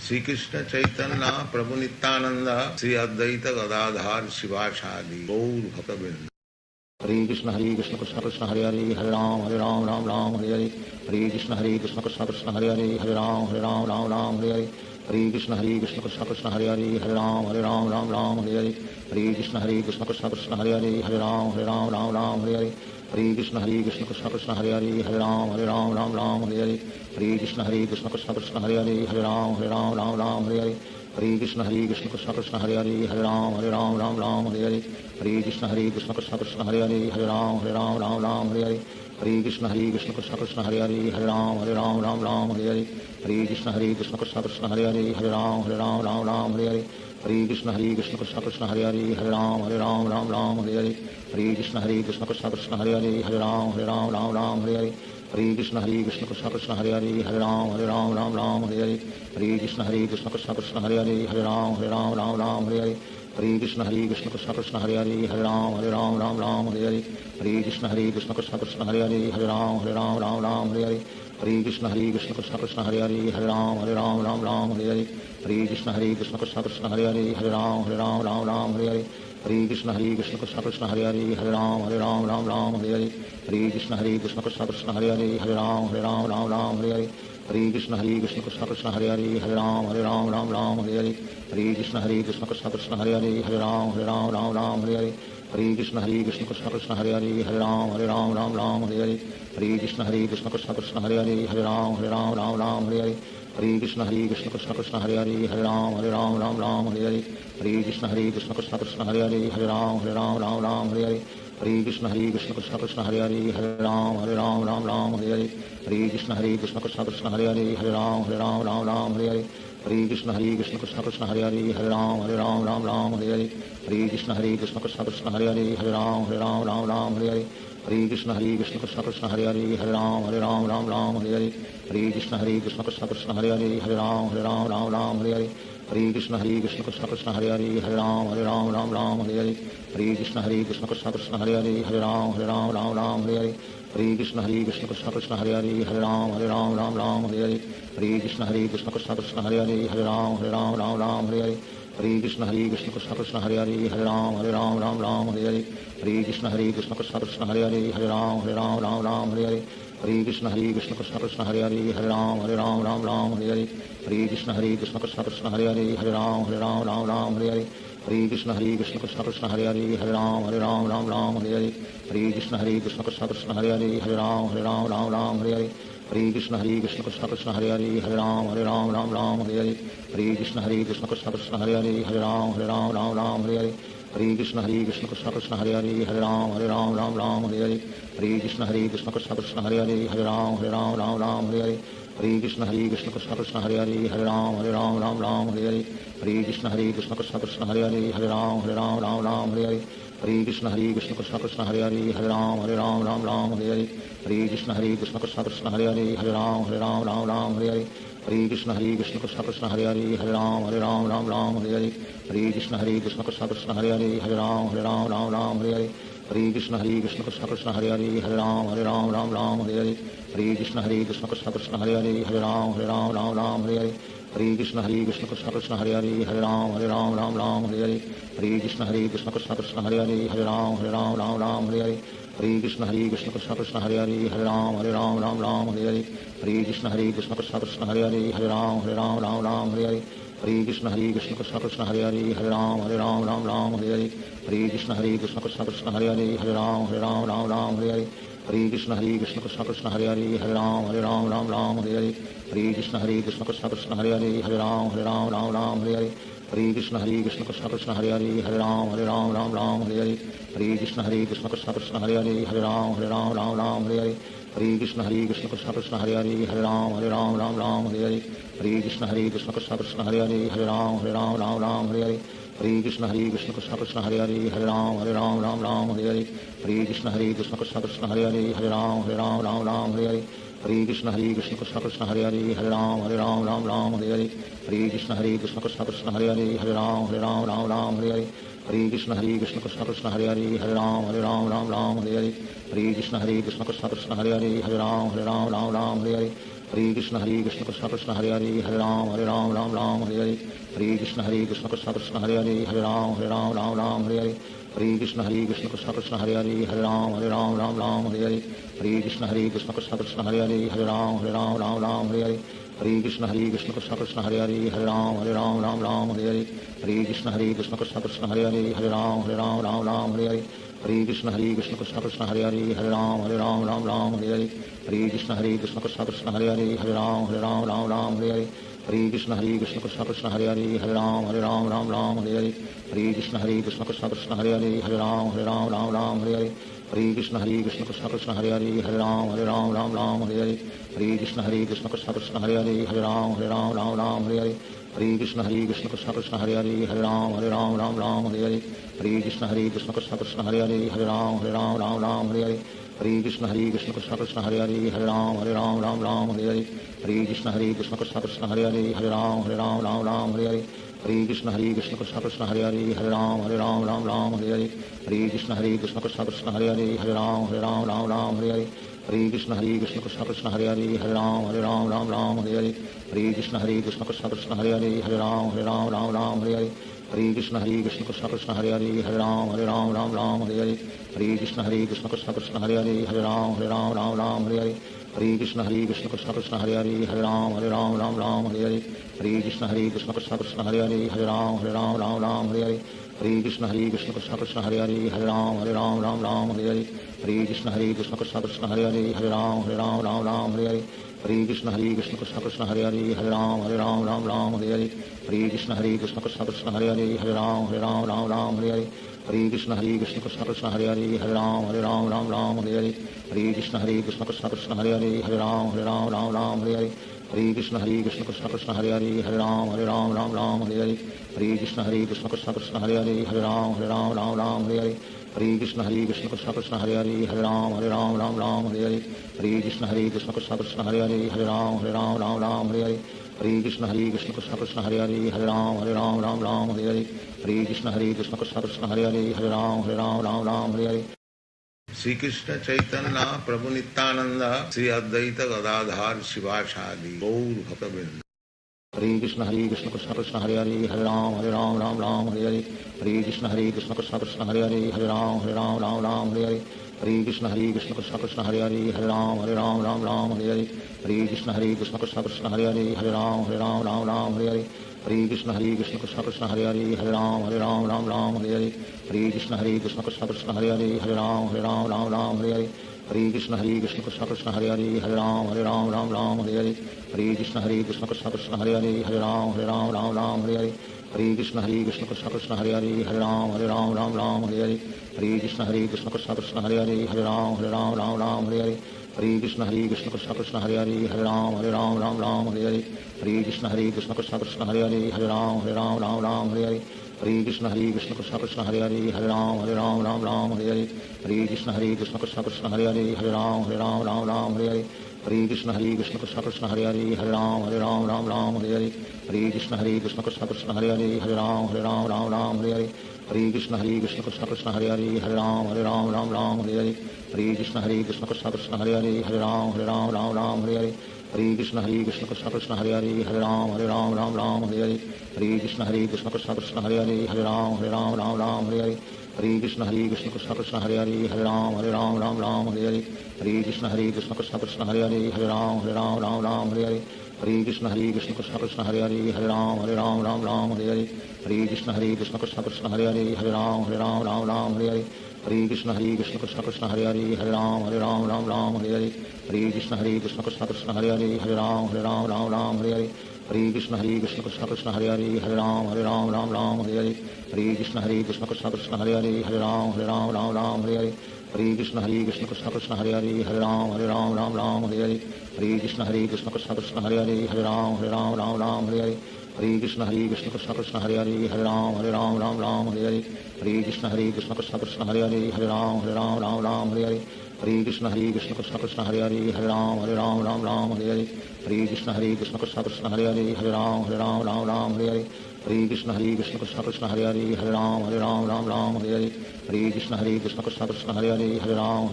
Shri Krishna Chaitanya Prabhu Nityanand Shri Advaita Gadadhar शिवासादि Gaur भक्तवृंद। Hare Krishna Krishna Krishna Hare Hare Hare Ram Ram Ram Hare Hare. Hare Krishna Krishna Krishna Hare Hare Hare Ram Ram Ram Hare Hare. Hare Krishna Krishna Krishna Hare Hare Hare Ram Ram Hare Hare. Hare Krishna Krishna Krishna Hare Hare Hare Ram Ram Hare Hare. Hare Krishna Krishna Krishna Hare Hare Hare Ram Ram Hare Hare. Hare Krishna Krishna Krishna Hare Hare Hare Ram Hare Hare. Hare Krishna Krishna Krishna Hare Hare Hare Ram Ram Hare Hare. Hare Krishna Krishna Krishna Hare Hare Hare Ram Hare Hare. Hare Krishna Krishna Krishna Hare Hare Hare Ram Hare Hare. Hare Krishna Krishna Krishna Hare Hare Hare Ram Hare Hare. Hare Krishna Krishna Krishna Hare Hare Hare Ram Hare Hare. Hare Krishna Krishna Krishna Krishna Hare Hare Hare Ram Hare Hare. Hare Krishna Krishna Krishna Hare Hare Hare Ram Hare Hare. Hare Krishna Krishna Krishna Krishna Hare Hare Hare Ram Hare Hare. Hare Krishna Krishna Krishna Hare Hare Hare Ram Hare Hare. Hare Krishna Krishna Krishna Krishna Hare Hare Hare Ram Hare Hare. Hare Krishna Krishna Krishna Krishna Hare Hare Hare Ram Hare Hare. Hare Krishna Krishna Krishna Krishna Hare Hare Hare Ram Hare Hare. Hare Krishna Krishna Krishna Krishna Hare Hare Hare Ram Hare Hare. Hare Krishna Krishna Krishna Krishna Hare Hare Hare Ram Hare Hare. Hare Krishna Krishna Krishna Krishna Hare Hare Hare Ram Hare Hare. Hare Krishna Krishna Krishna Krishna Hare Hare Hare Ram Hare Hare. Hare Krishna Krishna Krishna Krishna Hare Hare Hare Ram Hare Hare. Hare Krishna Krishna Krishna Krishna Hare Hare Hare Ram Hare Hare. Hare Krishna Krishna Krishna Krishna Hare Hare Hare Ram Hare Hare. Hare Krishna Krishna Krishna Krishna Hare Hare Hare Ram Hare Hare. Hare Krishna Krishna Krishna Krishna Hare Hare Hare Ram Hare Hare. Hare Krishna Krishna Krishna Krishna Hare Hare Hare Ram Hare Hare. Hare Krishna Krishna Krishna Krishna Hare Hare Hare Ram Hare Hare. Hare Krishna Krishna Krishna Krishna Hare Hare Hare Ram Hare Hare. Hare Krishna Krishna Krishna Krishna Hare Hare Hare Ram Hare Hare. Hare Krishna Krishna Krishna Krishna Hare Hare Hare Ram Hare Hare. Hare Krishna Krishna Krishna Krishna Hare Hare Hare Ram Hare Hare. Hare Krishna Krishna Krishna Krishna Hare Hare Hare Ram Hare Hare. Hare Krishna Krishna Krishna Krishna Hare Hare Hare Ram Hare Hare. Hare Krishna Krishna Krishna Krishna Hare Hare Hare Ram Hare Hare. Hare Krishna Krishna Krishna Krishna Hare Hare Hare Ram Hare Hare. Hare Krishna Krishna Krishna Krishna Hare Hare Hare Ram Hare Hare. Hare Krishna Krishna Krishna Krishna Hare Hare Hare Ram Hare Hare. Hare Krishna Krishna Krishna Krishna Hare Hare Hare Ram Hare Hare. Hare Krishna Krishna Krishna Krishna Hare Hare Hare Ram Hare Hare. Hare Krishna Krishna Krishna Krishna Hare Hare Hare Ram Hare Hare. Hare Krishna Krishna Krishna Krishna Hare Hare Hare Ram Hare Hare. Hare Krishna Krishna Krishna Krishna Hare Hare Hare Ram Hare Hare. Hare Krishna Krishna Krishna Krishna Hare Hare Hare Ram Hare Hare. Hare Krishna Krishna Krishna Krishna Hare Hare Hare Ram Hare Hare. Hare Krishna Krishna Krishna Krishna Hare Hare Hare Ram Hare Hare. Hare Krishna Krishna Krishna Krishna Hare Hare Hare Ram Hare Hare. Hare Krishna Krishna Krishna Krishna Hare Hare Hare Ram Hare Hare. Hare Krishna Krishna Krishna Krishna Hare Hare Hare Ram Hare Hare. Hare Krishna Krishna Krishna Krishna Hare Hare Hare Ram Hare Hare. Hare Krishna Krishna Krishna Krishna Hare Hare Hare Ram Hare Hare. Hare Krishna Krishna Krishna Krishna Hare Hare Hare Ram Hare Hare. Hare Krishna Krishna Krishna Krishna Hare Hare Hare Ram Hare Hare. Hare Krishna Krishna Krishna Krishna Hare Hare Hare Ram Hare Hare. Hare Krishna Krishna Krishna Krishna Hare Hare Hare Ram Hare Hare. Hare Krishna Krishna Krishna Krishna Hare Hare Hare Ram Hare Hare. Hare Krishna Krishna Krishna Krishna Hare Hare Hare Ram Hare Hare. Hare Krishna Krishna Krishna Krishna Hare Hare Hare Ram Hare Hare. Hare Krishna Krishna Krishna Krishna Hare Hare Hare Ram Hare Hare. Hare Krishna Krishna Krishna Krishna Hare Hare Hare Ram Hare Hare. Hare Krishna Krishna Krishna Krishna Hare Hare Hare Ram Hare Hare. Hare Krishna Krishna Krishna Krishna Hare Hare Hare Ram Hare Hare. Hare Krishna Krishna Krishna Krishna Hare Hare Hare Ram Hare Hare. Hare Krishna Krishna Krishna Krishna Hare Hare Hare Ram Hare Hare. Hare Krishna Krishna Krishna Krishna Hare Hare Hare Ram Hare Hare. Hare Krishna Krishna Krishna Krishna Hare Hare Hare Ram Hare Hare. Hare Krishna Krishna Krishna Krishna Hare Hare Hare Ram Hare Hare. Hare Krishna Krishna Krishna Krishna Hare Hare Hare Ram Hare Hare. Hare Krishna Krishna Krishna Krishna Hare Hare Hare Ram Hare Hare. Hare Krishna Krishna Krishna Hare Hare Hare Ram Ram Ram Hare Hare Hare Krishna Krishna Krishna Hare Hare Hare Ram Ram Hare Hare Hare Krishna Krishna Krishna Hare Hare Hare Ram Ram Hare Hare Hare Krishna Krishna Krishna Hare Hare Hare Ram Ram Hare Hare Hare Krishna Krishna Krishna Hare Hare Hare Ram Ram Hare Hare Hare Krishna Krishna Krishna Hare Hare Hare Ram Ram Hare Hare Hare Krishna Krishna Krishna Hare Hare Hare Ram Ram Hare Hare Hare Krishna Krishna Krishna Hare Hare Hare Ram Hare Hare Hare Krishna Krishna Krishna Hare Hare Hare Ram Hare Hare Hare Krishna Krishna Krishna Hare Hare Hare Ram Hare Hare Hare Krishna Krishna Krishna Hare Hare Hare Ram Hare Hare Hare Krishna Krishna Krishna Hare Hare Hare Ram Hare Hare Hare Krishna Krishna Krishna Hare Hare Hare Ram Hare Hare Hare Krishna Krishna Krishna Hare Hare Hare Ram Hare Hare Hare Krishna Krishna Krishna Hare Hare Hare Ram Hare Hare Hare Krishna Krishna Krishna Hare Hare Hare Ram Hare Hare Hare Krishna Krishna Krishna Hare Hare Hare Ram Hare Hare Hare Krishna Krishna Krishna Hare Hare Hare Ram Hare Hare Hare Krishna Krishna Krishna Hare Hare Hare Ram Hare Hare Hare Krishna Krishna Krishna Hare Hare Hare Ram Hare Hare Hare Krishna Krishna Krishna Hare Hare Hare Ram Hare Hare Hare Krishna Krishna Krishna Hare Hare Hare Ram Hare Hare Hare Krishna Krishna Krishna Hare Hare Hare Ram Hare Hare Hare Krishna Krishna Krishna Hare Hare Hare Ram Hare Hare Hare Krishna Krishna Krishna Hare Hare Hare Ram Hare Hare Hare Krishna Krishna Krishna Hare Hare Hare Ram Hare Hare Hare Krishna Krishna Krishna Hare Hare Hare Ram Hare Hare Hare Krishna Krishna Krishna Hare Hare Hare Ram Hare Hare Hare Krishna Krishna Krishna Hare Hare Hare Ram Hare Hare Hare Krishna Krishna Krishna Hare Hare Hare Ram Hare Hare Hare Krishna Krishna Krishna Hare Hare Hare Ram Hare Hare Hare Krishna Krishna Krishna Hare Hare Hare Ram Hare Hare Hare Krishna Krishna Krishna Hare Hare Hare Ram Hare Hare Hare Krishna Krishna Krishna Hare Hare Hare Ram Hare Hare Hare Krishna Krishna Krishna Hare Hare Hare Ram Hare Hare Hare Krishna Krishna Krishna Hare Hare Hare Ram Hare Hare Hare Krishna Krishna Krishna Hare Hare Hare Ram Hare Hare Hare Krishna Krishna Krishna Hare Hare Hare Ram Hare Hare Sri Krishna Chaitanya Prabhu Nityananda Sri Advaita Gadadhar Shivasadi Gaur Bhakta Hare Krishna Krishna Krishna Hare Hare Hare Ram Hare Hare Hare Krishna Krishna Krishna Hare Hare Hare Ram Hare Hare Hare Krishna Krishna Krishna Hare Hare Hare Ram Hare Hare Hare Krishna Krishna Krishna Hare Hare Hare Ram Hare Hare Hare Krishna Krishna Krishna Hare Hare Hare Ram Hare Hare Hare Krishna Krishna Krishna Hare Hare Hare Ram Hare Hare Hare Krishna Krishna Krishna Hare Hare Hare Ram Hare Hare Krishna Krishna Krishna Hare Hare Hare Ram Hare Hare Krishna Krishna Krishna Hare Hare Hare Ram Hare Hare Krishna Krishna Krishna Hare Hare Hare Ram Hare Hare Krishna Krishna Krishna Hare Hare Hare Ram Hare Hare Krishna Krishna Krishna Hare Hare Hare Ram Hare Hare Krishna Krishna Krishna Hare Hare Hare Ram Hare Hare Krishna Krishna Krishna Hare Hare Hare Ram Hare Hare Krishna Krishna Krishna Hare Hare Hare Ram Hare Hare Krishna Krishna Krishna Hare Hare Hare Ram Hare Hare Krishna Krishna Krishna Hare Hare Hare Ram Hare Hare Krishna Krishna Krishna Hare Hare Hare Ram Hare Hare Krishna Krishna Krishna Hare Hare Hare Ram Hare Hare Krishna Krishna Krishna Hare Hare Hare Ram Hare Hare Krishna Krishna Krishna Hare Hare Hare Ram Hare Hare Krishna Krishna Krishna Hare Hare Hare Ram Hare Hare Krishna Krishna Krishna Hare Hare Hare Ram Hare Hare Krishna Krishna Krishna Hare Hare Hare Ram Hare Hare Krishna Krishna Krishna Hare Hare Hare Ram Hare Hare Krishna Krishna Krishna Hare Hare Hare Ram Hare Hare Krishna Krishna Krishna Hare Hare Hare Ram Hare Hare Krishna Krishna Krishna Hare Hare Hare Ram Hare Hare Krishna Krishna Krishna Hare Hare Hare Ram Hare Krishna Krishna Krishna Hare Hare Hare Ram Hare Krishna Krishna Krishna Hare Hare Hare Ram Hare Krishna Krishna Krishna Hare Hare Hare Ram Hare Krishna Krishna Krishna Hare Hare Hare Ram Hare Krishna Krishna Krishna Hare Hare Hare Ram Hare Hare Krishna Krishna Krishna Hare Hare Hare Ram Ram Ram Hare Hare Hare Krishna Krishna Krishna Hare Hare Hare Ram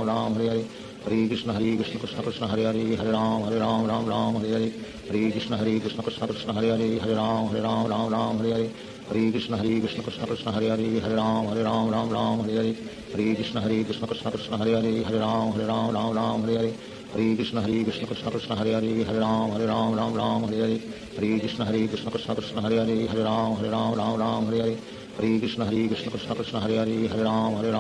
Ram Hare Hare Hare Krishna Krishna Krishna Hare Hare Hare Ram Ram Hare Hare Hare Krishna Krishna Krishna Hare Hare Hare Ram Ram Hare Hare Hare Krishna Krishna Krishna Hare Hare Hare Ram Ram Hare Hare Hare Krishna Krishna Krishna Hare Hare Hare Ram Hare Hare Hare Krishna Krishna Krishna Hare Hare Hare Ram Ram Hare Hare Hare Krishna Krishna Krishna Hare Hare Hare Ram Hare Hare Hare Krishna Krishna Krishna Hare Hare Hare Ram Hare Hare Hare Krishna Krishna Krishna Hare Hare Hare Ram Hare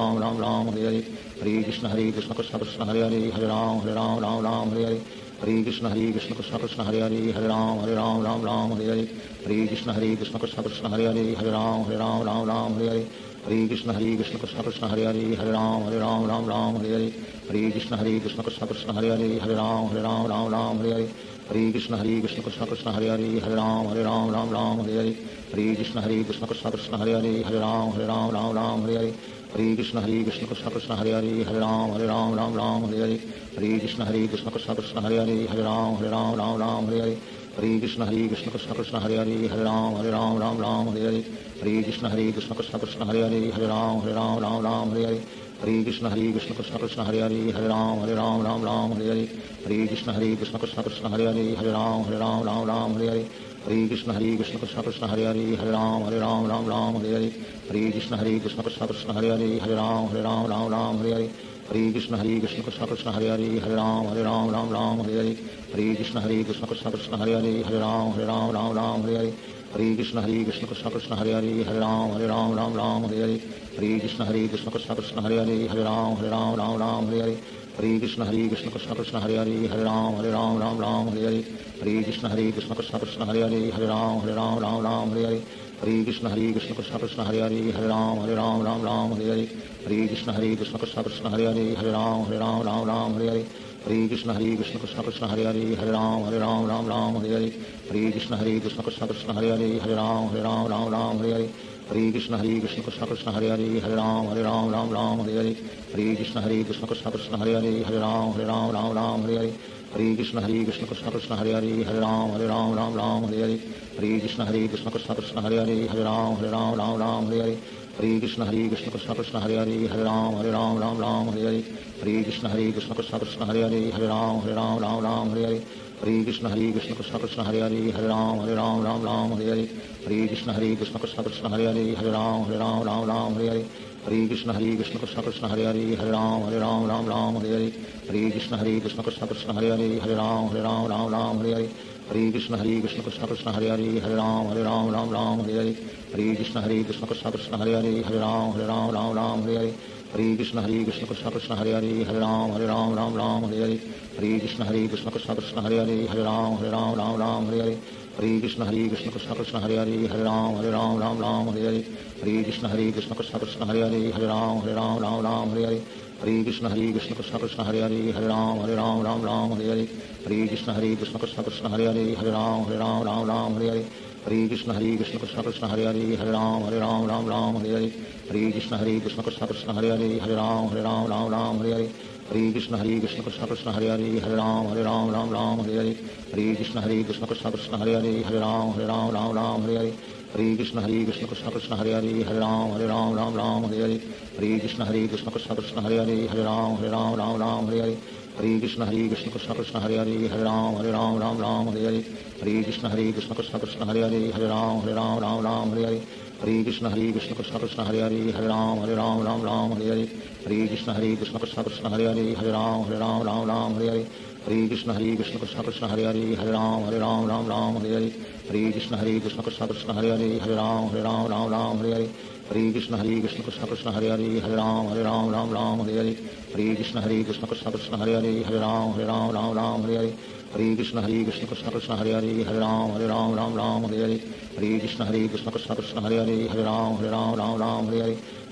Hare Hare Krishna Krishna Krishna Hare Hare Hare Ram Hare Hare Hare Krishna Krishna Krishna Hare Hare Hare Ram Hare Hare Hare Krishna Krishna Krishna Hare Hare Hare Ram Hare Hare Hare Krishna Krishna Krishna Hare Hare Hare Ram Hare Hare Hare Krishna Krishna Krishna Hare Hare Hare Ram Hare Hare Hare Krishna Krishna Krishna Hare Hare Hare Ram Hare Hare Hare Krishna Krishna Krishna Hare Hare Hare Ram Hare Hare Hare Krishna Krishna Krishna Hare Hare Hare Ram Hare Hare Hare Krishna Krishna Krishna Hare Hare Hare Ram Hare Hare Hare Krishna Krishna Krishna Hare Hare Hare Ram Hare Hare Hare Krishna Krishna Krishna Hare Hare Hare Ram Hare Hare Hare Krishna Krishna Krishna Hare Hare Hare Ram Hare Hare Hare Krishna Krishna Krishna Hare Hare Hare Ram Hare Hare Hare Krishna Krishna Krishna Hare Hare Hare Ram Hare Hare Hare Krishna Krishna Krishna Hare Hare Hare Ram Hare Hare Hare Krishna Krishna Krishna Hare Hare Hare Ram Hare Hare Hare Krishna Krishna Krishna Hare Hare Hare Ram Hare Hare Hare Krishna Krishna Krishna Hare Hare Hare Ram Hare Hare Hare Krishna Krishna Krishna Hare Hare Hare Ram Hare Hare Hare Krishna Krishna Krishna Hare Hare Hare Ram Hare Hare Hare Krishna Krishna Krishna Hare Hare Hare Ram Hare Hare Hare Krishna Krishna Krishna Hare Hare Hare Ram Hare Hare Hare Krishna Krishna Krishna Hare Hare Hare Ram Hare Hare Hare Krishna Krishna Krishna Hare Hare Hare Ram Hare Hare Hare Krishna Krishna Krishna Hare Hare Hare Ram Hare Hare Hare Krishna Krishna Krishna Hare Hare Hare Ram Hare Hare Hare Krishna Krishna Krishna Hare Hare Hare Ram Hare Hare Hare Krishna Krishna Krishna Hare Hare Hare Ram Hare Hare Hare Krishna Krishna Krishna Hare Hare Hare Ram Hare Hare Hare Krishna Krishna Krishna Hare Hare Hare Ram Hare Hare Hare Krishna Krishna Krishna Hare Hare Hare Ram Hare Hare Hare Krishna Krishna Krishna Hare Hare Hare Ram Hare Hare Hare Krishna Krishna Krishna Hare Hare Hare Ram Hare Hare Hare Krishna Krishna Krishna Hare Hare Hare Ram Hare Hare Hare Krishna Krishna Krishna Hare Hare Hare Ram Hare Hare Hare Krishna Krishna Krishna Hare Hare Hare Ram Hare Hare Hare Krishna Krishna Krishna Hare Hare Hare Ram Hare Hare Hare Krishna Krishna Krishna Hare Hare Hare Ram Hare Hare Hare Krishna Krishna Krishna Hare Hare Hare Ram Hare Hare Hare Krishna Krishna Krishna Hare Hare Hare Ram Hare Hare Hare Krishna Krishna Krishna Hare Hare Hare Ram Hare Hare Hare Krishna Krishna Krishna Hare Hare Hare Ram Hare Hare Hare Krishna Krishna Krishna Hare Hare Hare Ram Hare Hare Hare Krishna Krishna Krishna Hare Hare Hare Ram Hare Hare Hare Krishna Krishna Krishna Hare Hare Hare Ram Hare Hare Hare Krishna Krishna Krishna Hare Hare Hare Ram Hare Hare Hare Krishna Krishna Krishna Hare Hare Hare Ram Hare Hare Hare Krishna Krishna Krishna Hare Hare Hare Ram Hare Hare Hare Krishna Krishna Krishna Hare Hare Hare Ram Hare Hare Hare Krishna Krishna Krishna Hare Hare Hare Ram Hare Hare Hare Krishna Krishna Krishna Hare Hare Hare Ram Hare Hare Hare Krishna Krishna Krishna Hare Hare Hare Ram Hare Hare Hare Krishna Krishna Krishna Hare Hare Hare Ram Hare Hare Hare Krishna Krishna Krishna Hare Hare Hare Ram Hare Hare Hare Krishna Krishna Krishna Hare Hare Hare Ram Hare Hare Hare Krishna Krishna Krishna Hare Hare Hare Ram Hare Hare Hare Krishna Krishna Krishna Hare Hare Hare Ram Hare Hare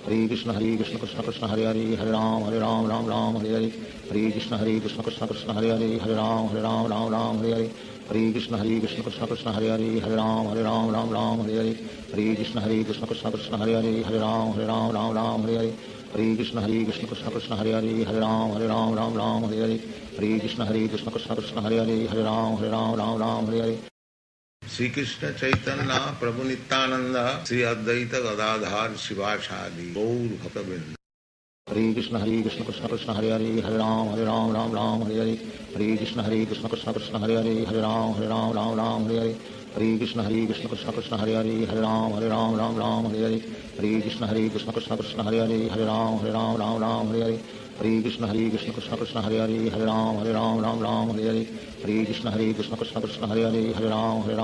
Hare Krishna Krishna Krishna Hare Hare Hare Ram Hare Hare Hare Krishna Krishna Krishna Hare Hare Hare Ram Hare Hare Hare Krishna Krishna Krishna Hare Hare Hare Ram Hare Hare Hare Krishna Krishna Krishna Hare Hare Hare Ram Hare Hare Hare Krishna Krishna Krishna Hare Hare Hare Ram Hare Hare Hare Krishna Krishna Krishna Hare Hare Hare Ram Hare Hare Hare Krishna Krishna Krishna Hare Hare Hare Ram Hare Hare Shri Krishna Chaitanya Prabhu Nityanand Shri Advaita Gadadhar शिवासादि Gaur भक्तवृंद। Hare Krishna Krishna Krishna Hare Hare Hare Ram Ram Ram Hare Hare. Hare Krishna Krishna Krishna Hare Hare Hare Ram Ram Ram Hare Hare. Hare Krishna Krishna Krishna Hare Hare Hare Ram Ram Hare Hare. Hare Krishna Krishna Krishna Hare Hare Hare Ram Ram Hare Hare. Hare Krishna Krishna Krishna Hare Hare Hare Ram Ram Hare Hare. Hare Krishna Krishna Krishna Hare Hare Hare Ram Hare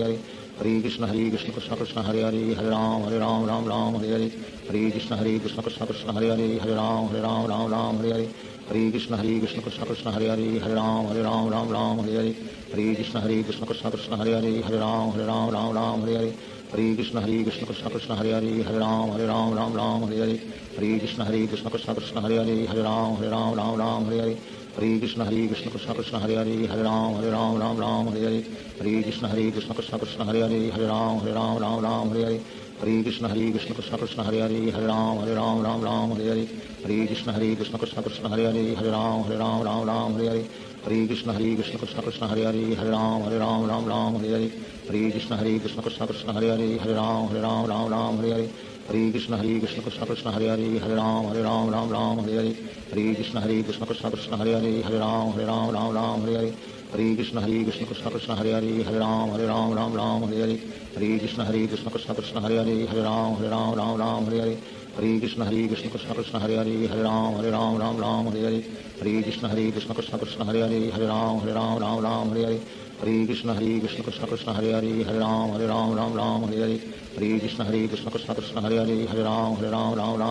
Hare. Hare Krishna Krishna Krishna Hare Hare Hare Ram Ram Hare Hare. Hare Krishna Krishna Krishna Hare Hare Hare Ram Hare Hare. Hare Krishna Krishna Krishna Hare Hare Hare Ram Hare Hare. Hare Krishna Krishna Krishna Hare Hare Hare Ram Hare Hare. Hare Krishna Krishna Krishna Hare Hare Hare Ram Hare Hare. Hare Krishna Krishna Krishna Hare Hare Hare Ram Hare Hare. Hare Krishna Krishna Krishna Hare Hare Hare Ram Hare Hare. Hare Krishna Krishna Krishna Hare Hare Hare Ram Hare Hare. Hare Krishna Krishna Krishna Hare Hare Hare Ram Hare Hare. Hare Krishna Krishna Krishna Hare Hare Hare Ram Hare Hare. Hare Krishna Krishna Krishna Hare Hare Hare Ram Hare Hare. Hare Krishna Krishna Krishna Hare Hare Hare Ram Hare Hare. Hare Krishna Krishna Krishna Hare Hare Hare Ram Hare Hare. Hare Krishna Krishna Krishna Hare Hare Hare Ram Hare Hare. Hare Krishna Krishna Krishna Hare Hare Hare Ram Hare Hare. Hare Krishna Krishna Krishna Hare Hare Hare Ram Hare Hare. Hare Krishna Krishna Krishna Hare Hare Hare Ram Hare Hare. Hare Krishna Krishna Krishna Hare Hare Hare Ram Hare Hare. Hare Krishna Krishna Krishna Hare Hare Hare Ram Hare Hare. Hare Krishna Krishna Krishna Hare Hare Hare Ram Hare Hare. Hare Krishna Krishna Krishna Hare Hare Hare Ram Hare Hare. Hare Krishna Krishna Krishna Hare Hare Hare Ram Hare Hare. Hare Krishna Krishna Krishna Hare Hare Hare Ram Hare Hare. Hare Krishna Krishna Krishna Hare Hare Hare Ram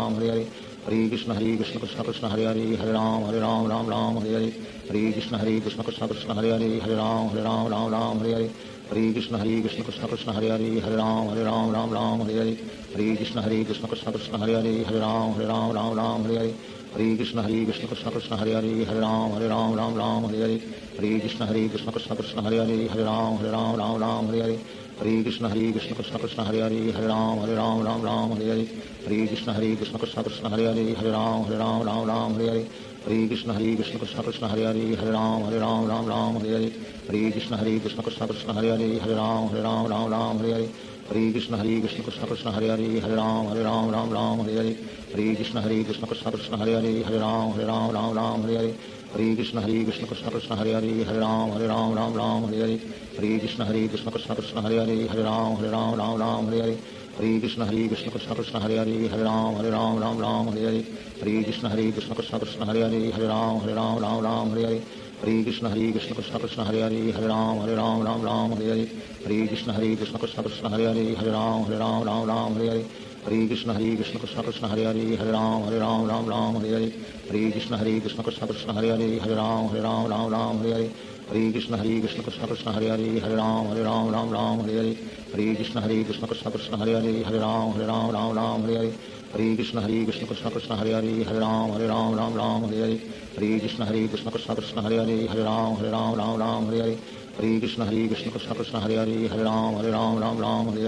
Hare Hare. Hare Krishna Krishna Krishna Hare Hare Hare Ram Hare Hare. Hare Krishna Krishna Krishna Hare Hare Hare Ram Hare Hare. Hare Krishna Krishna Krishna Hare Hare Hare Ram Hare Hare. Hare Krishna Krishna Krishna Hare Hare Hare Ram Hare Hare. Hare Krishna Krishna Krishna Hare Hare Hare Ram Hare Hare. Hare Krishna Krishna Krishna Hare Hare Hare Ram Hare Hare. Hare Krishna Krishna Krishna Hare Hare Hare Ram Hare Hare. Hare Krishna Krishna Krishna Hare Hare Hare Ram Hare Hare. Hare Krishna Krishna Krishna Hare Hare Hare Ram Hare Hare. Hare Krishna Krishna Krishna Hare Hare Hare Ram Hare Hare. Hare Krishna Krishna Krishna Hare Hare Hare Ram Hare Hare. Hare Krishna Krishna Krishna Hare Hare Hare Ram Hare Hare. Hare Krishna Krishna Krishna Hare Hare Hare Ram Hare Hare. Hare Krishna Krishna Krishna Hare Hare Hare Ram Hare Hare. Hare Krishna Krishna Krishna Hare Hare Hare Ram Hare Hare. Hare Krishna Krishna Krishna Hare Hare Hare Ram Hare Hare. Hare Krishna Krishna Krishna Hare Hare Hare Ram Hare Hare. Hare Krishna Krishna Krishna Hare Hare Hare Ram Hare Hare. Hare Krishna Krishna Krishna Hare Hare Hare Ram Hare Hare. Hare Krishna Krishna Krishna Hare Hare Hare Ram Hare Hare. Hare Krishna Krishna Krishna Hare Hare Hare Ram Hare Hare. Hare Krishna Krishna Krishna Hare Hare Hare Ram Hare Hare. Hare Krishna Krishna Krishna Hare Hare Hare Ram Hare Hare. Hare Krishna Krishna Krishna Hare Hare Hare Ram Hare Hare. Hare Krishna Krishna Krishna Hare Hare Hare Ram Hare Hare. Hare Krishna Krishna Krishna Hare Hare Hare Ram Hare Hare. Hare Krishna Krishna Krishna Hare Hare Hare Ram Hare Hare.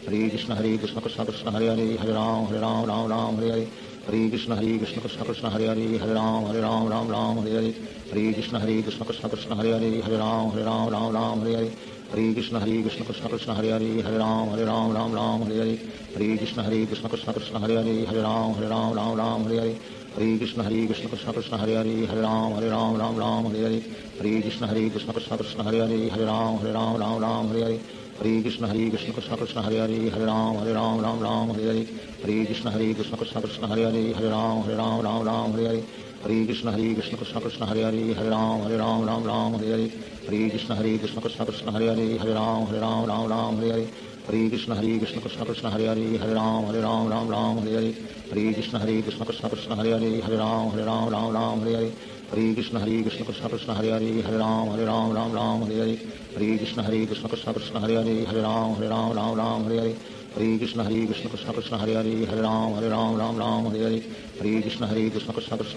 Hare Krishna Krishna Krishna Hare Hare Hare Ram Hare Hare. Hare Krishna Krishna Krishna Hare Hare Hare Ram Hare Hare. Hare Krishna Krishna Krishna Hare Hare Hare Ram Hare Hare. Hare Krishna Krishna Krishna Hare Hare Hare Ram Hare Hare. Hare Krishna Krishna Krishna Hare Hare Hare Ram Hare Hare. Hare Krishna Krishna Krishna Hare Hare Hare Ram Hare Hare. Hare Krishna Krishna Krishna Hare Hare Hare Ram Hare Hare. Hare Krishna Krishna Krishna Hare Hare Hare Ram Hare Hare. Hare Krishna Krishna Krishna Hare Hare Hare Ram Hare Hare. Hare Krishna Krishna Krishna Hare Hare Hare Ram Hare Hare. Hare Krishna Krishna Krishna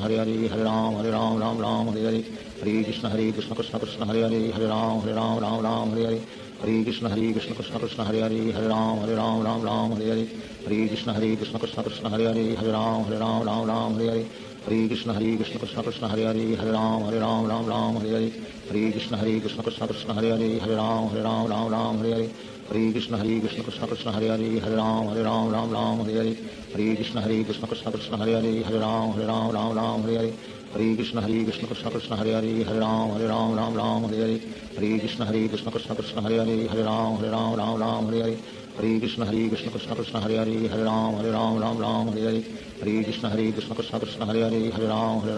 Hare Hare Hare Ram Hare Hare. Hare Krishna Krishna Krishna Hare Hare Hare Ram Hare Hare. Hare Krishna Krishna Krishna Hare Hare Hare Ram Hare Hare. Hare Krishna Krishna Krishna Hare Hare Hare Ram Hare Hare. Hare Krishna Krishna Krishna Hare Hare Hare Ram Hare Hare. Hare Krishna Krishna Krishna Hare Hare Hare Ram Ram Ram Hare Hare Hare Krishna Krishna Krishna Hare Hare Hare Ram Ram Hare Hare Hare Krishna Krishna Krishna Hare Hare Hare Ram Ram Hare Hare Hare Krishna Krishna Krishna Hare Hare Hare Ram Ram Hare Hare Hare Krishna Krishna Krishna Hare Hare Hare Ram Ram Hare Hare Hare Krishna Krishna Krishna Hare Hare Hare Ram Hare Hare Hare Krishna Krishna Krishna Hare Hare Hare Ram Hare Hare Hare Krishna Krishna Krishna Hare Hare Hare Ram Hare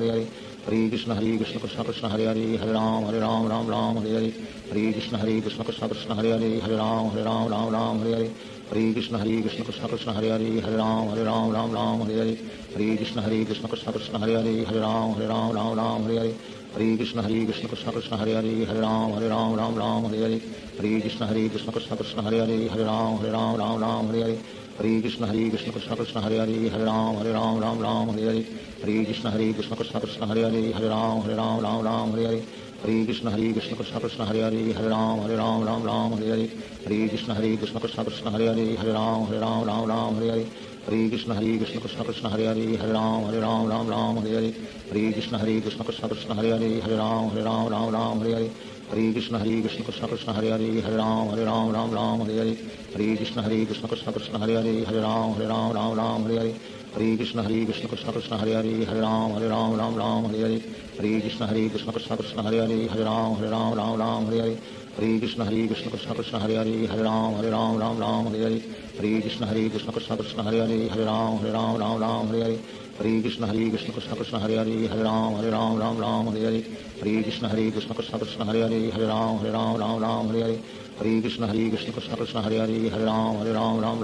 Hare Hare Krishna Krishna Krishna Hare Hare Hare Ram Hare Hare Hare Krishna Krishna Krishna Hare Hare Hare Ram Hare Hare Hare Krishna Krishna Krishna Hare Hare Hare Ram Hare Hare Hare Krishna Krishna Krishna Hare Hare Hare Ram Hare Hare Hare Krishna Krishna Krishna Hare Hare Hare Ram Hare Hare Hare Krishna Krishna Krishna Hare Hare Hare Ram Hare Hare Hare Krishna Krishna Krishna Hare Hare Hare Ram Hare Hare Hare Krishna Krishna Krishna Hare Hare Hare Ram Hare Hare Hare Krishna Krishna Krishna Hare Hare Hare Ram Hare Hare Hare Krishna Krishna Krishna Hare Hare Hare Ram Hare Hare Hare Krishna Krishna Krishna Hare Hare Hare Ram Hare Hare Hare Krishna Krishna Krishna Hare Hare Hare Ram Hare Hare Hare Krishna Krishna Krishna Hare Hare Hare Ram Hare Hare Hare Krishna Krishna Krishna Hare Hare Hare Ram Hare Hare Hare Krishna Krishna Krishna Hare Hare Hare Ram Hare Hare Hare Krishna Krishna Krishna Hare Hare Hare Ram Hare Hare Hare Krishna Krishna Krishna Hare Hare Hare Ram Hare Hare Hare Krishna Krishna Krishna Hare Hare Hare Ram Hare Hare Hare Krishna Krishna Krishna Hare Hare Hare Ram Hare Hare Hare Krishna Krishna Krishna Hare Hare Hare Ram Hare Hare Hare Krishna Krishna Krishna Hare Hare Hare Ram Hare Hare Hare Krishna Krishna Krishna Hare Hare Hare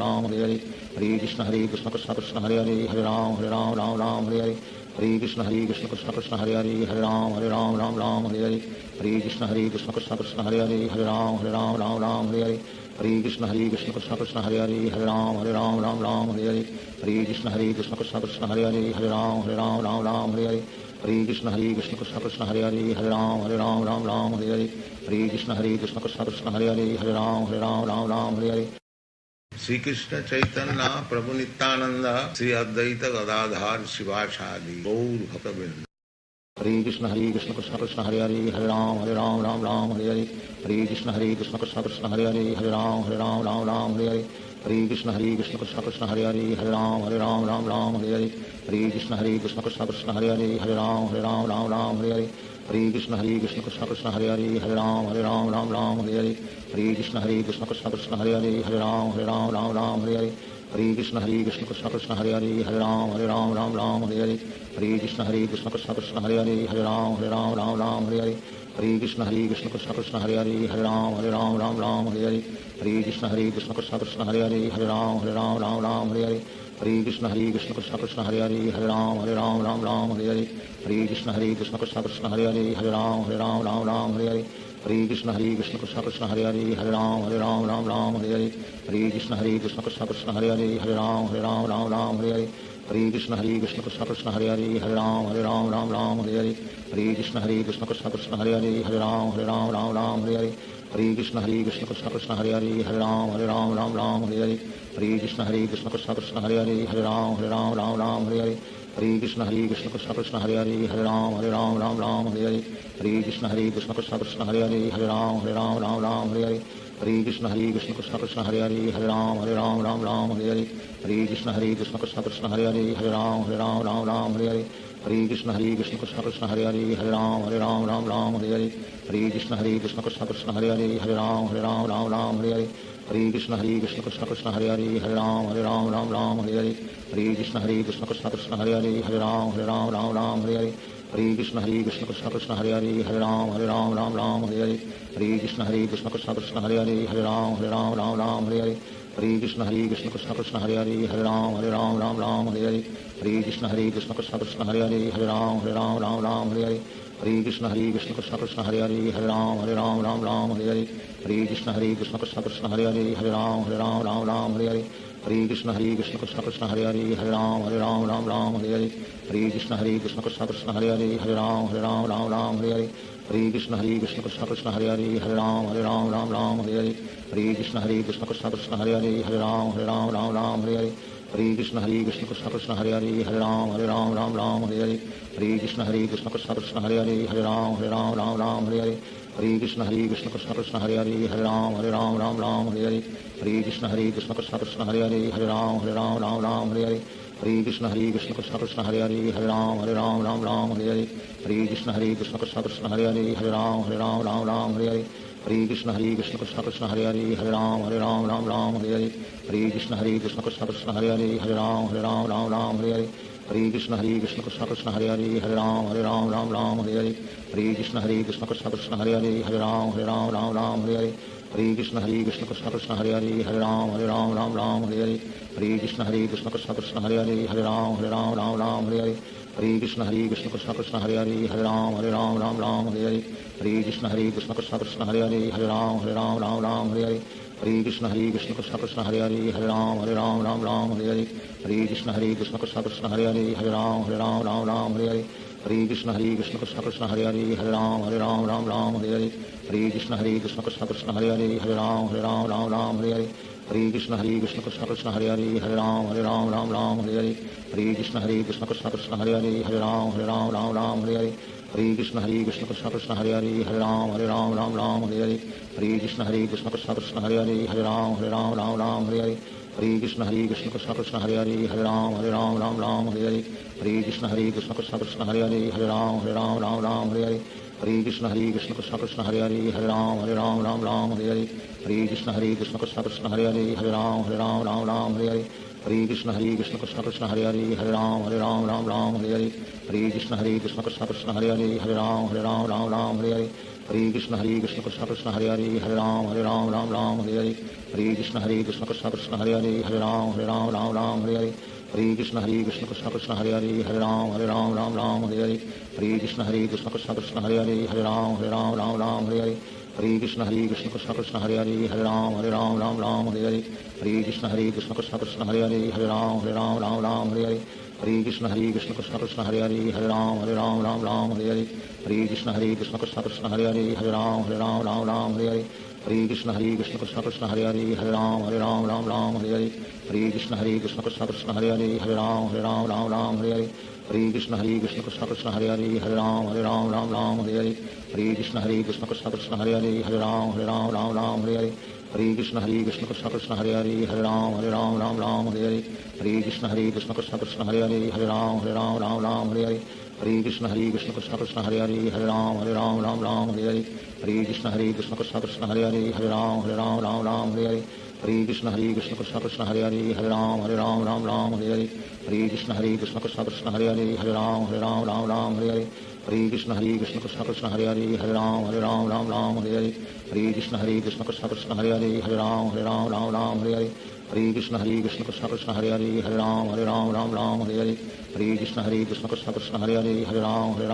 Ram Hare Hare Hare Krishna Krishna Krishna Hare Hare Hare Ram Hare Hare Hare Krishna Krishna Krishna Hare Hare Hare Ram Hare Hare Hare Krishna Krishna Krishna Hare Hare Hare Ram Hare Hare Hare Krishna Krishna Krishna Hare Hare Hare Ram Hare Hare Hare Krishna Krishna Krishna Hare Hare Hare Ram Hare Hare Hare Krishna Krishna Krishna Hare Hare Hare Ram Hare Hare Sri Krishna Chaitanya Prabhu Nityananda Sri Advaita Gadadhar Shivasadi Gaur Bhaktavinda Hare Krishna Krishna Krishna Hare Hare Hare Ram Hare Hare Hare Krishna Krishna Krishna Hare Hare Hare Ram Hare Hare Hare Krishna Krishna Krishna Hare Hare Hare Ram Hare Hare Hare Krishna Krishna Krishna Hare Hare Hare Ram Hare Hare Hare Krishna Krishna Krishna Hare Hare Hare Ram Hare Hare Krishna Krishna Krishna Hare Hare Hare Ram Hare Hare Krishna Krishna Krishna Hare Hare Hare Ram Hare Hare Krishna Krishna Krishna Hare Hare Hare Ram Hare Hare Krishna Krishna Krishna Hare Hare Hare Ram Hare Hare Krishna Krishna Krishna Hare Hare Hare Ram Hare Hare Krishna Krishna Krishna Hare Hare Hare Ram Hare Hare Krishna Krishna Krishna Hare Hare Hare Ram Hare Hare Krishna Krishna Krishna Hare Hare Hare Ram Hare Hare Krishna Krishna Krishna Hare Hare Hare Ram Hare Hare Krishna Krishna Krishna Hare Hare Hare Ram Hare Hare Krishna Krishna Krishna Hare Hare Hare Ram Hare Hare Krishna Krishna Krishna Hare Hare Hare Ram Hare Hare Krishna Krishna Krishna Hare Hare Hare Ram Hare Hare Krishna Krishna Krishna Hare Hare Hare Ram Hare Hare Krishna Krishna Krishna Hare Hare Hare Ram Hare Hare Krishna Krishna Krishna Hare Hare Hare Ram Hare Hare Krishna Krishna Krishna Hare Hare Hare Ram Hare Hare Krishna Krishna Krishna Hare Hare Hare Ram Hare Hare Krishna Krishna Krishna Hare Hare Hare Ram Hare Hare Krishna Krishna Krishna Hare Hare Hare Ram Hare Hare Krishna Krishna Krishna Hare Hare Hare Ram Hare Hare Krishna Krishna Krishna Hare Hare Hare Ram Hare Hare Krishna Krishna Krishna Hare Hare Hare Ram Hare Hare Krishna Krishna Krishna Hare Hare Hare Ram Hare Krishna Krishna Krishna Hare Hare Hare Ram Hare Krishna Krishna Krishna Hare Hare Hare Ram Hare Krishna Krishna Krishna Hare Hare Hare Ram Hare Krishna Krishna Krishna Hare Hare Hare Ram Hare Hare Krishna Krishna Krishna Hare Hare Hare Ram Ram Ram Hare Hare Hare Krishna Krishna Krishna Hare Hare Hare Ram Ram Hare Hare Hare Krishna Krishna Krishna Hare Hare Hare Ram Ram Hare Hare Hare Krishna Krishna Krishna Hare Hare Hare Ram Ram Hare Hare Hare Krishna Krishna Krishna Hare Hare Hare Ram Ram Hare Hare Hare Krishna Krishna Krishna Hare Hare Hare Ram Ram Hare Hare Hare Krishna Krishna Krishna Hare Hare Hare Ram Hare Hare Hare Krishna Krishna Krishna Hare Hare Hare Ram Hare Hare Hare Krishna Krishna Krishna Hare Hare Hare Ram Hare Hare Hare Krishna Krishna Krishna Hare Hare Hare Ram Hare Hare Hare Krishna Krishna Krishna Hare Hare Hare Ram Hare Hare Hare Krishna Krishna Krishna Hare Hare Hare Ram Hare Hare Hare Krishna Krishna Krishna Hare Hare Hare Ram Hare Hare Hare Krishna Krishna Krishna Hare Hare Hare Ram Hare Hare Hare Krishna Krishna Krishna Hare Hare Hare Ram Hare Hare Hare Krishna Krishna Krishna Hare Hare Hare Ram Hare Hare Hare Krishna Krishna Krishna Hare Hare Hare Ram Hare Hare Hare Krishna Krishna Krishna Hare Hare Hare Ram Hare Hare Hare Krishna Krishna Krishna Hare Hare Hare Ram Hare Hare Hare Krishna Krishna Krishna Hare Hare Hare Ram Hare Hare Hare Krishna Krishna Krishna Hare Hare Hare Ram Hare Hare Hare Krishna Krishna Krishna Hare Hare Hare Ram Hare Hare Hare Krishna Krishna Krishna Hare Hare Hare Ram Hare Hare Hare Krishna Krishna Krishna Hare Hare Hare Ram Hare Hare Hare Krishna Krishna Krishna Hare Hare Hare Ram Hare Hare Hare Krishna Krishna Krishna Hare Hare Hare Ram Hare Hare Hare Krishna Krishna Krishna Hare Hare Hare Ram Hare Hare Hare Krishna Krishna Krishna Hare Hare Hare Ram Hare Hare Hare Krishna Krishna Krishna Hare Hare Hare Ram Hare Hare Hare Krishna Krishna Krishna Hare Hare Hare Ram Hare Hare Hare Krishna Krishna Krishna Hare Hare Hare Ram Hare Hare Hare Krishna Krishna Krishna Hare Hare Hare Ram Hare Hare Hare Krishna Krishna Krishna Hare Hare Hare Ram Hare Hare Hare Krishna Krishna Krishna Hare Hare Hare Ram Hare Hare Hare Krishna Krishna Krishna Hare Hare Hare Ram Hare Hare Hare Krishna Krishna Krishna Hare Hare Hare Ram Hare Hare Hare Krishna Krishna Krishna Hare Hare Hare Ram Hare Hare Hare Krishna Krishna Krishna Hare Hare Hare Ram Hare Hare Hare Krishna Krishna Krishna Hare Hare Hare Ram Hare Hare Hare Krishna Krishna Krishna Hare Hare Hare Ram Hare Hare Hare Krishna Krishna Krishna Hare Hare Hare Ram Hare Hare Krishna Krishna Krishna Hare Hare Hare Ram Hare Hare Krishna Krishna Krishna Hare Hare Hare Ram Hare Hare Krishna Krishna Krishna Hare Hare Hare Ram Hare Hare Krishna Krishna Krishna Hare Hare Hare Ram Hare Hare Krishna Krishna Krishna Hare Hare Hare Ram Hare Hare Krishna Krishna Krishna Hare Hare Hare Ram Hare Hare Krishna Krishna Krishna Hare Hare Hare Ram Hare Hare Krishna Krishna Krishna Hare Hare Hare Ram Hare Hare Krishna Krishna Krishna Hare Hare Hare Ram Hare Hare Krishna Krishna Krishna Hare Hare Hare Ram Hare Hare Krishna Krishna Krishna Hare Hare Hare Ram Hare Hare Krishna Krishna Krishna Hare Hare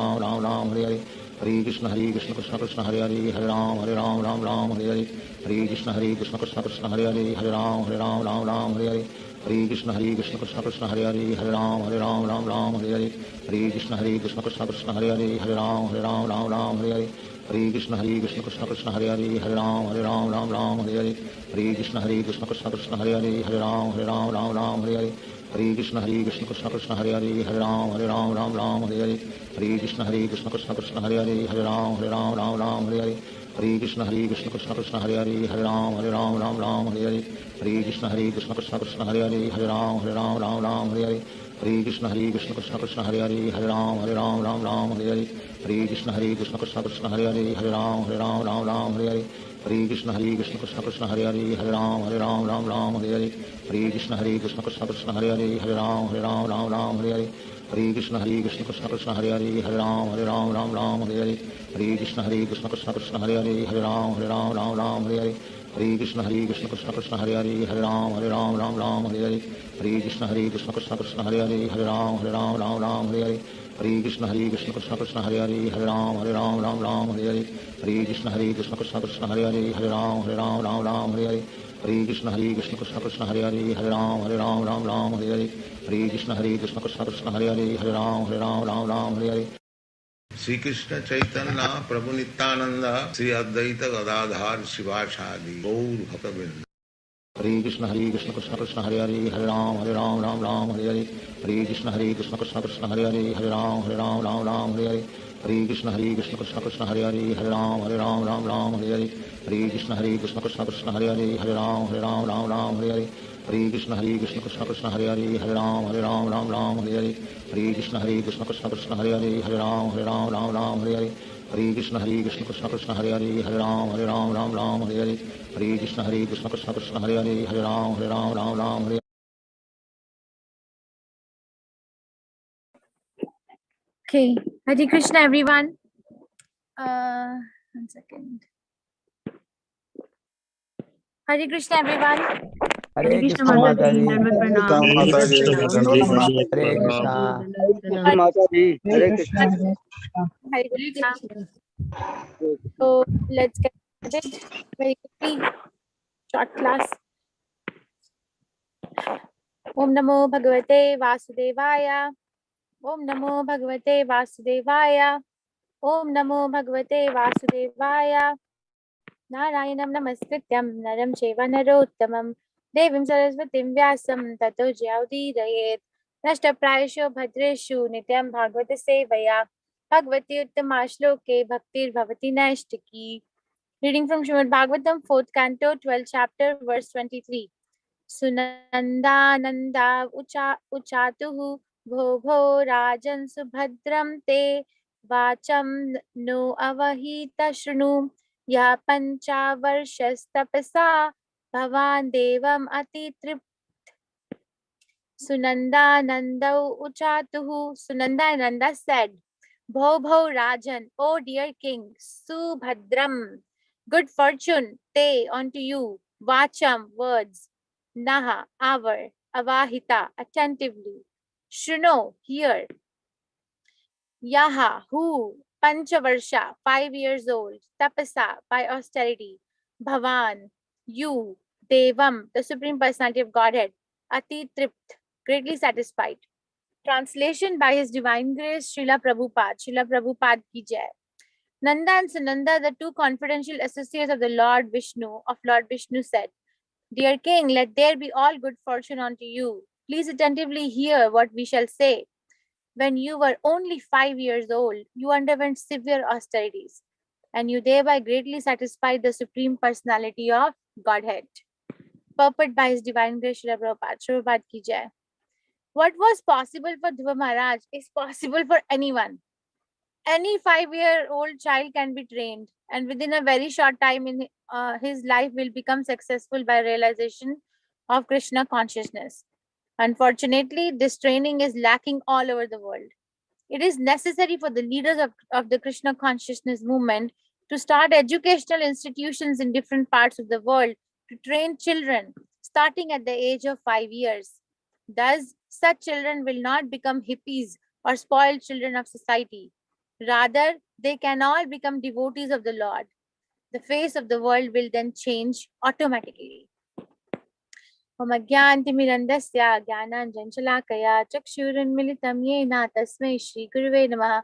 Hare Ram Hare Hare Krishna Krishna Krishna Hare Hare Hare Ram Hare Hare Krishna Krishna Krishna Hare Hare Hare Ram Hare Hare Krishna Krishna Krishna Hare Hare Hare Ram Hare Hare Krishna Krishna Krishna Hare Hare Hare Ram Hare Krishna Krishna Krishna Hare Hare Hare Ram Hare Krishna Krishna Krishna Hare Hare Hare Ram Hare Krishna Krishna Krishna Hare Hare Hare Ram Hare Krishna Krishna Krishna Hare Hare Hare Ram Hare Krishna Krishna Krishna Hare Hare Hare Ram Hare Krishna Krishna Krishna Hare Hare Hare Ram Hare Krishna Krishna Krishna Hare Hare Hare Ram Hare Krishna Krishna Krishna Hare Hare Hare Ram Hare Krishna Krishna Krishna Hare Hare Hare Ram Hare Krishna Krishna Krishna Hare Hare Hare Ram Hare Krishna Krishna Krishna Hare Hare Hare Ram Hare Krishna Krishna Krishna Hare Hare Hare Ram Hare Krishna Krishna Krishna Hare Hare Hare Ram Hare Krishna Krishna Krishna Hare Hare Hare Ram Hare Krishna Krishna Krishna Hare Hare Hare Ram Hare Krishna Krishna Krishna Hare Hare Hare Ram Hare Krishna Krishna Krishna Hare Hare Hare Ram Hare Hare Krishna Krishna Krishna Hare Hare, Hare Ram Ram Ram Hare Hare, Hare Krishna Krishna Krishna Hare Hare, Hare Ram Ram Hare Hare. Sri Krishna Chaitanya Prabhu Nityananda Sri Advaita Gadadhar Shivasadi Gaur Bhaktavinda. Hare Krishna Krishna Krishna Hare Hare, Hare Ram Ram Hare Hare, Hare Krishna Krishna Krishna Hare Hare, Hare Ram Hare Hare, Hare Krishna Krishna Krishna Hare Hare, Hare Ram Hare Hare, Hare Krishna Krishna Krishna Hare Hare, Hare Ram Hare Hare, Hare Krishna Krishna Krishna Hare Hare, Hare Ram Hare Hare, Hare Krishna Krishna Krishna Hare Hare, Hare Ram Hare Hare, Hare Krishna Krishna Krishna Hare Hare, Hare Ram Hare Hare, Hare Krishna Krishna Krishna Hare Hare, Hare Ram Hare Hare. Okay, Hare Krishna everyone. One second. Hare Krishna everyone. Hare Krishna Mataji. Hare Krishna. Hare Krishna. So let's get started very quickly. Short class. Om Namo Bhagavate Vasudevaya. Om Namo Bhagavate Vasudevaya. Om Namo Bhagavate Vasudevaya. Narayanam Namaskrityam Naram Cheva Narottamam Devim Saraswatim Vyasam Tato Jyaudirayet Nashtaprayasho Bhadreshu Nityam Bhagavata Sevaya Bhagavati Uttamashloke Bhaktir Bhavati Naishtiki. Reading from Srimad Bhagavatam, 4th Canto, 12th chapter, verse 23. Sunandananda Uchatuhu Bho Bho Rajan Subhadram Te Vacham No Avahita Shrunu Ya Panchavarshastapasa Bhavan Devam Atitrip. Sunandananda Uchatuhu. Sunandananda said, Bho Bho Rajan, O dear king, Subhadram, good fortune, te, unto you, Vacham, words, Naha, our, Avahita, attentively, Shruno, hear, Yaha, who, Panchavarsha, 5 years old, Tapasa, by austerity, Bhavan, you, Devam, the Supreme Personality of Godhead, Ati Tript, greatly satisfied. Translation by His Divine Grace, Srila Prabhupada ki jai. Nanda and Sunanda, the two confidential associates of the Lord Vishnu, said, Dear King, let there be all good fortune unto you. Please attentively hear what we shall say. When you were only 5 years old, you underwent severe austerities, and you thereby greatly satisfied the Supreme Personality of Godhead. Purport by His Divine Grace, Srila Prabhupada ki jai. What was possible for Dhruva Maharaj is possible for anyone. Any 5-year-old child can be trained, and within a very short time in his life will become successful by realization of Krishna consciousness. Unfortunately, this training is lacking all over the world. It is necessary for the leaders of the Krishna consciousness movement to start educational institutions in different parts of the world to train children starting at the age of 5 years. Thus, such children will not become hippies or spoiled children of society. Rather, they can all become devotees of the Lord. The face of the world will then change automatically. Om Ajnanatimirandasya Jnananjanjalakaya Chakshurunmilitam Yena Tasmai Shri Guruve Namaha.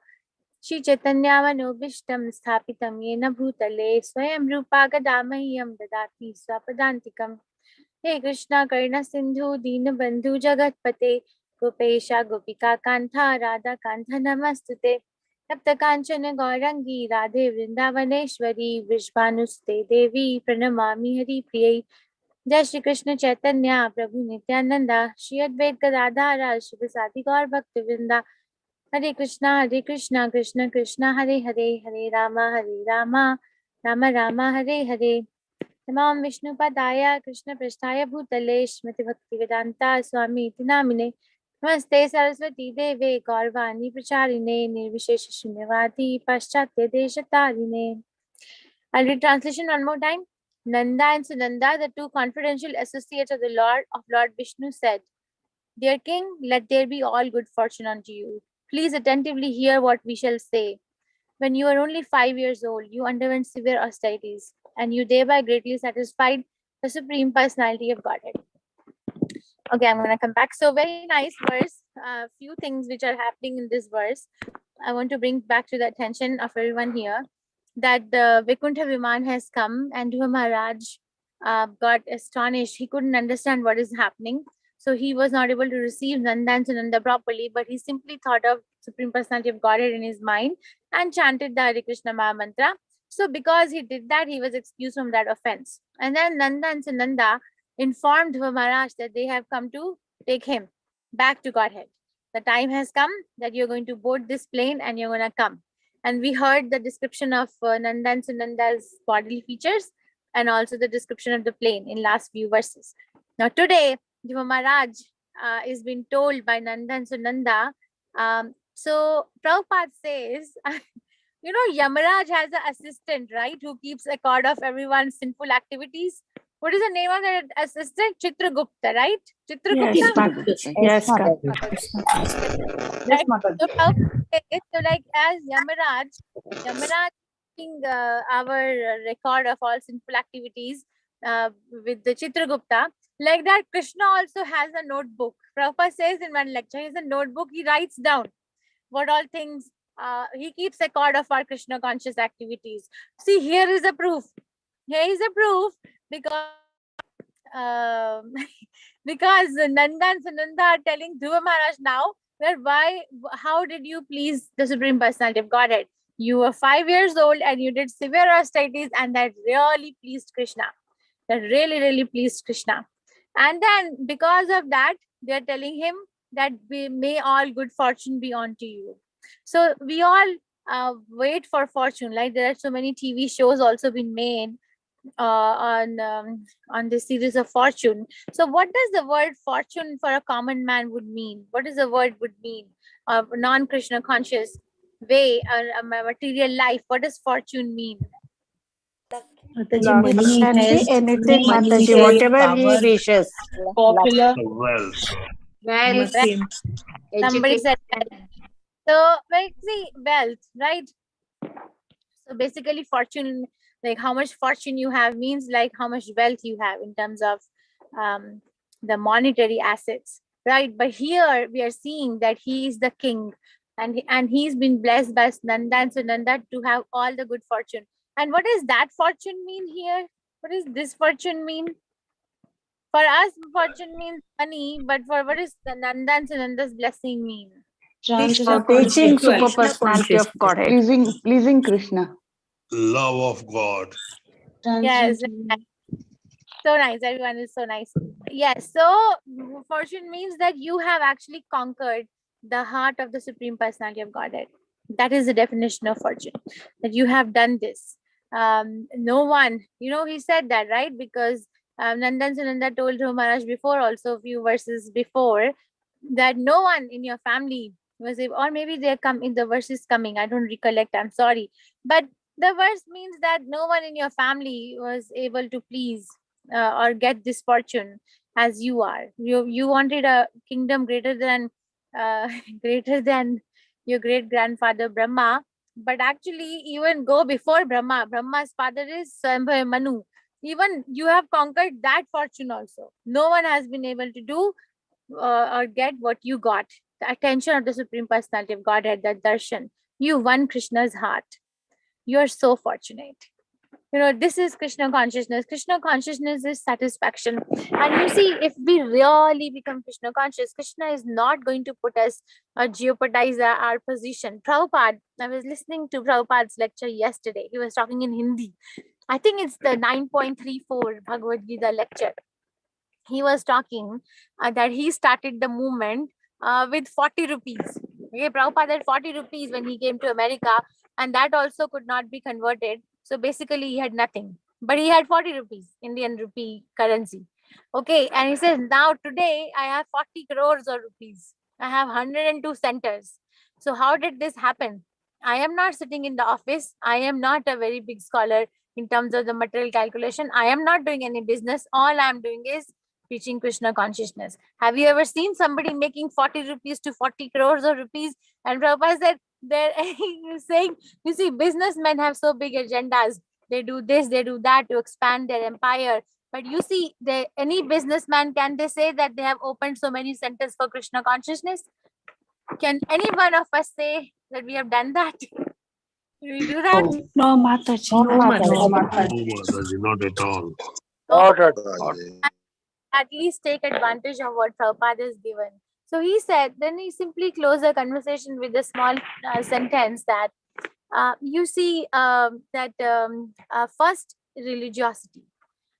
Shri Chaitanya Manobhishtam Sthapitam Yena Bhutale Swayam Rupa Gadamahyam Dadati Swapadantikam. Hey Krishna Karna Sindhu Deenabandhu Jagatpate Gopesha Gopika Kantha Radha Kantha Namastute Tapta Kanchana Gaurangi Radhe Vrindavaneshwari Vishvanuste Devi Pranamami Hari Priyai. Jai Shri Krishna Chaitanya Prabhu Nityananda Shri Advait Gadadhara Shri Sadi Gaur Bhaktivinda. Hare Krishna Krishna Krishna Hare Hare Hare Rama Rama Rama Hare Hare. Namam Vishnu Padaya Krishna Prasthaya Bhutale Shrimati Bhaktivedanta Swami iti Namine Namaste Saraswati Deve Gaurvani Pracharine Nirvishesha Shunyavadi Paschatya Deshatarine. I'll read translation one more time. Nanda and Sunanda, the two confidential associates of the Lord Vishnu, said, Dear King, let there be all good fortune unto you. Please attentively hear what we shall say. When you were only 5 years old, you underwent severe austerities, and you thereby greatly satisfied the Supreme Personality of Godhead. Okay, I'm gonna come back. So very nice verse. Few things which are happening in this verse. I want to bring back to the attention of everyone here that the Vaikuntha Viman has come, and Dhruva Maharaj got astonished. He couldn't understand what is happening. So he was not able to receive Nanda and Sunanda properly, but he simply thought of Supreme Personality of Godhead in his mind and chanted the Hare Krishna Maha Mantra. So because he did that, he was excused from that offense. And then Nanda and Sunanda informed Dhruva Maharaj that they have come to take him back to Godhead. The time has come that you're going to board this plane and you're going to come. And we heard the description of Nanda and Sunanda's bodily features and also the description of the plane in last few verses. Now today, Dhruva Maharaj is being told by Nanda and Sunanda. So Prabhupada says, Yamaraj has an assistant, right, who keeps a record of everyone's sinful activities. What is the name of that assistant? Chitragupta, right? Chitragupta? Yes, Mother. Right? So, so like as Yamaraj keeping our record of all sinful activities with the Chitragupta, like that Krishna also has a notebook. Prabhupada says in one lecture, he has a notebook, he writes down what all things, he keeps a record of our Krishna conscious activities. See, here is a proof. Here is a proof because because Nanda and Sunanda are telling Dhruva Maharaj now that how did you please the Supreme Personality of Godhead? You were 5 years old and you did severe austerities, and that really pleased Krishna. That really, really pleased Krishna. And then because of that, they're telling him that may all good fortune be unto you. So we all wait for fortune. Like there are so many TV shows also been made on this series of fortune. So what does the word fortune for a common man would mean? What does the word would mean? Non-Krishna conscious way, a material life. What does fortune mean? Mataji, Can be anything, money, Mataji, fame, whatever he power, wishes. popular, Wealth. Wealth, Right. Somebody education. said so. Well, see, wealth, right? So basically, fortune, like how much fortune you have, means like how much wealth you have in terms of the monetary assets, right? But here we are seeing that he is the king, and he's been blessed by Nanda and Sunanda to have all the good fortune. And what does that fortune mean here? What does this fortune mean? For us, fortune means money, but for what is the Nanda and Sunanda's blessing mean? Teaching super personality of Godhead. Pleasing Krishna. Love of God. Yes. So nice. Everyone is so nice. Yes. So fortune means that you have actually conquered the heart of the Supreme Personality of Godhead. That is the definition of fortune, that you have done this. No one, he said that, right? Because Nandan Sunanda told Dhruva Maharaj before, also a few verses before, that no one in your family was able, or maybe they come in the verses coming, I don't recollect, I'm sorry. But the verse means that no one in your family was able to please or get this fortune as you are. You wanted a kingdom greater than greater than your great grandfather Brahma, but actually even go before Brahma. Brahma's father is Swayambhava Manu. Even you have conquered that fortune also. No one has been able to do or get what you got. The attention of the Supreme Personality of Godhead, that darshan. You won Krishna's heart. You are so fortunate. This is Krishna consciousness. Krishna consciousness is satisfaction. And you see, if we really become Krishna conscious, Krishna is not going to put us or jeopardize our position. Prabhupada, I was listening to Prabhupada's lecture yesterday. He was talking in Hindi. I think it's the 9.34 Bhagavad Gita lecture. He was talking that he started the movement with 40 rupees. Okay, Prabhupada had 40 rupees when he came to America, and that also could not be converted. So basically, he had nothing, but he had 40 rupees, Indian rupee currency. Okay, and he says, now today I have 40 crores of rupees. I have 102 centers. So how did this happen? I am not sitting in the office. I am not a very big scholar in terms of the material calculation. I am not doing any business. All I am doing is preaching Krishna consciousness. Have you ever seen somebody making 40 rupees to 40 crores of rupees? And Prabhupada said, they're saying, you see, businessmen have so big agendas. They do this, they do that to expand their empire. But you see, any businessman, can they say that they have opened so many centers for Krishna consciousness? Can any one of us say that we have done that? Did we do that? No, Mataji. No, Mataji. No, Mataji, not at all. So at least take advantage of what Prabhupada has given. So he said, then he simply closed the conversation with a small sentence that you see first, religiosity.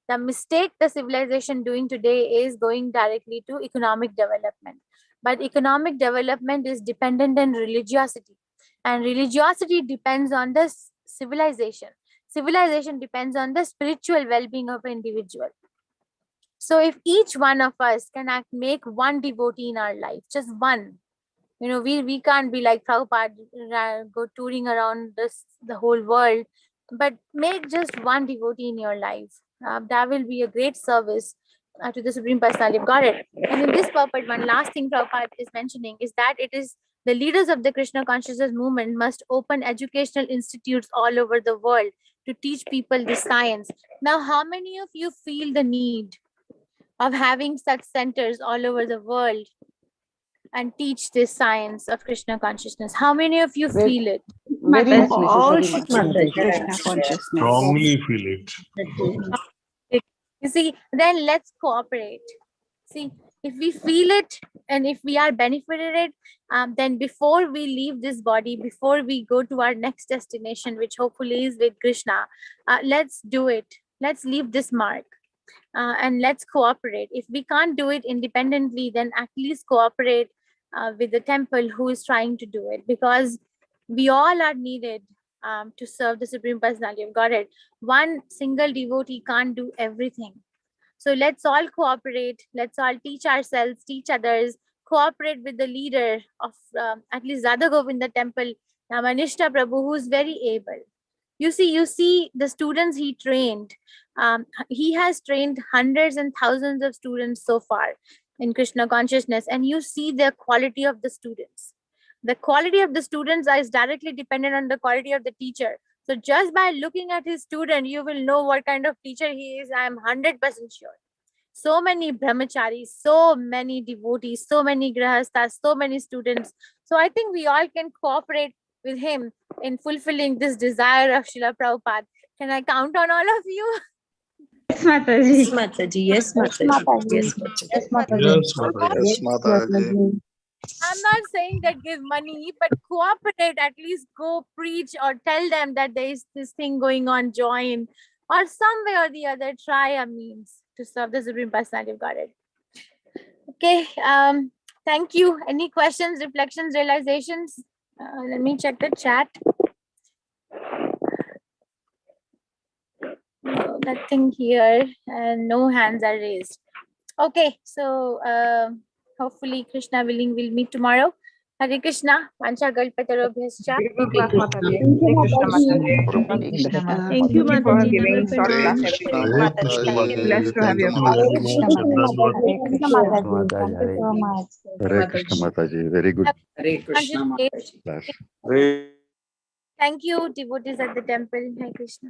The mistake the civilization doing today is going directly to economic development. But economic development is dependent on religiosity. And religiosity depends on the civilization. Civilization depends on the spiritual well-being of an individual. So if each one of us can make one devotee in our life, just one, we can't be like Prabhupada, go touring around the whole world, but make just one devotee in your life. That will be a great service to the Supreme Personality of Godhead. And in this purport, one last thing Prabhupada is mentioning is that it is the leaders of the Krishna consciousness movement must open educational institutes all over the world to teach people this science. Now, how many of you feel the need of having such centers all over the world and teach this science of Krishna consciousness? How many of you feel it? Very much All necessary, should Mataji. Krishna consciousness. Strongly feel it. You see, then let's cooperate. See, if we feel it and if we are benefited it, then before we leave this body, before we go to our next destination, which hopefully is with Krishna, let's do it. Let's leave this mark. And let's cooperate. If we can't do it independently, then at least cooperate with the temple who is trying to do it, because we all are needed to serve the Supreme Personality of Godhead. One single devotee can't do everything. So let's all cooperate. Let's all teach ourselves, teach others, cooperate with the leader of at least Radha Govinda temple, Namanishta Prabhu, who is very able. You see the students he trained. He has trained hundreds and thousands of students so far in Krishna consciousness, and you see the quality of the students. The quality of the students is directly dependent on the quality of the teacher. So just by looking at his student, you will know what kind of teacher he is. I am 100% sure. So many brahmacharis, so many devotees, so many grahastas, so many students. So I think we all can cooperate with him in fulfilling this desire of Srila Prabhupada. Can I count on all of you? Yes, Mataji. Yes, Mataji. Yes, Mataji. Yes, Mataji. Yes, Mataji. Yes, Mataji. I'm not saying that give money, but cooperate, at least go preach or tell them that there is this thing going on, join, or some way or the other, try a means to serve the Supreme Personality of Godhead. Okay, thank you. Any questions, reflections, realizations? Let me check the chat. No, nothing here, and no hands are raised. Okay, so hopefully Krishna willing, we'll meet tomorrow. Hare Krishna, Vancha Galpatarobhyascha. Thank you, Thank Mataji. giving Namaste. short class Hare everyone. Krishna, Mataji. Blessed to have your Thank you very much. Dandavad. Thank you so much. Hare Krishna Mataji, very good Hare Krishna, class. Thank you, devotees at the temple. Hare Krishna.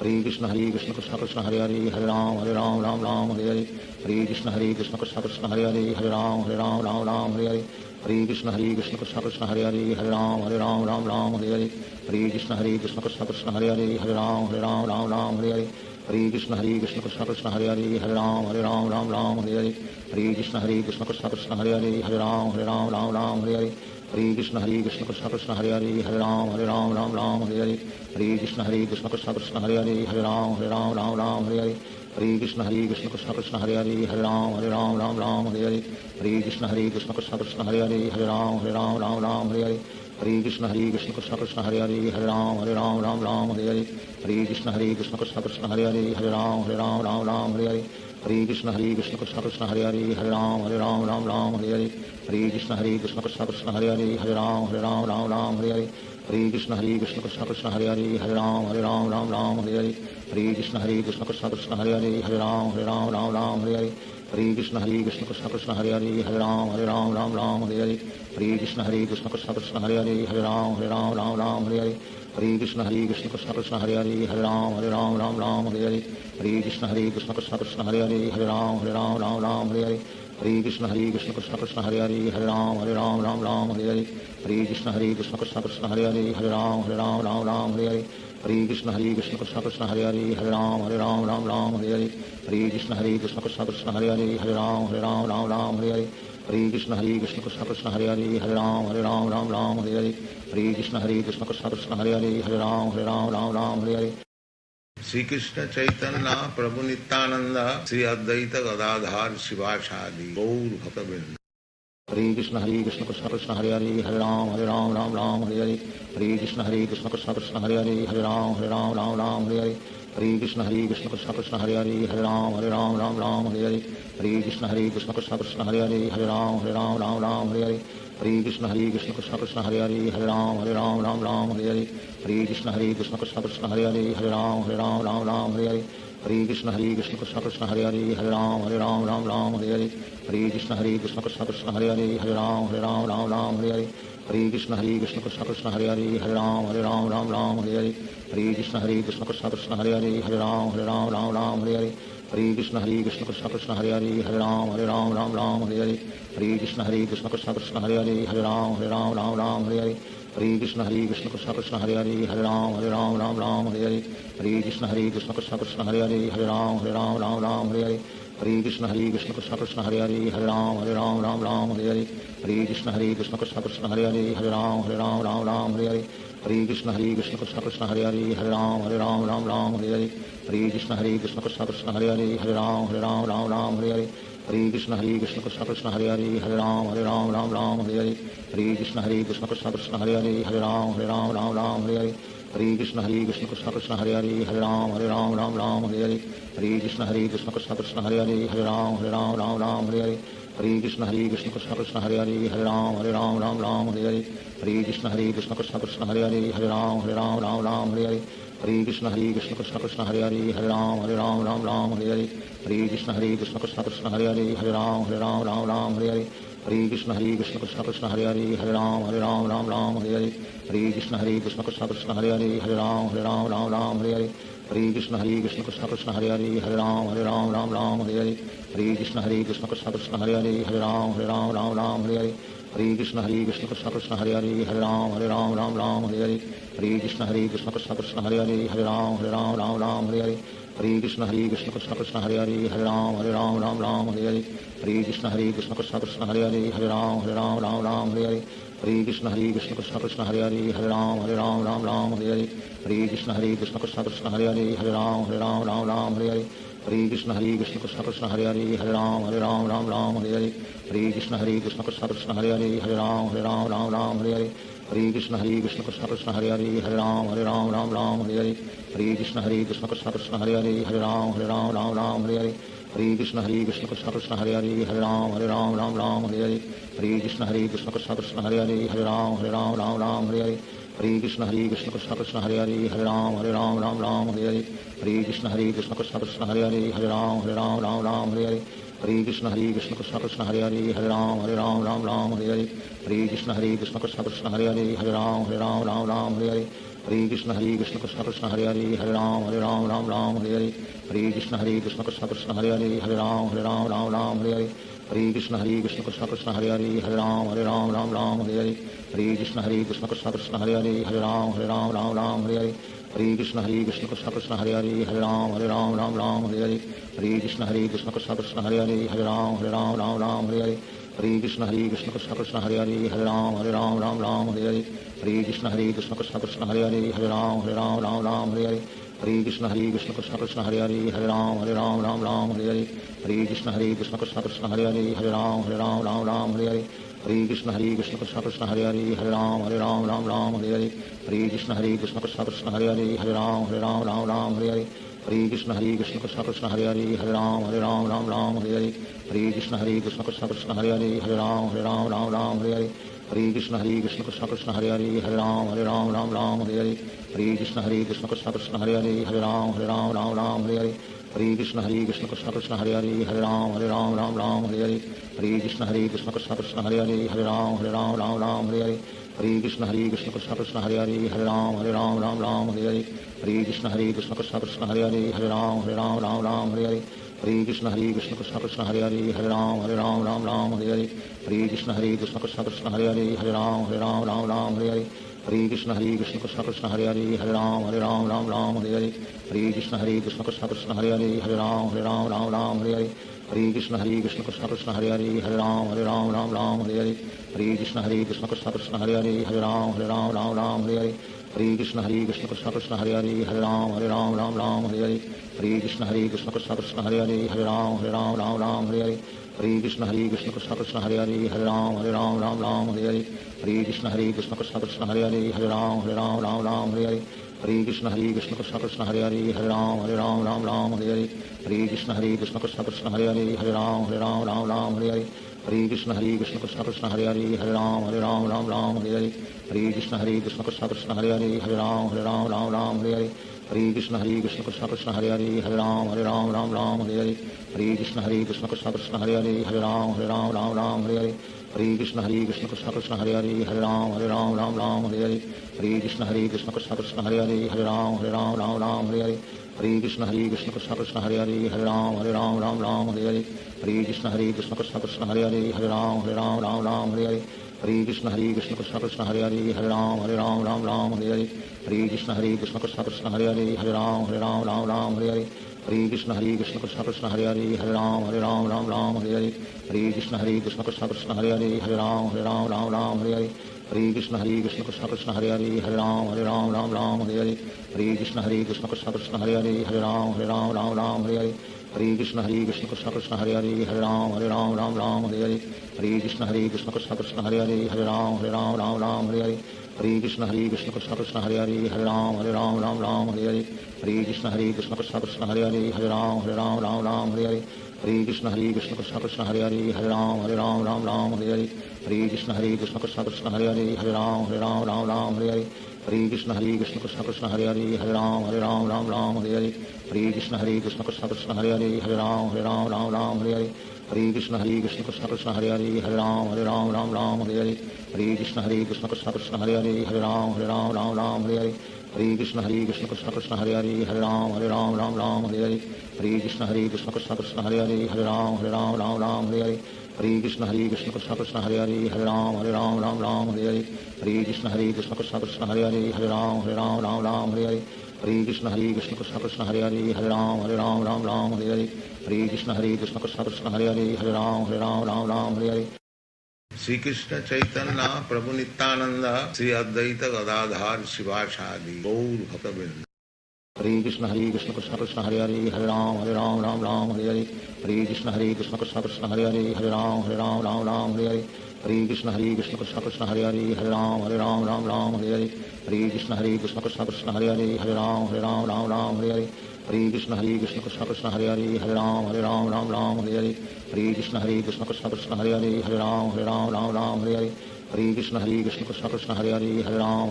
Hare Krishna Krishna Krishna Hare Hare Ram Ram Ram Hare Hare Hare Krishna Krishna Krishna Hare Hare Ram Ram Ram Hare Hare Hare Krishna Krishna Krishna Hare Hare Ram Ram Hare Hare Hare Krishna Krishna Krishna Hare Hare Ram Ram Hare Hare Hare Krishna Krishna Krishna Hare Hare Ram Ram Hare Hare Hare Krishna Krishna Krishna Hare Hare Ram Ram Hare Hare Hare Krishna Krishna Krishna Hare Hare Ram Ram Hare Hare Hare Krishna Krishna Krishna Hare Hare Ram Ram Hare Hare Hare Krishna Krishna Krishna Hare Hare Ram Ram Hare Hare Hare Krishna Krishna Krishna Krishna Hare Hare Ram Ram Hare Hare Hare Krishna Krishna Krishna Krishna Hare Hare Ram Ram Hare Hare Hare Krishna Krishna Krishna Krishna Hare Hare Ram Ram Hare Hare Hare Krishna Krishna Krishna Krishna Hare Hare Ram Ram Hare Hare Hare Krishna Krishna Krishna Krishna Hare Hare Ram Ram Hare Hare Hare Krishna Krishna Krishna Krishna Hare Hare Ram Ram Hare Hare Hare Krishna Krishna Krishna Krishna Hare Hare Ram Ram Hare Hare Hare Krishna Krishna Krishna Krishna Hare Hare Ram Ram Hare Hare Hare Krishna Krishna Krishna Krishna Hare Hare Ram Ram Hare Hare Hare Krishna Krishna Krishna Krishna Hare Hare Ram Ram Hare Hare Hare Krishna Krishna Krishna Krishna Hare Hare Ram Ram Hare Hare Hare Krishna Krishna Krishna Krishna Hare Hare Ram Ram Hare Hare Hare Krishna Krishna Krishna Krishna Hare Hare Ram Ram Hare Hare Hare Krishna Krishna Krishna Krishna Hare Hare Ram Ram Hare Hare Hare Krishna Krishna Krishna Krishna Hare Hare Ram Ram Hare Hare Hare Krishna Krishna Krishna Krishna Hare Hare Ram Ram Hare Hare Hare Krishna Krishna Krishna Krishna Hare Hare Ram Ram Hare Hare Shri Krishna Chaitanya Prabhu Nityanand Shri Advaita Gadadhar शिवासादि Gaur भक्तवृंद Hare Krishna Krishna Krishna Hare Hare Ram Ram Hare Hare Hare Krishna Krishna Krishna Krishna Hare Hare Ram Ram Hare Hare Hare Krishna Krishna Krishna Krishna Hare Hare Ram Ram Hare Hare Hare Krishna Krishna Krishna Krishna Hare Hare Ram Ram Hare Hare Hare Krishna Krishna Krishna Krishna Hare Hare Ram Ram Hare Hare Hare Krishna Krishna Krishna Krishna Hare Hare Ram Ram Hare Hare Hare Krishna Krishna Krishna Krishna Hare Hare Ram Ram Hare Hare Hare Krishna Krishna Krishna Krishna Hare Hare Ram Ram Hare Hare Hare Krishna Krishna Krishna Krishna Hare Hare Ram Ram Hare Hare Hare Krishna Krishna Krishna Krishna Hare Hare Ram Ram Hare Hare Hare Krishna Krishna Krishna Krishna Hare Hare Ram Ram Hare Hare Hare Krishna Krishna Krishna Krishna Hare Hare Ram Ram Hare Hare Hare Krishna Krishna Krishna Krishna Hare Hare Ram Ram Hare Hare Hare Krishna Krishna Krishna Krishna Hare Hare Ram Ram Hare Hare Hare Krishna Krishna Krishna Krishna Hare Hare Ram Ram Hare Hare Hare Krishna Krishna Krishna Krishna Hare Hare Ram Ram Hare Hare Hare Krishna Krishna Krishna Krishna Hare Hare Ram Ram Hare Hare Hare Krishna Krishna Krishna Krishna Hare Hare Ram Ram Hare Hare Hare Krishna Krishna Krishna Krishna Hare Hare Ram Ram Hare Hare Hare Krishna Krishna Krishna Krishna Hare Hare Ram Ram Hare Hare Hare Krishna Krishna Krishna Krishna Hare Hare Ram Ram Hare Hare Hare Krishna Krishna Krishna Krishna Hare Hare Ram Ram Hare Hare Hare Krishna Krishna Krishna Krishna Hare Hare Ram Ram Hare Hare Hare Krishna Krishna Krishna Krishna Hare Hare Ram Ram Hare Hare Hare Krishna Krishna Krishna Krishna Hare Hare Ram Ram Hare Hare Hare Krishna Krishna Krishna Krishna Hare Hare Ram Ram Hare Hare Hare Krishna Krishna Krishna Krishna Hare Hare Ram Ram Hare Hare Hare Krishna Krishna Krishna Krishna Hare Hare Ram Ram Hare Hare Hare Krishna Krishna Krishna Krishna Hare Hare Ram Ram Hare Hare Hare Krishna Krishna Krishna Krishna Hare Hare Ram Ram Hare Hare Hare Krishna Krishna Krishna Krishna Hare Hare Ram Ram Hare Hare Hare Krishna Krishna Krishna Krishna Hare Hare Ram Ram Hare Hare Hare Krishna Krishna Krishna Krishna Hare Hare Ram Ram Hare Hare Hare Krishna Krishna Krishna Krishna Hare Hare Ram Ram Hare Hare Hare Krishna Krishna Krishna Krishna Hare Hare Ram Ram Hare Hare Hare Krishna Krishna Krishna Krishna Hare Hare Ram Ram Hare Hare Hare Krishna Krishna Krishna Krishna Hare Hare Ram Ram Hare Hare Hare Krishna Krishna Krishna Krishna Hare Hare Ram Ram Hare Hare Hare Krishna Krishna Krishna Krishna Hare Hare Ram Ram Hare Hare Hare Krishna Krishna Krishna Krishna Hare Hare Ram Ram Hare Hare Hare Krishna Krishna Krishna Krishna Hare Hare Ram Ram Hare Hare Hare Krishna Krishna Krishna Krishna Hare Hare Ram Ram Hare Hare Hare Krishna Krishna Krishna Hare Hare Hare Ram Ram Ram Hare Hare Hare Krishna Krishna Krishna Hare Hare Hare Ram Ram Hare Hare Hare Krishna Krishna Krishna Hare Hare Hare Ram Ram Hare Hare Hare Krishna Krishna Krishna Hare Hare Hare Ram Ram Hare Hare Hare Krishna Krishna Krishna Hare Hare Hare Ram Ram Hare Hare Hare Krishna Krishna Krishna Hare Hare Hare Ram Ram Hare Hare Hare Krishna Krishna Krishna Hare Hare Hare Ram Ram Hare Hare Hare Krishna Krishna Krishna Hare Hare Hare Ram Ram Hare Hare Hare Krishna Krishna Krishna Hare Hare Hare Ram Ram Hare Hare Hare Krishna Krishna Krishna Hare Hare Hare Ram Ram Hare Hare Hare Krishna Krishna Krishna Hare Hare Hare Ram Ram Hare Hare Hare Krishna Krishna Krishna Hare Hare Hare Ram Ram Hare Hare Hare Krishna Krishna Krishna Hare Hare Hare Ram Hare Hare Hare Krishna Krishna Krishna Hare Hare Hare Ram Hare Hare Hare Krishna Krishna Krishna Hare Hare Hare Ram Hare Hare Hare Krishna Krishna Krishna Hare Hare Hare Ram Hare Hare Hare Krishna Krishna Krishna Hare Hare Hare Ram Hare Hare Hare Krishna Krishna Krishna Hare Hare Hare Ram Hare Hare Hare Krishna Krishna Krishna Hare Hare Hare Ram Hare Hare Hare Krishna Krishna Krishna Hare Hare Hare Ram Hare Hare Hare Krishna Krishna Krishna Hare Hare Hare Ram Hare Hare Hare Krishna Krishna Krishna Hare Hare Hare Ram Hare Hare Hare Krishna Krishna Krishna Hare Hare Hare Ram Hare Hare Hare Krishna Krishna Krishna Hare Hare Hare Ram Hare Hare Hare Krishna Krishna Krishna Hare Hare Hare Ram Hare Hare Hare Krishna Krishna Krishna Hare Hare Hare Ram Hare Hare Hare Krishna Krishna Krishna Hare Hare Hare Ram Hare Hare Hare Krishna Krishna Krishna Hare Hare Hare Ram Hare Hare Hare Krishna Krishna Krishna Hare Hare Hare Ram Hare Hare Hare Krishna Krishna Krishna Hare Hare Hare Ram Hare Hare Hare Krishna Krishna Krishna Hare Hare Hare Ram Hare Hare Hare Krishna Krishna Krishna Hare Hare Hare Ram Hare Hare Hare Krishna Krishna Krishna Hare Hare Hare Ram Hare Hare Hare Krishna Krishna Krishna Hare Hare Hare Ram Hare Hare Hare Krishna Krishna Krishna Hare Hare Hare Ram Hare Hare Hare Krishna Krishna Krishna Hare Hare Hare Ram Hare Hare Hare Krishna Krishna Krishna Hare Hare Hare Ram Hare Hare Hare Krishna Krishna Krishna Hare Hare Hare Ram Hare Hare Hare Krishna Krishna Krishna Hare Hare Hare Ram Hare Hare Hare Krishna Krishna Krishna Hare Hare Hare Ram Hare Hare Hare Krishna Krishna Krishna Hare Hare Hare Ram Hare Hare Hare Krishna Krishna Krishna Hare Hare Hare Ram Hare Hare Hare Krishna Krishna Krishna Hare Hare Hare Ram Hare Hare Hare Krishna Krishna Krishna Hare Hare Hare Ram Hare Hare Hare Krishna Krishna Krishna Hare Hare Hare Ram Hare Hare Hare Krishna Krishna Krishna Hare Hare Hare Ram Hare Hare Hare Krishna Krishna Krishna Hare Hare Hare Ram Hare Hare Hare Krishna Krishna Krishna Hare Hare Hare Ram Hare Hare Hare Krishna Krishna Krishna Hare Hare Hare Ram Hare Hare Hare Krishna Krishna Krishna Hare Hare Hare Ram Hare Hare Hare Krishna Krishna Krishna Hare Hare Hare Ram Hare Hare Hare Krishna Krishna Krishna Hare Hare Hare Ram Hare Hare Hare Krishna Krishna Krishna Hare Hare Hare Ram Hare Hare Hare Krishna Krishna Krishna Hare Hare Hare Ram Hare Hare Hare Krishna Krishna Krishna Hare Hare Hare Ram Hare Hare Hare Krishna Krishna Krishna Hare Hare Hare Ram Hare Hare Hare Krishna Krishna Krishna Hare Hare Hare Ram Hare Hare Hare Krishna Krishna Krishna Hare Hare Hare Ram Hare Hare Hare Krishna Krishna Krishna Hare Hare Hare Ram Hare Hare Hare Krishna Krishna Krishna Hare Hare Hare Ram Hare Hare Hare Krishna Krishna Krishna Hare Hare Hare Ram Hare Hare Hare Krishna Krishna Krishna Hare Hare Hare Ram Hare Hare Hare Krishna Krishna Krishna Hare Hare Hare Ram Hare Hare Hare Krishna Krishna Krishna Hare Hare Hare Ram Hare Hare Hare Krishna Krishna Krishna Hare Hare Hare Ram Hare Hare Hare Krishna Krishna Krishna Hare Hare Hare Ram Hare Hare Shri Krishna Chaitanya Prabhu Nityanand Shri Advaita Gadadhar शिवासादि Gaur भक्तवृंद Hare Krishna Krishna Krishna Hare Hare Hare Ram Hare Hare Hare Krishna Krishna Krishna Hare Hare Hare Ram Hare Hare Hare Krishna Krishna Krishna Hare Hare Hare Ram Hare Hare Hare Krishna Krishna Krishna Hare Hare Hare Ram Hare Hare Hare Krishna Krishna Krishna Hare Hare Hare Ram Hare Hare Hare Krishna Krishna Krishna Hare Hare Hare Ram Hare Hare Hare Krishna Krishna Krishna Hare Hare Hare Ram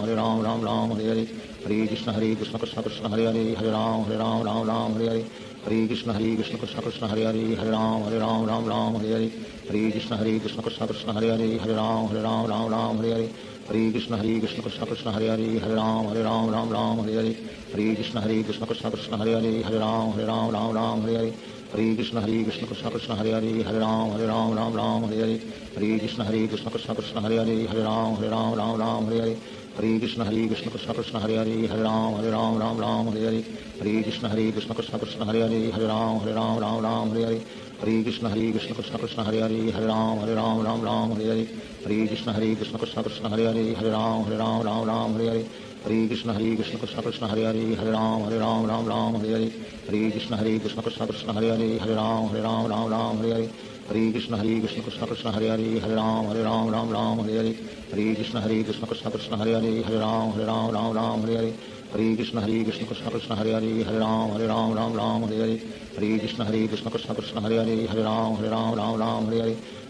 Ram Hare Hare Hare Krishna Krishna Krishna Hare Hare Ram Ram Hare Hare Hare Krishna Krishna Krishna Hare Hare Ram Ram Hare Hare Hare Krishna Krishna Krishna Hare Hare Ram Ram Hare Hare Hare Krishna Krishna Krishna Hare Hare Ram Ram Hare Hare Hare Krishna Krishna Krishna Hare Hare Ram Ram Hare Hare Hare Krishna Krishna Krishna Hare Hare Ram Ram Hare Hare Hare Krishna Krishna Krishna Hare Hare Ram Ram Hare Hare Hare Krishna Krishna Krishna Hare Hare Ram Ram Hare Hare Hare Krishna Krishna Krishna Hare Hare Ram Ram Hare Hare Hare Krishna Krishna Krishna Hare Hare Ram Ram Hare Hare Hare Krishna Krishna Krishna Hare Hare Ram Ram Hare Hare Hare Krishna Krishna Krishna Hare Hare Ram Ram Hare Hare Hare Krishna Krishna Krishna Hare Hare Ram Ram Hare Hare Hare Krishna Krishna Krishna Hare Hare Ram Ram Hare Hare Hare Krishna Krishna Krishna Hare Hare Ram Ram Hare Hare Hare Krishna Krishna Krishna Hare Hare Ram Ram Hare Hare Hare Krishna Krishna Krishna Hare Hare Ram Ram Hare Hare Hare Krishna Krishna Krishna Hare Hare Ram Ram Hare Hare Hare Krishna Krishna Krishna Hare Hare Ram Ram Hare Hare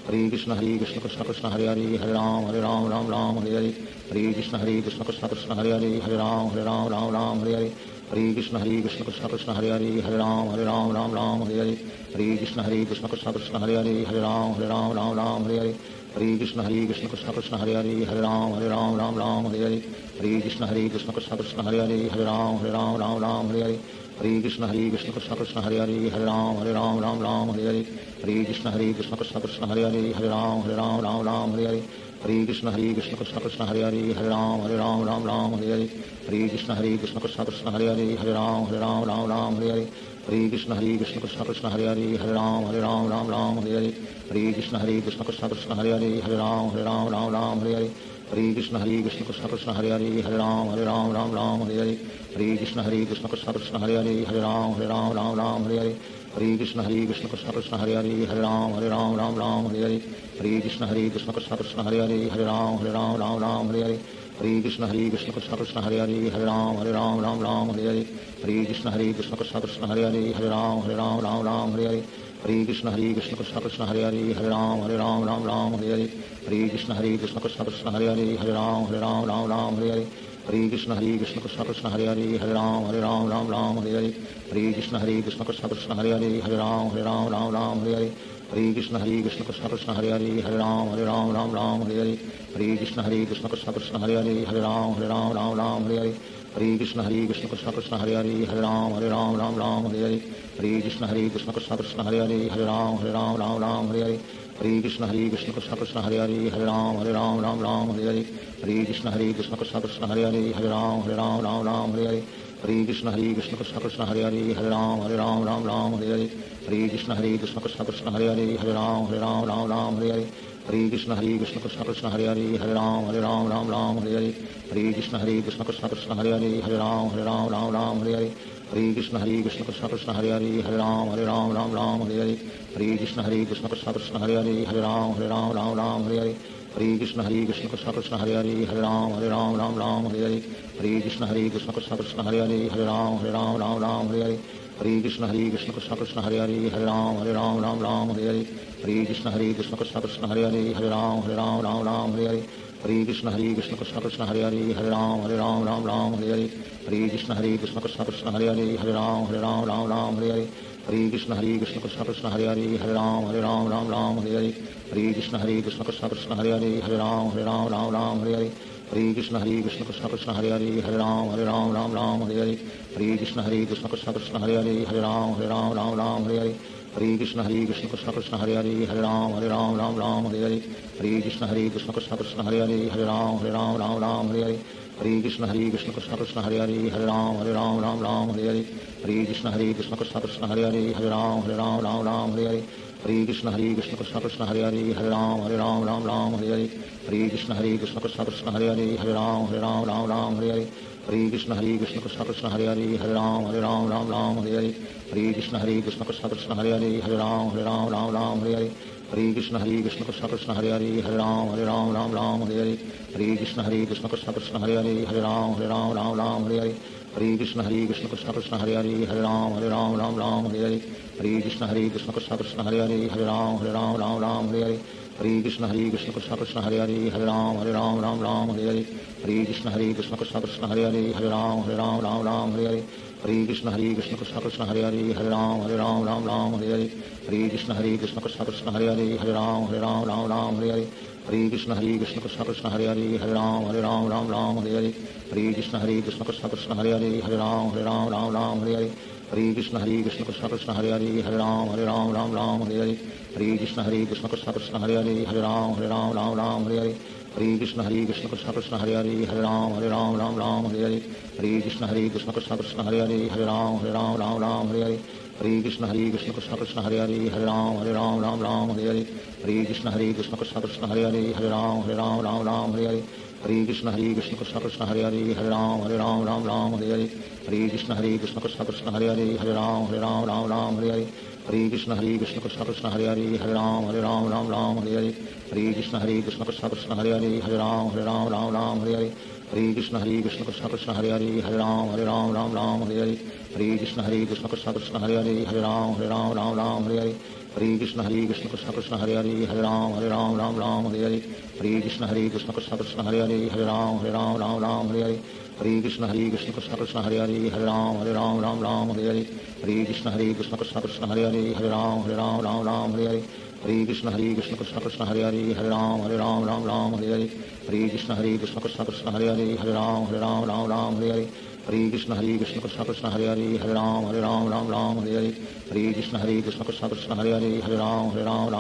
Hare Krishna Krishna Krishna Hare Hare Ram Ram Hare Hare Hare Krishna Krishna Krishna Hare Hare Ram Ram Hare Hare Hare Krishna Krishna Krishna Hare Hare Ram Ram Hare Hare Hare Krishna Krishna Krishna Hare Hare Ram Ram Hare Hare Hare Krishna Krishna Krishna Hare Hare Ram Ram Hare Hare Hare Krishna Krishna Krishna Hare Hare Ram Ram Hare Hare Hare Krishna Krishna Krishna Hare Hare Ram Ram Hare Hare Hare Krishna Krishna Krishna Hare Hare Ram Ram Hare Hare Hare Krishna Krishna Krishna Hare Hare Ram Ram Hare Hare Hare Krishna Krishna Krishna Hare Hare Ram Ram Hare Hare Hare Krishna Krishna Krishna Hare Hare Ram Ram Hare Hare Hare Krishna Krishna Krishna Hare Hare Ram Ram Hare Hare Hare Krishna Krishna Krishna Hare Hare Ram Ram Hare Hare Hare Krishna Krishna Krishna Hare Hare Ram Ram Hare Hare Hare Krishna Krishna Krishna Hare Hare Ram Ram Hare Hare Hare Krishna Krishna Krishna Hare Hare Ram Ram Hare Hare Hare Krishna Krishna Krishna Hare Hare Ram Ram Hare Hare Hare Krishna Krishna Krishna Hare Hare Ram Ram Hare Hare Hare Krishna Krishna Krishna Hare Hare Ram Ram Hare Hare Hare Krishna Krishna Krishna Hare Hare Ram Ram Hare Hare Hare Krishna Krishna Krishna Hare Hare Ram Ram Hare Hare Hare Krishna Krishna Krishna Hare Hare Ram Ram Hare Hare Hare Krishna Krishna Krishna Hare Hare Ram Ram Hare Hare Hare Krishna Krishna Krishna Hare Hare Ram Ram Hare Hare Hare Krishna Krishna Krishna Hare Hare Ram Ram Hare Hare Hare Krishna Krishna Krishna Hare Hare Ram Ram Hare Hare Hare Krishna Krishna Krishna Hare Hare Ram Ram Hare Hare Hare Krishna Krishna Krishna Hare Hare Ram Ram Hare Hare Hare Krishna Krishna Krishna Hare Hare Ram Ram Hare Hare Hare Krishna Krishna Krishna Hare Hare Ram Ram Hare Hare Hare Krishna Krishna Krishna Hare Hare Ram Ram Hare Hare Hare Krishna Krishna Krishna Hare Hare Ram Ram Hare Hare Hare Krishna Krishna Krishna Hare Hare Ram Ram Hare Hare Hare Krishna Krishna Krishna Hare Hare Ram Ram Hare Hare Hare Krishna Krishna Krishna Hare Hare Ram Ram Hare Hare Hare Krishna Krishna Krishna Hare Hare Ram Ram Hare Hare Hare Krishna Krishna Krishna Hare Hare Ram Ram Hare Hare Hare Krishna Krishna Krishna Hare Hare Ram Ram Hare Hare Hare Krishna Krishna Krishna Hare Hare Ram Ram Hare Hare Hare Krishna Krishna Krishna Hare Hare Ram Ram Hare Hare Hare Krishna Krishna Krishna Hare Hare Ram Ram Hare Hare Hare Krishna Krishna Krishna Hare Hare Ram Ram Hare Hare Hare Krishna Krishna Krishna Hare Hare Ram Ram Hare Hare Hare Krishna Krishna Krishna Hare Hare Ram Ram Hare Hare Hare Krishna Krishna Krishna Hare Hare Ram Ram Hare Hare Hare Krishna Krishna Krishna Hare Hare Ram Ram Hare Hare Hare Krishna Krishna Krishna Hare Hare Ram Ram Hare Hare Hare Krishna Krishna Krishna Hare Hare Ram Ram Hare Hare Hare Krishna Krishna Krishna Hare Hare Ram Ram Hare Hare Hare Krishna Krishna Krishna Hare Hare Ram Ram Hare Hare Hare Krishna Krishna Krishna Hare Hare Ram Ram Hare Hare Hare Krishna Krishna Krishna Hare Hare Ram Ram Hare Hare Hare Krishna Krishna Krishna Hare Hare Ram Ram Hare Hare Hare Krishna Krishna Krishna Hare Hare Ram Ram Hare Hare Hare Krishna Krishna Krishna Hare Hare Ram Ram Ram Hare Hare Hare Krishna Krishna Krishna Hare Hare Ram Ram Hare Hare Hare Krishna Krishna Krishna Hare Hare Ram Ram Hare Hare Hare Krishna Krishna Krishna Hare Hare Ram Ram Hare Hare Hare Krishna Krishna Krishna Hare Hare Ram Ram Hare Hare Hare Krishna Krishna Krishna Hare Hare Ram Ram Hare Hare Hare Krishna Krishna Krishna Hare Hare Ram Ram Hare Hare Hare Krishna Krishna Krishna Hare Hare Ram Ram Hare Hare Hare Krishna Krishna Krishna Hare Hare Ram Ram Hare Hare Hare Krishna Krishna Krishna Krishna Hare Hare Ram Ram Hare Hare Hare Krishna Krishna Krishna Hare Hare Ram Ram Hare Hare Hare Krishna Krishna Krishna Krishna Hare Hare Ram Ram Hare Hare Hare Krishna Krishna Krishna Hare Hare Ram Ram Hare Hare Hare Krishna Krishna Krishna Krishna Hare Hare Ram Ram Hare Hare Hare Krishna Krishna Krishna Krishna Hare Hare Ram Ram Hare Hare Hare Krishna Krishna Krishna Krishna Hare Hare Ram Ram Hare Hare Hare Krishna Krishna Krishna Krishna Hare Hare Ram Ram Hare Hare Hare Krishna Krishna Krishna Krishna Hare Hare Ram Ram Hare Hare Hare Krishna Krishna Krishna Krishna Hare Hare Ram Ram Hare Hare Hare Krishna Krishna Krishna Krishna Hare Hare Ram Ram Hare Hare Hare Krishna Krishna Krishna Krishna Hare Hare Ram Ram Hare Hare Hare Krishna Krishna Krishna Krishna Hare Hare Ram Ram Hare Hare Hare Krishna Krishna Krishna Krishna Hare Hare Ram Ram Hare Hare Hare Krishna Krishna Krishna Krishna Hare Hare Ram Ram Hare Hare Hare Krishna Krishna Krishna Krishna Hare Hare Ram Ram Hare Hare Hare Krishna Krishna Krishna Krishna Hare Hare Ram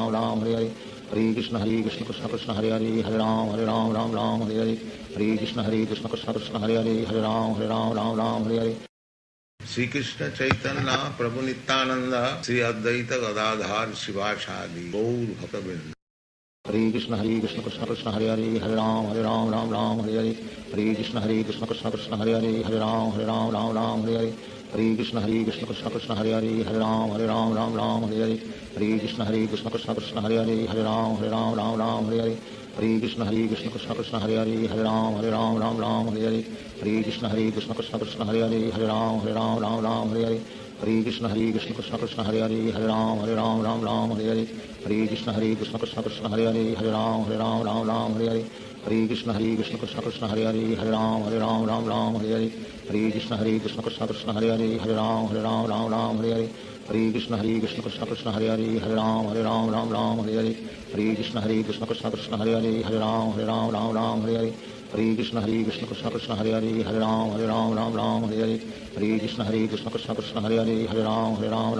Ram Hare Hare Hare Krishna Krishna Krishna Krishna Hare Hare Ram Ram Hare Hare Hare Krishna Krishna Krishna Krishna Hare Hare Ram Ram Hare Hare Shri Krishna Chaitanya Prabhu Nityanand Shri Advaita Gadadhar शिवासादि Gaur भक्तवृंद Hare Krishna Krishna Krishna Hare Hare Ram Ram Hare Hare Hare Krishna Krishna Krishna Krishna Hare Hare Ram Ram Hare Hare Hare Krishna Krishna Krishna Hare Hare Ram Ram Hare Hare Hare Krishna Krishna Krishna Krishna Hare Hare Ram Ram Hare Hare Hare Krishna Krishna Krishna Hare Hare Ram Ram Hare Hare Hare Krishna Krishna Krishna Krishna Hare Hare Ram Ram Hare Hare Hare Krishna Krishna Krishna Hare Hare Ram Ram Hare Hare Hare Krishna Krishna Krishna Krishna Hare Hare Ram Ram Hare Hare Hare Krishna Krishna Krishna Hare Hare Ram Ram Hare Hare Hare Krishna Krishna Krishna Krishna Hare Hare Ram Ram Hare Hare Hare Krishna Krishna Krishna Krishna Hare Hare Ram Ram Hare Hare Hare Krishna Krishna Krishna Krishna Hare Hare Ram Ram Hare Hare Hare Krishna Krishna Krishna Krishna Hare Hare Ram Ram Hare Hare Hare Krishna Krishna Krishna Krishna Hare Hare Ram Ram Hare Hare Hare Krishna Krishna Krishna Krishna Hare Hare Ram Ram Hare Hare Hare Krishna Krishna Krishna Krishna Hare Hare Ram Ram Hare Hare Hare Krishna Krishna Krishna Krishna Hare Hare Ram Ram Hare Hare Hare Krishna Krishna Krishna Krishna Hare Hare Ram Ram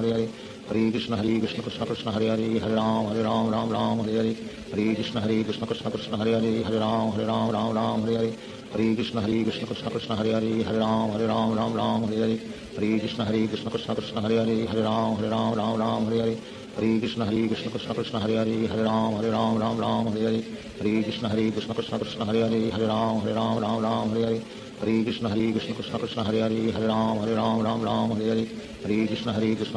Hare Hare Hare Krishna Krishna Krishna Krishna Hare Hare Ram Ram Hare Hare Hare Krishna Krishna Krishna Krishna Hare Hare Ram Ram Hare Hare Hare Krishna Krishna Krishna Krishna Hare Hare Ram Ram Hare Hare Hare Krishna Krishna Krishna Krishna Hare Hare Ram Ram Hare Hare Hare Krishna Krishna Krishna Krishna Hare Hare Ram Ram Hare Hare Hare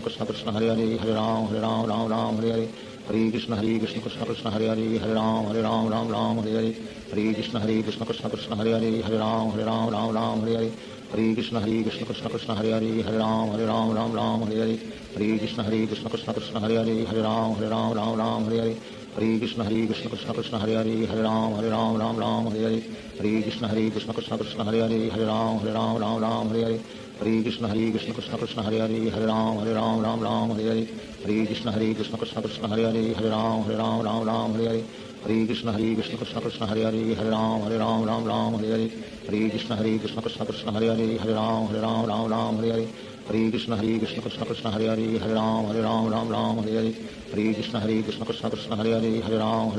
Krishna Krishna Krishna Krishna Hare Hare Ram Ram Hare Hare Hare Krishna Krishna Krishna Krishna Hare Hare Ram Ram Hare Hare Hare Krishna Krishna Krishna Krishna Hare Hare Ram Ram Hare Hare Hare Krishna Krishna Krishna Krishna Hare Hare Ram Ram Hare Hare Hare Krishna Krishna Krishna Krishna Hare Hare Ram Ram Hare Hare Hare Krishna Krishna Krishna Krishna Hare Hare Ram Ram Hare Hare Hare Krishna Krishna Krishna Krishna Hare Hare Ram Ram Hare Hare Hare Krishna Krishna Krishna Krishna Hare Hare Ram Ram Hare Hare Hare Krishna Krishna Krishna Krishna Hare Hare Ram Ram Hare Hare Hare Krishna Krishna Krishna Krishna Hare Hare Ram Ram Hare Hare Hare Krishna Krishna Krishna Krishna Hare Hare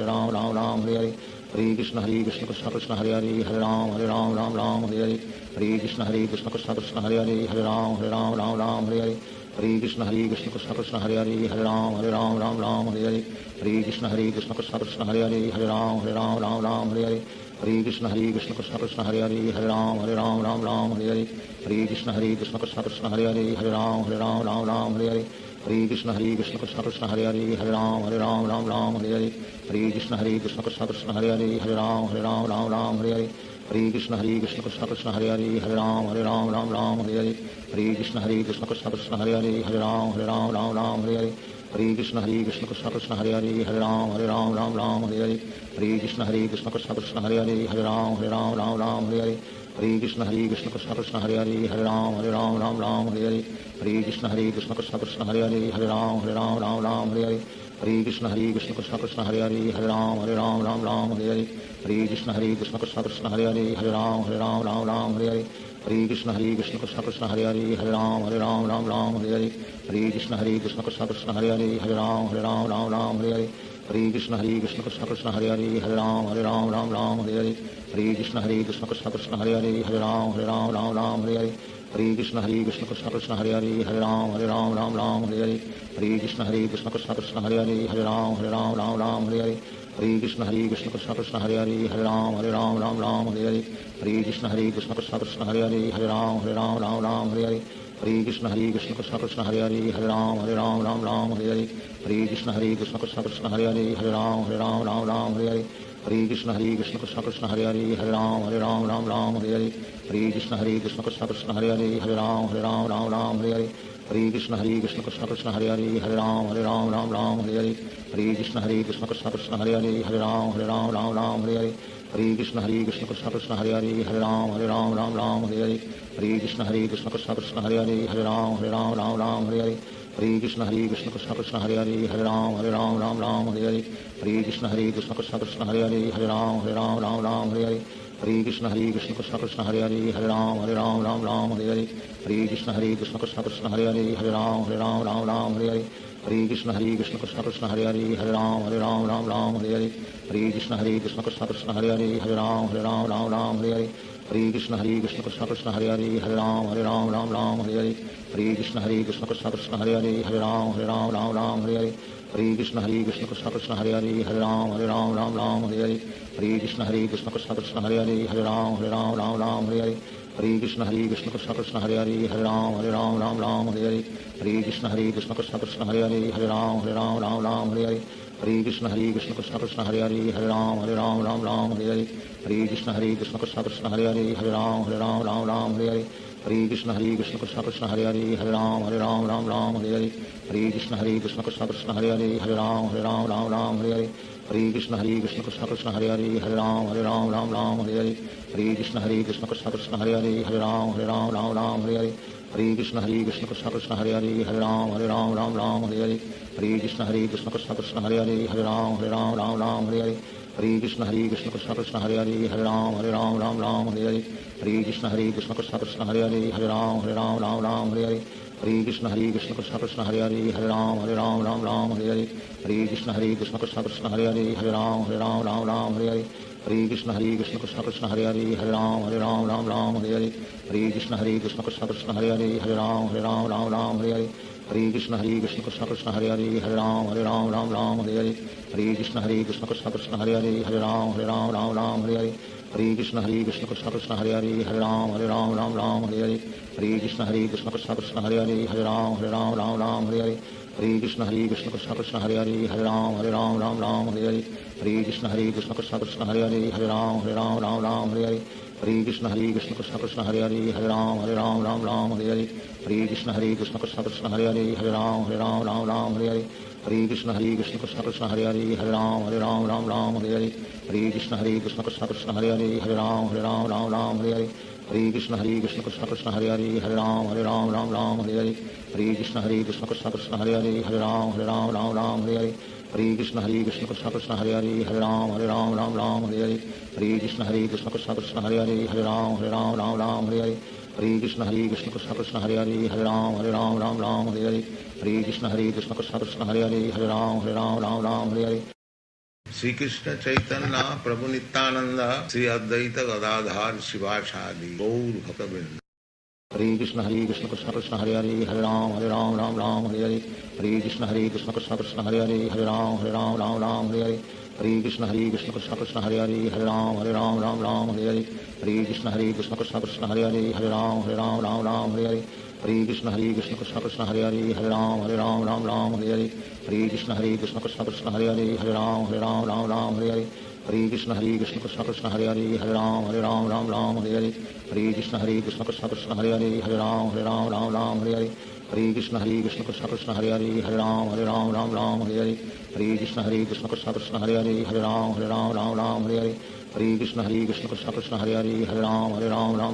Ram Ram Hare Hare Hare Krishna Krishna Krishna Krishna Hare Hare Ram Ram Hare Hare Hare Krishna Krishna Krishna Krishna Hare Hare Ram Ram Hare Hare Hare Krishna Krishna Krishna Krishna Hare Hare Ram Ram Hare Hare Hare Krishna Krishna Krishna Krishna Hare Hare Ram Ram Hare Hare Hare Krishna Krishna Krishna Krishna Hare Hare Ram Ram Hare Hare Hare Krishna Krishna Krishna Krishna Hare Hare Ram Ram Hare Hare Hare Krishna Krishna Krishna Krishna Hare Hare Ram Ram Hare Hare Hare Krishna Krishna Krishna Krishna Hare Hare Ram Ram Hare Hare Hare Krishna Krishna Krishna Krishna Hare Hare Ram Ram Hare Hare Hare Krishna Krishna Krishna Krishna Hare Hare Ram Ram Hare Hare Hare Krishna Krishna Krishna Hare Hare Hare Ram Ram Ram Hare Hare Hare Krishna Krishna Krishna Hare Hare Hare Ram Ram Hare Hare Hare Krishna Krishna Krishna Hare Hare Hare Ram Ram Hare Hare Hare Krishna Krishna Krishna Hare Hare Hare Ram Ram Hare Hare Hare Krishna Krishna Krishna Hare Hare Hare Ram Ram Hare Hare Hare Krishna Krishna Krishna Hare Hare Hare Ram Ram Hare Hare Hare Krishna Krishna Krishna Hare Hare Hare Ram Ram Hare Hare Hare Krishna Krishna Krishna Hare Hare Hare Ram Ram Hare Hare Hare Krishna Krishna Krishna Hare Hare Hare Ram Ram Hare Hare Hare Krishna Krishna Krishna Hare Hare Hare Ram Ram Hare Hare Hare Krishna Krishna Krishna Hare Hare Hare Ram Ram Hare Hare Hare Krishna Krishna Krishna Hare Hare Hare Ram Ram Hare Hare Hare Krishna Krishna Krishna Hare Hare Hare Ram Ram Hare Hare Hare Krishna Krishna Krishna Hare Hare Hare Ram Ram Hare Hare Hare Krishna Krishna Krishna Hare Hare Hare Ram Ram Hare Hare Hare Krishna Krishna Krishna Hare Hare Hare Ram Ram Hare Hare Hare Krishna Krishna Krishna Hare Hare Hare Ram Ram Hare Hare Hare Krishna Krishna Krishna Hare Hare Hare Ram Ram Hare Hare Hare Krishna Krishna Krishna Hare Hare Hare Ram Ram Hare Hare Hare Krishna Krishna Krishna Hare Hare Hare Ram Ram Hare Hare Hare Krishna Krishna Krishna Hare Hare Hare Ram Ram Hare Hare Hare Krishna Krishna Krishna Hare Hare Hare Ram Ram Hare Hare Hare Krishna Krishna Krishna Hare Hare Hare Ram Ram Hare Hare Hare Krishna Krishna Krishna Hare Hare Hare Ram Ram Hare Hare Hare Krishna Krishna Krishna Hare Hare Hare Ram Ram Hare Hare Hare Krishna Krishna Krishna Hare Hare Hare Ram Ram Hare Hare Hare Krishna Krishna Krishna Hare Hare Hare Ram Ram Hare Hare Hare Krishna Krishna Krishna Hare Hare Hare Ram Ram Hare Hare Hare Krishna Krishna Krishna Hare Hare Hare Ram Ram Hare Hare Hare Krishna Krishna Krishna Hare Hare Hare Ram Ram Hare Hare Hare Krishna Krishna Krishna Hare Hare Hare Ram Ram Hare Hare Hare Krishna Krishna Krishna Hare Hare Hare Ram Ram Hare Hare Hare Krishna Krishna Krishna Hare Hare Hare Ram Ram Hare Hare Hare Krishna Krishna Krishna Hare Hare Hare Ram Ram Hare Hare Hare Krishna Krishna Krishna Hare Hare Hare Ram Ram Hare Hare Hare Krishna Krishna Krishna Hare Hare Hare Ram Ram Hare Hare Hare Krishna Krishna Krishna Hare Hare Hare Ram Ram Hare Hare Hare Krishna Krishna Krishna Hare Hare Hare Ram Ram Hare Hare Hare Krishna Krishna Krishna Hare Hare Hare Ram Ram Hare Hare Hare Krishna Krishna Krishna Hare Hare Hare Ram Ram Hare Hare Hare Krishna Krishna Krishna Hare Hare Hare Ram Ram Hare Hare Hare Krishna Krishna Krishna Hare Hare Hare Ram Ram Hare Hare Hare Krishna Krishna Krishna Hare Hare Hare Ram Ram Hare Hare Hare Krishna Krishna Krishna Hare Hare Hare Ram Ram Hare Hare Hare Krishna Krishna Krishna Hare Hare Hare Ram Ram Hare Hare Hare Krishna Krishna Krishna Hare Hare Hare Ram Ram Hare Hare Hare Krishna Krishna Krishna Hare Hare Hare Ram Ram Hare Hare Hare Krishna Krishna Krishna Hare Hare Hare Ram Ram Hare Hare Hare Krishna Krishna Krishna Hare Hare Hare Ram Ram Hare Hare Hare Krishna Krishna Krishna Hare Hare Hare Ram Ram Hare Hare Hare Krishna Krishna Krishna Hare Hare Hare Ram Ram Hare Hare Hare Krishna Krishna Krishna Hare Hare Hare Ram Ram Hare Hare Hare Krishna Krishna Krishna Hare Hare Hare Ram Ram Hare Hare Hare Krishna Krishna Krishna Hare Hare Hare Ram Ram Hare Hare Hare Krishna Krishna Krishna Hare Hare Hare Ram Ram Hare Hare Hare Krishna Krishna Krishna Hare Hare Hare Ram Ram Hare Hare Hare Krishna Krishna Krishna Hare Hare Hare Ram Ram Hare Hare Hare Krishna Krishna Krishna Hare Hare Hare Ram Ram Hare Hare Hare Krishna Krishna Krishna Hare Hare Hare Ram Ram Hare Hare Hare Krishna Krishna Krishna Hare Hare Hare Ram Ram Hare Hare Hare Krishna Krishna Krishna Hare Hare Hare Ram Ram Hare Hare Hare Krishna Krishna Krishna Hare Hare Hare Ram Ram Hare Hare Hare Krishna Krishna Krishna Hare Hare Hare Ram Ram Hare Hare Hare Krishna Krishna Krishna Hare Hare Hare Ram Ram Hare Hare Shri Krishna Chaitanya Prabhu Nityanand Shri Advaita Gadadhar शिवासादि Gaur भक्तवृंद Hare Krishna Krishna Krishna Hare Hare Hare Ram Ram Hare Hare Hare Krishna Krishna Krishna Hare Hare Hare Ram Ram Hare Hare Hare Krishna Krishna Krishna Hare Hare Hare Ram Ram Hare Hare Hare Krishna Krishna Krishna Hare Hare Hare Ram Ram Hare Hare Hare Krishna Krishna Krishna Hare Hare Hare Ram Hare Hare Hare Krishna Krishna Krishna Hare Hare Hare Ram Hare Hare Hare Krishna Krishna Krishna Hare Hare Hare Ram Ram Hare Hare Hare Krishna Krishna Krishna Hare Hare Hare Ram Hare Hare Hare Krishna Krishna Krishna Hare Hare Ram Ram Ram Hare Hare Hare Krishna Krishna Krishna Hare Hare Ram Ram Hare Hare Hare Krishna Krishna Krishna Hare Hare Ram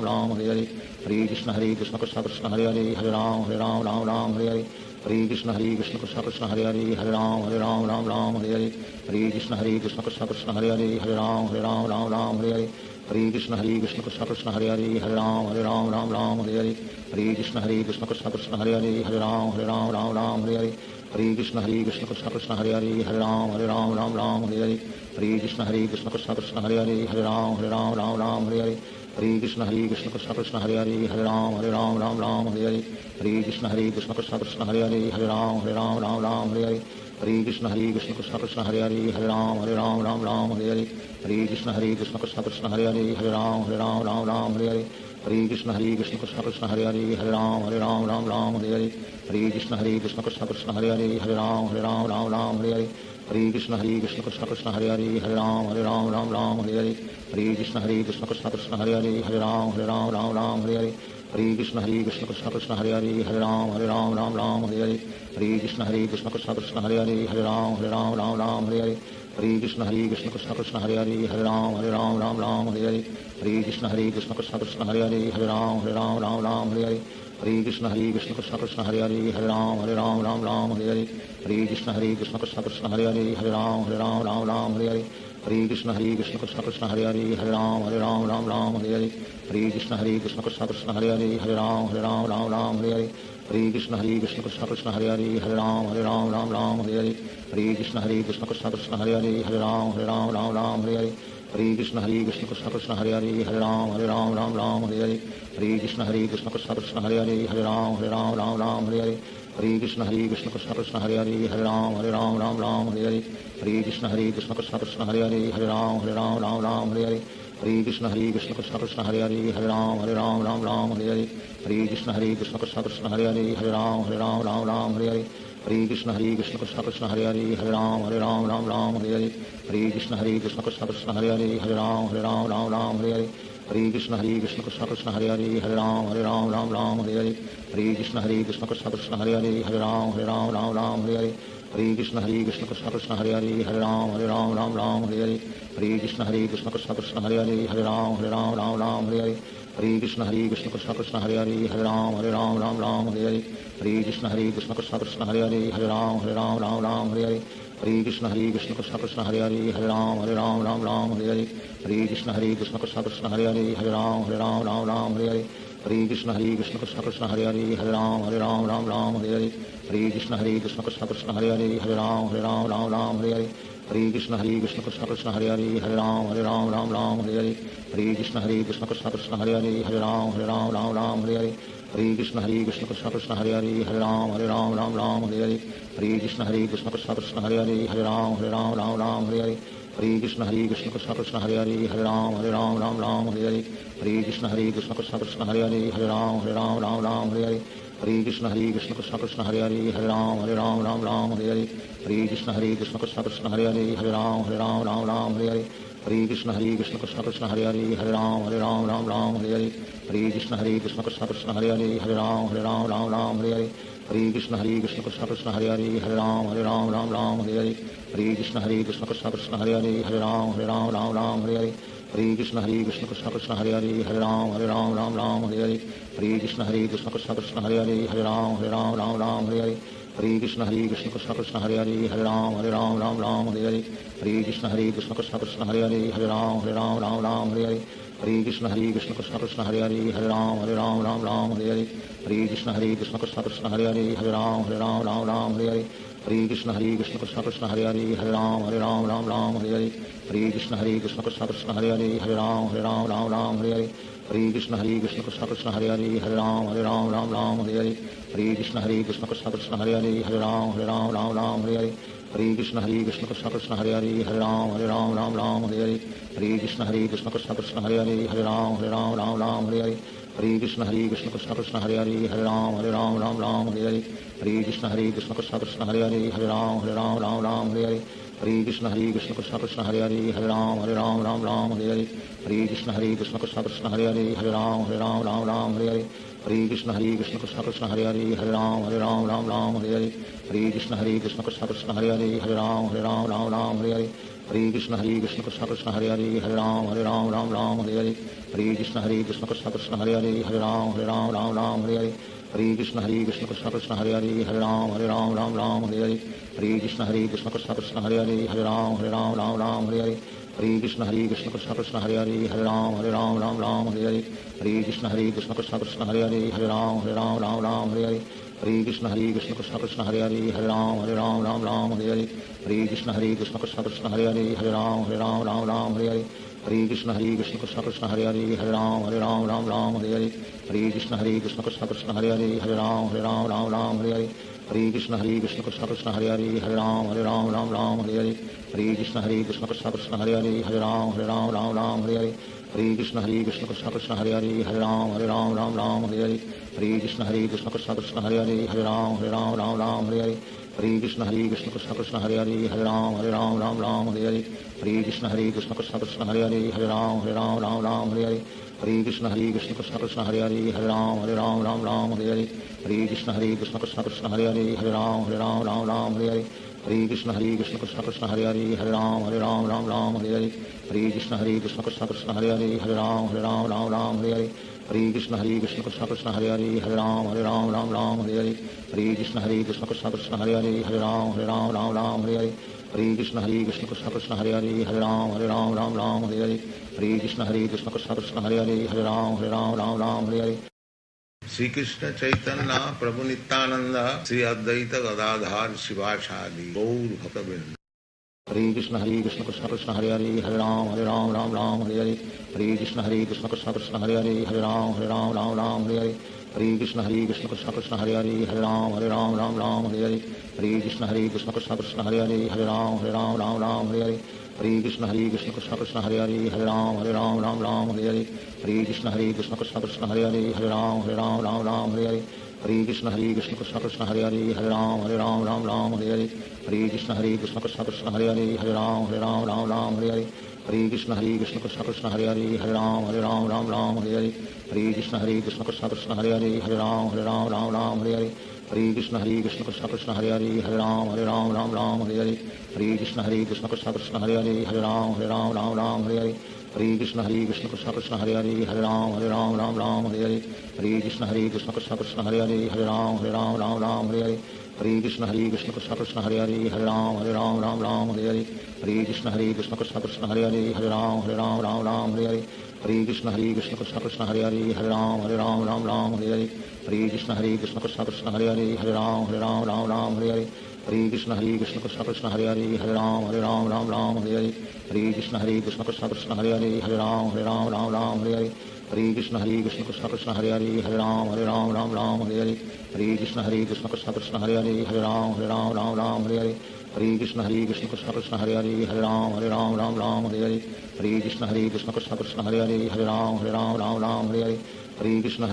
Ram Hare Hare Hare Krishna Krishna Krishna Hare Hare Ram Ram Hare Hare Hare Krishna Krishna Krishna Hare Hare Ram Ram Hare Hare Hare Krishna Krishna Krishna Hare Hare Ram Ram Hare Hare Hare Krishna Krishna Krishna Hare Hare Ram Ram Hare Hare Hare Krishna Krishna Krishna Hare Hare Ram Ram Hare Hare Hare Krishna Krishna Krishna Hare Hare Ram Ram Hare Hare Hare Krishna Krishna Krishna Hare Hare Ram Ram Hare Hare Hare Krishna Krishna Krishna Hare Hare Ram Ram Hare Hare Hare Krishna Krishna Krishna Hare Hare Ram Ram Hare Hare Hare Krishna Krishna Krishna Hare Hare Ram Ram Hare Hare Hare Krishna Krishna Krishna Hare Hare Ram Ram Hare Hare Hare Krishna Krishna Krishna Hare Hare Ram Ram Hare Hare Hare Krishna Krishna Krishna Krishna Hare Hare Ram Ram Hare Hare Hare Krishna Krishna Krishna Hare Hare Ram Ram Hare Hare Hare Krishna Krishna Krishna Krishna Hare Hare Ram Ram Hare Hare Hare Krishna Krishna Krishna Hare Hare Ram Ram Hare Hare Hare Krishna Krishna Krishna Krishna Hare Hare Ram Ram Hare Hare Hare Krishna Krishna Krishna Hare Hare Ram Ram Hare Hare Hare Krishna Krishna Krishna Krishna Hare Hare Ram Ram Hare Hare Hare Krishna Krishna Krishna Hare Hare Ram Ram Hare Hare Hare Krishna Krishna Krishna Krishna Hare Hare Ram Ram Hare Hare Hare Krishna Krishna Krishna Hare Hare Ram Ram Hare Hare Hare Krishna Krishna Krishna Krishna Hare Hare Ram Ram Hare Hare Hare Krishna Krishna Krishna Hare Hare Ram Ram Hare Hare Hare Krishna Krishna Krishna Krishna Hare Hare Ram Ram Hare Hare Hare Krishna Krishna Krishna Hare Hare Ram Ram Hare Hare Hare Krishna Krishna Krishna Krishna Hare Hare Ram Ram Hare Hare Hare Krishna Krishna Krishna Hare Hare Ram Ram Hare Hare Hare Krishna Krishna Krishna Krishna Hare Hare Ram Ram Hare Hare Hare Krishna Krishna Krishna Hare Hare Ram Ram Hare Hare Hare Krishna Krishna Krishna Krishna Hare Hare Ram Ram Hare Hare Hare Krishna Krishna Krishna Hare Hare Ram Ram Hare Hare Hare Krishna Krishna Krishna Krishna Hare Hare Ram Ram Hare Hare Hare Krishna Krishna Krishna Krishna Hare Hare Ram Ram Hare Hare Hare Krishna Krishna Krishna Krishna Hare Hare Ram Ram Hare Hare Hare Krishna Krishna Krishna Krishna Hare Hare Ram Ram Hare Hare Hare Krishna Krishna Krishna Krishna Hare Hare Ram Ram Hare Hare Hare Krishna Krishna Krishna Krishna Hare Hare Ram Ram Hare Hare Hare Krishna Krishna Krishna Krishna Hare Hare Ram Ram Hare Hare Hare Krishna Krishna Krishna Krishna Hare Hare Ram Ram Hare Hare Hare Krishna Krishna Krishna Krishna Hare Hare Ram Ram Hare Hare Hare Krishna Krishna Krishna Krishna Hare Hare Ram Ram Hare Hare Hare Krishna Krishna Krishna Krishna Hare Hare Ram Ram Hare Hare Hare Krishna Krishna Krishna Krishna Hare Hare Ram Ram Hare Hare Hare Krishna Krishna Krishna Krishna Hare Hare Ram Ram Hare Hare Hare Krishna Krishna Krishna Krishna Hare Hare Ram Ram Hare Hare Hare Krishna Krishna Krishna Krishna Hare Hare Ram Ram Hare Hare Hare Krishna Krishna Krishna Krishna Hare Hare Ram Ram Hare Hare Hare Krishna Krishna Krishna Krishna Hare Hare Ram Ram Hare Hare Hare Krishna Krishna Krishna Krishna Hare Hare Ram Ram Hare Hare Hare Krishna Krishna Krishna Krishna Hare Hare Ram Ram Hare Hare Hare Krishna Krishna Krishna Krishna Hare Hare Ram Ram Hare Hare Hare Krishna Krishna Krishna Krishna Hare Hare Ram Ram Hare Hare Hare Krishna Krishna Krishna Krishna Hare Hare Ram Ram Hare Hare Hare Krishna Krishna Krishna Krishna Hare Hare Ram Ram Hare Hare Hare Krishna Krishna Krishna Krishna Hare Hare Ram Ram Hare Hare Hare Krishna Krishna Krishna Krishna Hare Hare Ram Ram Hare Hare Hare Krishna Krishna Krishna Krishna Hare Hare Ram Ram Hare Hare Hare Krishna Krishna Krishna Krishna Hare Hare Ram Ram Hare Hare Hare Krishna Krishna Krishna Krishna Hare Hare Ram Ram Hare Hare Hare Krishna Krishna Krishna Krishna Hare Hare Ram Ram Hare Hare Hare Krishna Krishna Krishna Krishna Hare Hare Ram Ram Hare Hare Hare Krishna Krishna Krishna Krishna Hare Hare Ram Ram Hare Hare Hare Krishna Krishna Krishna Krishna Hare Hare Ram Ram Hare Hare Hare Krishna Krishna Krishna Krishna Hare Hare Ram Ram Hare Hare Hare Krishna Krishna Krishna Krishna Hare Hare Ram Ram Hare Hare Hare Krishna Krishna Krishna Krishna Hare Hare Ram Ram Hare Hare Hare Krishna Krishna Krishna Krishna Hare Hare Ram Ram Hare Hare Hare Krishna Krishna Krishna Krishna Hare Hare Ram Ram Hare Hare Hare Krishna Krishna Krishna Hare Hare Ram Ram Ram Hare Hare Hare Krishna Krishna Krishna Hare Hare Ram Ram Hare Hare Hare Krishna Krishna Krishna Hare Hare Ram Ram Hare Hare Hare Krishna Krishna Krishna Hare Hare Ram Ram Hare Hare Hare Krishna Krishna Krishna Hare Hare Ram Ram Hare Hare Hare Krishna Krishna Krishna Hare Hare Ram Ram Hare Hare Hare Krishna Krishna Krishna Hare Hare Ram Ram Hare Hare Hare Krishna Krishna Krishna Hare Hare Ram Hare Hare Hare Krishna Krishna Krishna Hare Hare Ram Ram Hare Hare Hare Krishna Krishna Krishna Hare Hare Ram Hare Hare Hare Krishna Krishna Krishna Hare Hare Ram Hare Hare Hare Krishna Krishna Krishna Hare Hare Ram Hare Hare Hare Krishna Krishna Krishna Hare Hare Ram Hare Hare Hare Krishna Krishna Krishna Hare Hare Ram Hare Hare Hare Krishna Krishna Krishna Hare Hare Ram Hare Hare Hare Krishna Krishna Krishna Hare Hare Ram Hare Hare Hare Krishna Krishna Krishna Hare Hare Ram Hare Hare Hare Krishna Krishna Krishna Hare Hare Ram Hare Hare Hare Krishna Krishna Krishna Hare Hare Ram Hare Hare Hare Krishna Krishna Krishna Krishna Hare Hare Ram Hare Hare Hare Krishna Krishna Krishna Hare Hare Ram Hare Hare Hare Krishna Krishna Krishna Krishna Hare Hare Ram Hare Hare Hare Krishna Krishna Krishna Hare Hare Ram Hare Hare Hare Krishna Krishna Krishna Krishna Hare Hare Ram Hare Hare Hare Krishna Krishna Krishna Hare Hare Ram Hare Hare Hare Krishna Krishna Krishna Krishna Hare Hare Ram Hare Hare Hare Krishna Krishna Krishna Hare Hare Ram Hare Hare Hare Krishna Krishna Krishna Krishna Hare Hare Ram Hare Hare Shri Krishna Chaitanya Prabhu Nityanand Shri Advaita Gadadhar शिवासादि Gaur भक्तवृंद Hare Krishna Krishna Krishna Hare Hare Ram Hare Hare Hare Krishna Krishna Krishna Hare Hare Ram Hare Hare Hare Krishna Krishna Krishna Hare Hare Ram Hare Hare Hare Krishna Krishna Krishna Hare Hare Ram Hare Hare Hare Krishna Krishna Krishna Hare Hare Ram Hare Hare Hare Krishna Krishna Krishna Hare Hare Ram Hare Hare Hare Krishna Krishna Krishna Hare Hare Ram Hare Hare Hare Krishna Krishna Krishna Krishna Hare Hare Ram Hare Hare Hare Krishna Krishna Krishna Hare Hare Ram Hare Hare Hare Krishna Krishna Krishna Krishna Hare Hare Ram Hare Hare Hare Krishna Krishna Krishna Hare Hare Ram Hare Hare Hare Krishna Krishna Krishna Krishna Hare Hare Ram Hare Hare Hare Krishna Krishna Krishna Hare Hare Ram Hare Hare Hare Krishna Krishna Krishna Krishna Hare Hare Ram Hare Hare Hare Krishna Krishna Krishna Hare Hare Ram Hare Hare Hare Krishna Krishna Krishna Krishna Hare Hare Ram Hare Hare Hare Krishna Krishna Krishna Hare Hare Ram Hare Hare Hare Krishna Krishna Krishna Krishna Hare Hare Ram Hare Hare Hare Krishna Krishna Krishna Hare Hare Ram Hare Hare Hare Krishna Krishna Krishna Krishna Hare Hare Ram Hare Hare Hare Krishna Krishna Krishna Hare Hare Ram Hare Hare Hare Krishna Krishna Krishna Krishna Hare Hare Ram Hare Hare Hare Krishna Krishna Krishna Hare Hare Ram Hare Hare Hare Krishna Krishna Krishna Krishna Hare Hare Ram Hare Hare Hare Krishna Krishna Krishna Hare Hare Ram Hare Hare Hare Krishna Krishna Krishna Krishna Hare Hare Ram Hare Hare Hare Krishna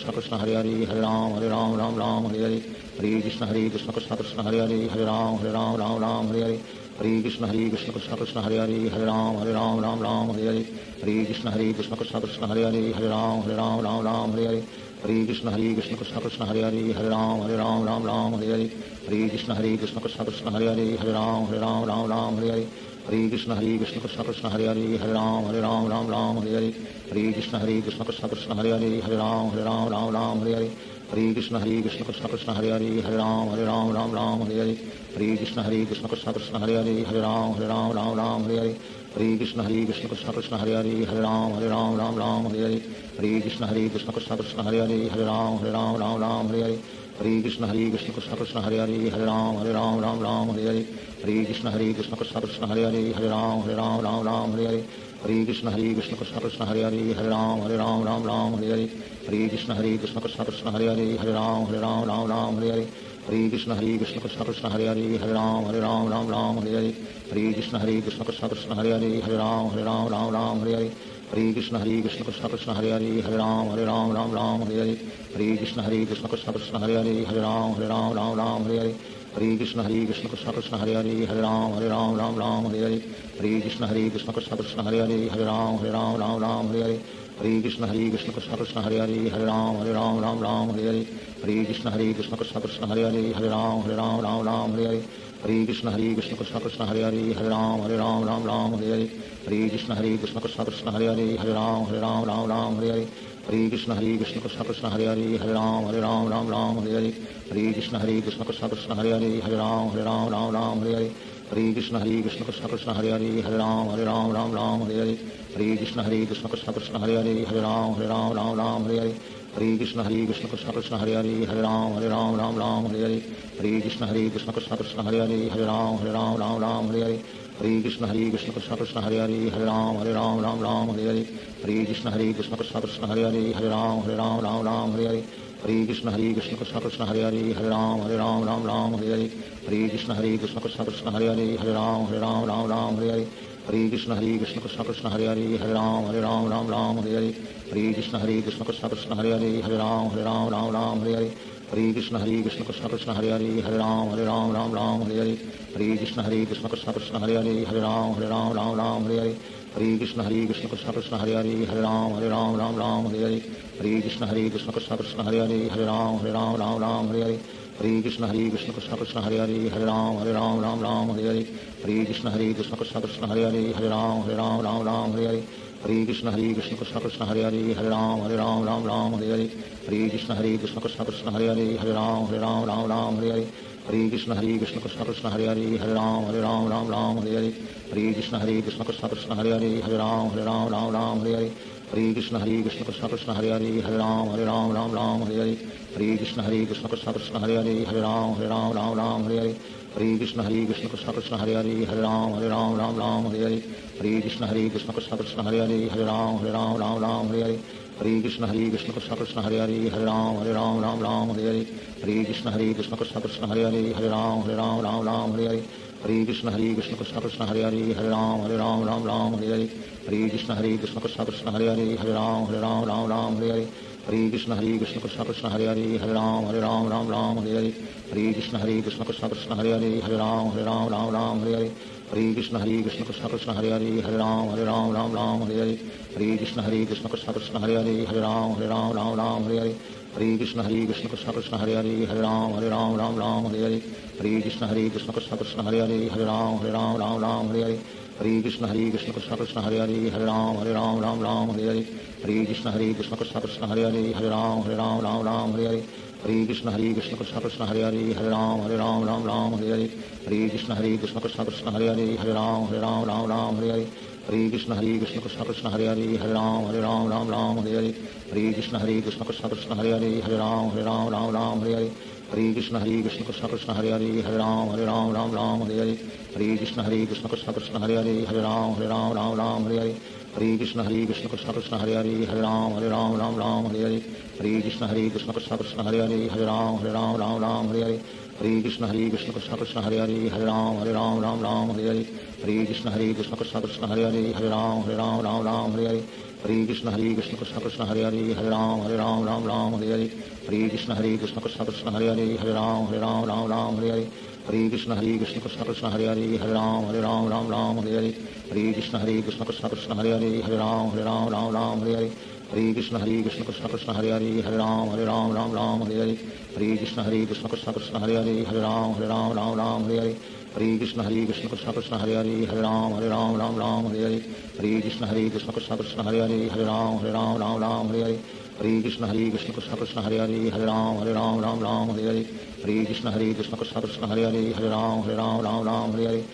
Krishna Krishna Hare Hare Ram Hare Hare Hare Krishna Krishna Krishna Krishna Hare Hare Ram Hare Hare Hare Krishna Krishna Krishna Hare Hare Ram Hare Hare Hare Krishna Krishna Krishna Krishna Hare Hare Ram Hare Hare Hare Krishna Krishna Krishna Hare Hare Ram Hare Hare Hare Krishna Krishna Krishna Krishna Hare Hare Ram Hare Hare Hare Krishna Krishna Krishna Hare Hare Ram Hare Hare Hare Krishna Krishna Krishna Krishna Hare Hare Ram Hare Hare Hare Krishna Krishna Krishna Hare Hare Ram Hare Hare Hare Krishna Krishna Krishna Krishna Hare Hare Ram Hare Hare Hare Krishna Krishna Krishna Hare Hare Ram Hare Hare Hare Krishna Krishna Krishna Krishna Hare Hare Ram Hare Hare Hare Krishna Krishna Krishna Hare Hare Ram Hare Hare Hare Krishna Krishna Krishna Krishna Hare Hare Ram Hare Hare Hare Krishna Krishna Krishna Hare Hare Ram Hare Hare Hare Krishna Krishna Krishna Krishna Hare Hare Ram Hare Hare Hare Krishna Krishna Krishna Hare Hare Ram Hare Hare Hare Krishna Krishna Krishna Krishna Hare Hare Ram Hare Hare Hare Krishna Krishna Krishna Hare Hare Hare Ram Ram Ram Hare Hare Hare Krishna Krishna Krishna Hare Hare Hare Ram Ram Hare Hare Hare Krishna Krishna Krishna Hare Hare Hare Ram Ram Hare Hare Hare Krishna Krishna Krishna Hare Hare Hare Ram Ram Hare Hare Hare Krishna Krishna Krishna Hare Hare Hare Ram Ram Hare Hare Hare Krishna Krishna Krishna Hare Hare Hare Ram Ram Hare Hare Hare Krishna Krishna Krishna Hare Hare Hare Ram Ram Hare Hare Hare Krishna Krishna Krishna Hare Hare Hare Ram Ram Hare Hare Hare Krishna Krishna Krishna Hare Hare Hare Ram Ram Hare Hare Hare Krishna Krishna Krishna Hare Hare Hare Ram Hare Hare Hare Krishna Krishna Krishna Hare Hare Hare Ram Hare Hare Hare Krishna Krishna Krishna Hare Hare Hare Ram Hare Hare Hare Krishna Krishna Krishna Hare Hare Hare Ram Hare Hare Hare Krishna Krishna Krishna Hare Hare Hare Ram Hare Hare Hare Krishna Krishna Krishna Hare Hare Hare Ram Hare Hare Hare Krishna Krishna Krishna Hare Hare Hare Ram Hare Hare Hare Krishna Krishna Krishna Hare Hare Hare Ram Hare Hare Hare Krishna Krishna Krishna Hare Hare Hare Ram Hare Hare Hare Krishna Krishna Krishna Hare Hare Hare Ram Hare Hare Hare Krishna Krishna Krishna Hare Hare Hare Ram Hare Hare Hare Krishna Krishna Krishna Hare Hare Hare Ram Hare Hare Hare Krishna Krishna Krishna Hare Hare Hare Ram Hare Hare Hare Krishna Krishna Krishna Hare Hare Hare Ram Hare Hare Hare Krishna Krishna Krishna Hare Hare Hare Ram Hare Hare Hare Krishna Krishna Krishna Hare Hare Hare Ram Hare Hare Hare Krishna Krishna Krishna Hare Hare Hare Ram Hare Hare Hare Krishna Krishna Krishna Hare Hare Hare Ram Hare Hare Hare Krishna Krishna Krishna Hare Hare Hare Ram Hare Hare Hare Krishna Krishna Krishna Hare Hare Hare Ram Hare Hare Hare Krishna Krishna Krishna Hare Hare Hare Ram Hare Hare Hare Krishna Krishna Krishna Hare Hare Hare Ram Hare Hare Hare Krishna Krishna Krishna Hare Hare Hare Ram Hare Hare Hare Krishna Krishna Krishna Hare Hare Hare Ram Hare Hare Hare Krishna Krishna Krishna Hare Hare Hare Ram Hare Hare Hare Krishna Krishna Krishna Hare Hare Hare Ram Hare Hare Hare Krishna Krishna Krishna Hare Hare Hare Ram Hare Hare Hare Krishna Krishna Krishna Hare Hare Hare Ram Hare Hare Hare Krishna Krishna Krishna Hare Hare Hare Ram Hare Hare Hare Krishna Krishna Krishna Hare Hare Hare Ram Hare Hare Hare Krishna Krishna Krishna Hare Hare Hare Ram Hare Hare Hare Krishna Krishna Krishna Hare Hare Hare Ram Hare Hare Hare Krishna Krishna Krishna Hare Hare Hare Ram Hare Hare Hare Krishna Krishna Krishna Hare Hare Hare Ram Hare Hare Hare Krishna Krishna Krishna Hare Hare Hare Ram Hare Hare Hare Krishna Krishna Krishna Hare Hare Hare Ram Hare Hare Hare Krishna Krishna Krishna Hare Hare Hare Ram Hare Hare Hare Krishna Krishna Krishna Hare Hare Hare Ram Hare Hare Hare Krishna Krishna Krishna Hare Hare Hare Ram Hare Hare Hare Krishna Krishna Krishna Hare Hare Hare Ram Hare Hare Hare Krishna Krishna Krishna Hare Hare Hare Ram Hare Hare Hare Krishna Krishna Krishna Hare Hare Hare Ram Hare Hare Hare Krishna Krishna Krishna Hare Hare Hare Ram Hare Hare Hare Krishna Krishna Krishna Hare Hare Hare Ram Hare Hare Hare Krishna Krishna Krishna Hare Hare Hare Ram Hare Hare Hare Krishna Krishna Krishna Hare Hare Hare Ram Hare Hare Hare Krishna Krishna Krishna Hare Hare Hare Ram Hare Hare Hare Krishna Krishna Krishna Hare Hare Hare Ram Hare Hare Hare Krishna Krishna Krishna Hare Hare Hare Ram Hare Hare Hare Krishna Krishna Krishna Hare Hare Hare Ram Hare Hare Hare Krishna Krishna Krishna Hare Hare Hare Ram Hare Hare Hare Krishna Krishna Krishna Hare Hare Hare Ram Hare Hare Hare Krishna Krishna Krishna Hare Hare Hare Ram Hare Hare Hare Krishna Krishna Krishna Hare Hare Hare Ram Hare Hare Hare Krishna Krishna Krishna Hare Hare Hare Ram Hare Hare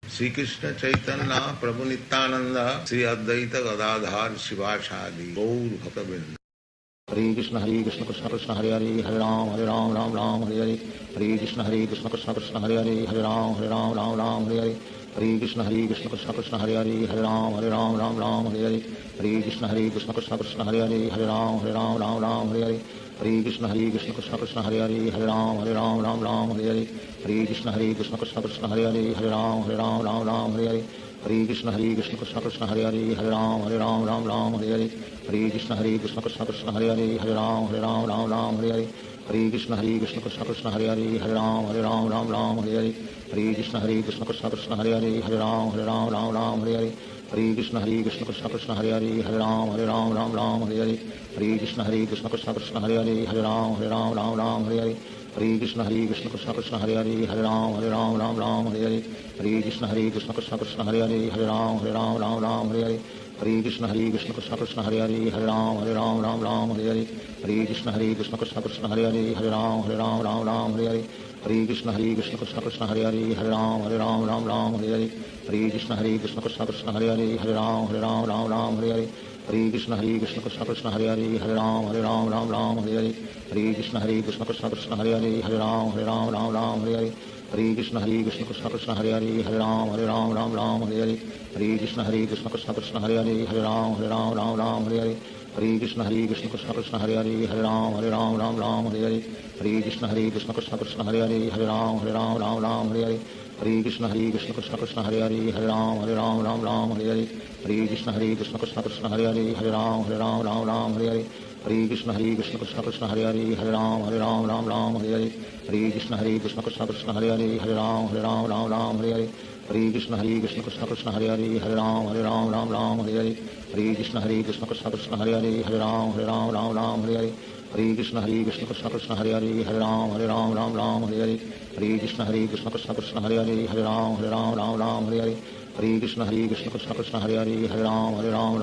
Shri Krishna Chaitanya Prabhu Nityanand Shri Advaita Gadadhar शिवासादि Gaur भक्तवृंद Hare Krishna Krishna Krishna Hare Hare Hare Ram Hare Hare Hare Krishna Krishna Krishna Hare Hare Hare Ram Hare Hare Hare Krishna Krishna Krishna Hare Hare Hare Ram Hare Hare Hare Krishna Krishna Krishna Hare Hare Hare Ram Hare Hare Hare Krishna Krishna Krishna Hare Hare Hare Ram Hare Hare Hare Krishna Krishna Krishna Hare Hare Hare Ram Hare Hare Hare Krishna Krishna Krishna Hare Hare Hare Ram Ram Hare Hare Hare Krishna Krishna Krishna Hare Hare Ram Ram Hare Hare Hare Krishna Krishna Krishna Hare Hare Ram Ram Hare Hare Hare Krishna Krishna Krishna Hare Hare Ram Ram Hare Hare Hare Krishna Krishna Krishna Hare Hare Ram Ram Hare Hare Hare Krishna Krishna Krishna Hare Hare Ram Ram Hare Hare Hare Krishna Krishna Krishna Hare Hare Ram Ram Hare Hare Hare Krishna Krishna Krishna Hare Hare Ram Ram Hare Hare Hare Krishna Krishna Krishna Hare Hare Ram Ram Hare Hare Hare Krishna Krishna Krishna Krishna Hare Hare Ram Ram Hare Hare Hare Krishna Krishna Krishna Krishna Hare Hare Ram Ram Hare Hare Hare Krishna Krishna Krishna Krishna Hare Hare Ram Ram Hare Hare Hare Krishna Krishna Krishna Krishna Hare Hare Ram Ram Hare Hare Hare Krishna Krishna Krishna Krishna Hare Hare Ram Ram Hare Hare Hare Krishna Krishna Krishna Krishna Hare Hare Ram Ram Hare Hare Hare Krishna Krishna Krishna Krishna Hare Hare Ram Ram Hare Hare Hare Krishna Krishna Krishna Krishna Hare Hare Ram Ram Hare Hare Hare Krishna Krishna Krishna Krishna Hare Hare Ram Ram Hare Hare Hare Krishna Krishna Krishna Krishna Hare Hare Ram Ram Hare Hare Hare Krishna Krishna Krishna Krishna Hare Hare Ram Ram Hare Hare Hare Krishna Krishna Krishna Krishna Hare Hare Ram Ram Hare Hare Hare Krishna Krishna Krishna Krishna Hare Hare Ram Ram Hare Hare Hare Krishna Krishna Krishna Krishna Hare Hare Ram Ram Hare Hare Hare Krishna Krishna Krishna Krishna Hare Hare Ram Ram Hare Hare Hare Krishna Krishna Krishna Krishna Hare Hare Ram Ram Hare Hare Hare Krishna Krishna Krishna Krishna Hare Hare Ram Ram Hare Hare Hare Krishna Krishna Krishna Krishna Hare Hare Ram Ram Hare Hare Hare Krishna Krishna Krishna Krishna Hare Hare Ram Ram Hare Hare Hare Krishna Krishna Krishna Krishna Hare Hare Ram Ram Hare Hare Hare Krishna Krishna Krishna Krishna Hare Hare Ram Ram Hare Hare Hare Krishna Krishna Krishna Krishna Hare Hare Ram Ram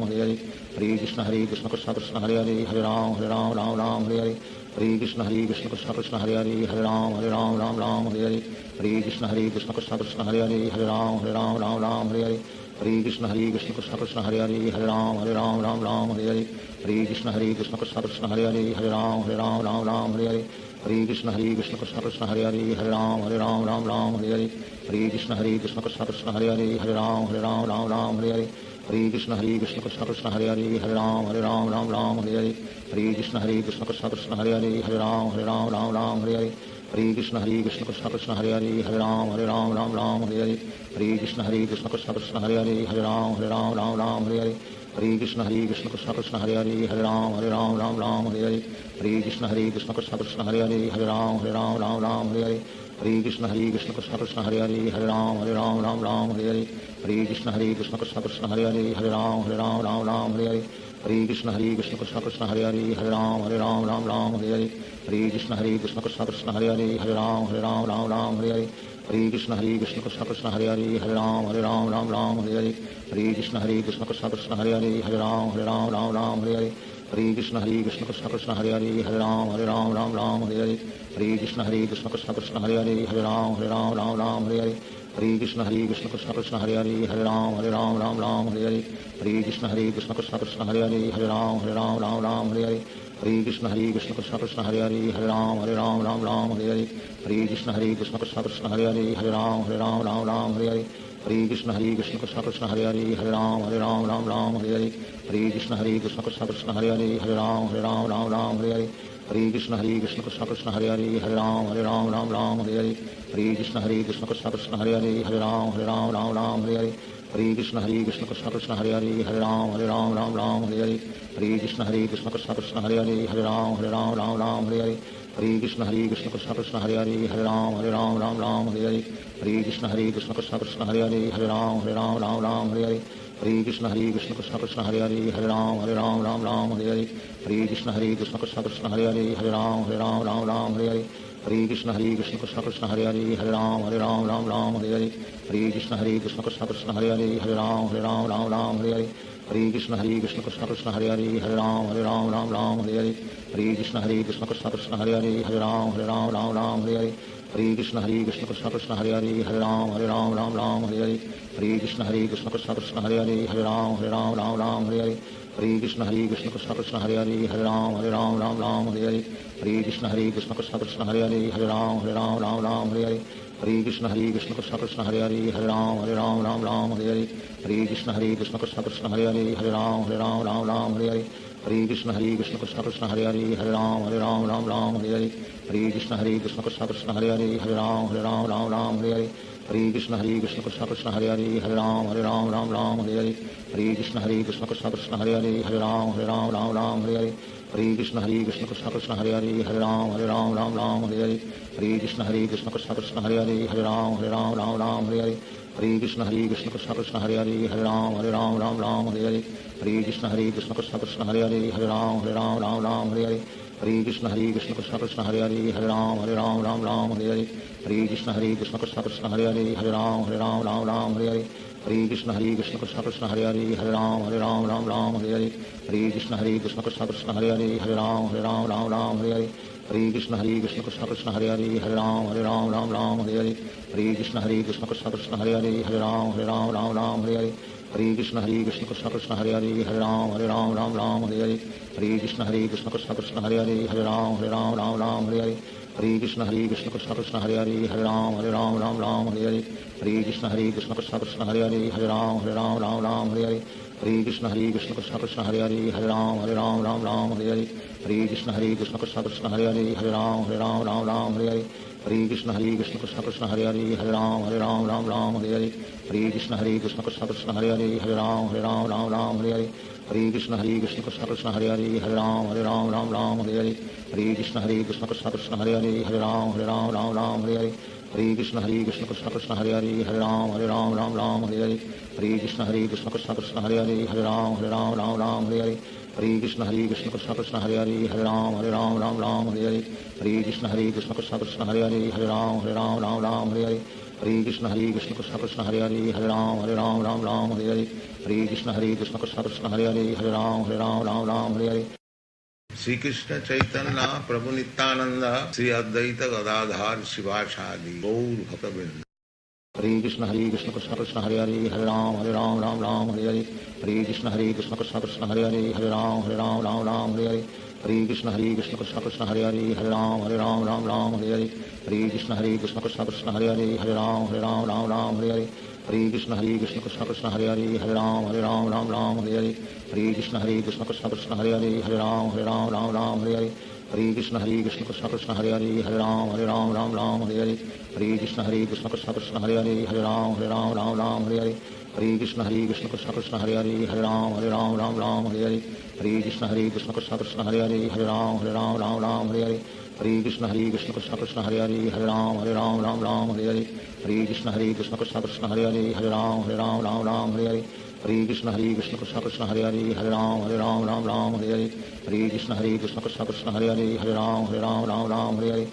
Hare Hare Hare Krishna Krishna Krishna Krishna Hare Hare Ram Ram Hare Hare Hare Krishna Krishna Krishna Krishna Hare Hare Ram Ram Hare Hare Hare Krishna Krishna Krishna Krishna Hare Hare Ram Ram Hare Hare Hare Krishna Krishna Krishna Krishna Hare Hare Ram Ram Hare Hare Hare Krishna Krishna Krishna Krishna Hare Hare Ram Ram Hare Hare Hare Krishna Krishna Krishna Krishna Hare Hare Ram Ram Hare Hare Hare Krishna Krishna Krishna Krishna Hare Hare Ram Ram Hare Hare Hare Krishna Krishna Krishna Krishna Hare Hare Ram Ram Hare Hare Hare Krishna Krishna Krishna Krishna Hare Hare Ram Ram Hare Hare Hare Krishna Krishna Krishna Krishna Hare Hare Ram Ram Hare Hare Hare Krishna Krishna Krishna Krishna Hare Hare Ram Ram Hare Hare Hare Krishna Krishna Krishna Krishna Hare Hare Ram Ram Hare Hare Hare Krishna Krishna Krishna Krishna Hare Hare Ram Ram Hare Hare Hare Krishna Krishna Krishna Krishna Hare Hare Ram Ram Hare Hare Hare Krishna Krishna Krishna Krishna Hare Hare Ram Ram Hare Hare Hare Krishna Krishna Krishna Krishna Hare Hare Ram Ram Hare Hare Hare Krishna Krishna Krishna Krishna Hare Hare Ram Ram Hare Hare Hare Krishna Krishna Krishna Krishna Hare Hare Ram Ram Hare Hare Hare Krishna Krishna Krishna Krishna Hare Hare Ram Ram Hare Hare Hare Krishna Krishna Krishna Krishna Hare Hare Ram Ram Hare Hare Hare Krishna Krishna Krishna Krishna Hare Hare Ram Ram Hare Hare Hare Krishna Krishna Krishna Krishna Hare Hare Ram Ram Hare Hare Hare Krishna Krishna Krishna Krishna Hare Hare Ram Ram Hare Hare Hare Krishna Krishna Krishna Krishna Hare Hare Ram Ram Hare Hare Hare Krishna Krishna Krishna Krishna Hare Hare Ram Ram Hare Hare Hare Krishna Krishna Krishna Krishna Hare Hare Ram Ram Hare Hare Hare Krishna Krishna Krishna Krishna Hare Hare Ram Ram Hare Hare Hare Krishna Krishna Krishna Krishna Hare Hare Ram Ram Hare Hare Hare Krishna Krishna Krishna Krishna Hare Hare Ram Ram Hare Hare Hare Krishna Krishna Krishna Krishna Hare Hare Ram Ram Hare Hare Hare Krishna Krishna Krishna Krishna Hare Hare Ram Ram Hare Hare Hare Krishna Krishna Krishna Krishna Hare Hare Ram Ram Hare Hare Hare Krishna Krishna Krishna Krishna Hare Hare Ram Ram Hare Hare Hare Krishna Krishna Krishna Krishna Hare Hare Ram Ram Hare Hare Hare Krishna Krishna Krishna Krishna Hare Hare Ram Ram Hare Hare Hare Krishna Krishna Krishna Krishna Hare Hare Ram Ram Hare Hare Hare Krishna Krishna Krishna Krishna Hare Hare Ram Ram Hare Hare Hare Krishna Krishna Krishna Krishna Hare Hare Ram Ram Hare Hare Hare Krishna Krishna Krishna Krishna Hare Hare Ram Ram Hare Hare Hare Krishna Krishna Krishna Krishna Hare Hare Ram Ram Hare Hare Hare Krishna Krishna Krishna Krishna Hare Hare Ram Ram Hare Hare Hare Krishna Krishna Krishna Krishna Hare Hare Ram Ram Hare Hare Hare Krishna Krishna Krishna Krishna Hare Hare Ram Ram Hare Hare Hare Krishna Krishna Krishna Hare Hare Ram Ram Ram Hare Hare Hare Krishna Krishna Krishna Hare Hare Ram Ram Hare Hare Hare Krishna Krishna Krishna Hare Hare Ram Ram Hare Hare Hare Krishna Krishna Krishna Hare Hare Ram Ram Hare Hare Hare Krishna Krishna Krishna Hare Hare Ram Ram Hare Hare Hare Krishna Krishna Krishna Hare Hare Ram Ram Hare Hare Hare Krishna Krishna Krishna Hare Hare Ram Ram Hare Hare Hare Krishna Krishna Krishna Hare Hare Ram Hare Hare Hare Krishna Krishna Krishna Hare Hare Ram Ram Hare Hare Hare Krishna Krishna Krishna Hare Hare Ram Ram Hare Hare Hare Krishna Krishna Krishna Hare Hare Ram Ram Hare Hare Hare Krishna Krishna Krishna Hare Hare Ram Ram Hare Hare Hare Krishna Krishna Krishna Hare Hare Ram Ram Hare Hare Hare Krishna Krishna Krishna Hare Hare Ram Ram Hare Hare Hare Krishna Krishna Krishna Hare Hare Ram Ram Hare Hare Hare Krishna Krishna Krishna Hare Hare Ram Ram Hare Hare Hare Krishna Krishna Krishna Hare Hare Ram Ram Hare Hare Hare Krishna Krishna Krishna Hare Hare Ram Ram Hare Hare Hare Krishna Krishna Krishna Hare Hare Ram Ram Hare Hare Hare Krishna Krishna Krishna Hare Hare Ram Ram Hare Hare Hare Krishna Krishna Krishna Hare Hare Ram Ram Hare Hare Hare Krishna Krishna Krishna Hare Hare Ram Ram Hare Hare Hare Krishna Krishna Krishna Hare Hare Ram Ram Hare Hare Hare Krishna Krishna Krishna Hare Hare Ram Ram Hare Hare Hare Krishna Krishna Krishna Hare Hare Ram Ram Hare Hare Hare Krishna Krishna Krishna Hare Hare Ram Ram Hare Hare Hare Krishna Krishna Krishna Hare Hare Ram Ram Hare Hare Hare Krishna Krishna Krishna Hare Hare Ram Ram Hare Hare Shri Krishna Chaitanya Prabhu Nityanand Shri Advaita Gadadhar शिवासादि Gaur भक्तवृंद Hare Krishna Krishna Krishna Hare Ram Ram Hare Hare Hare Krishna Krishna Krishna Hare Ram Ram Hare Hare Hare Krishna Krishna Krishna Hare Ram Ram Hare Hare Hare Krishna Krishna Krishna Hare Ram Ram Hare Hare Hare Krishna Krishna Krishna Hare Ram Ram Hare Hare Hare Krishna Krishna Krishna Hare Ram Ram Hare Hare Hare Krishna Krishna Krishna Hare Ram Ram Hare Hare Hare Krishna Krishna Krishna Hare Ram Ram Hare Hare Hare Krishna Krishna Krishna Hare Ram Ram Hare Hare Hare Krishna Krishna Krishna Hare Ram Ram Hare Hare Hare Krishna Krishna Krishna Hare Ram Ram Hare Hare Hare Krishna Krishna Krishna Hare Ram Ram Hare Hare Hare Krishna Krishna Krishna Hare Ram Ram Hare Hare Hare Krishna Krishna Krishna Hare Ram Ram Hare Hare Hare Krishna Krishna Krishna Hare Ram Ram Hare Hare Hare Krishna Krishna Krishna Hare Ram Ram Hare Hare Hare Krishna Krishna Krishna Hare Ram Ram Hare Hare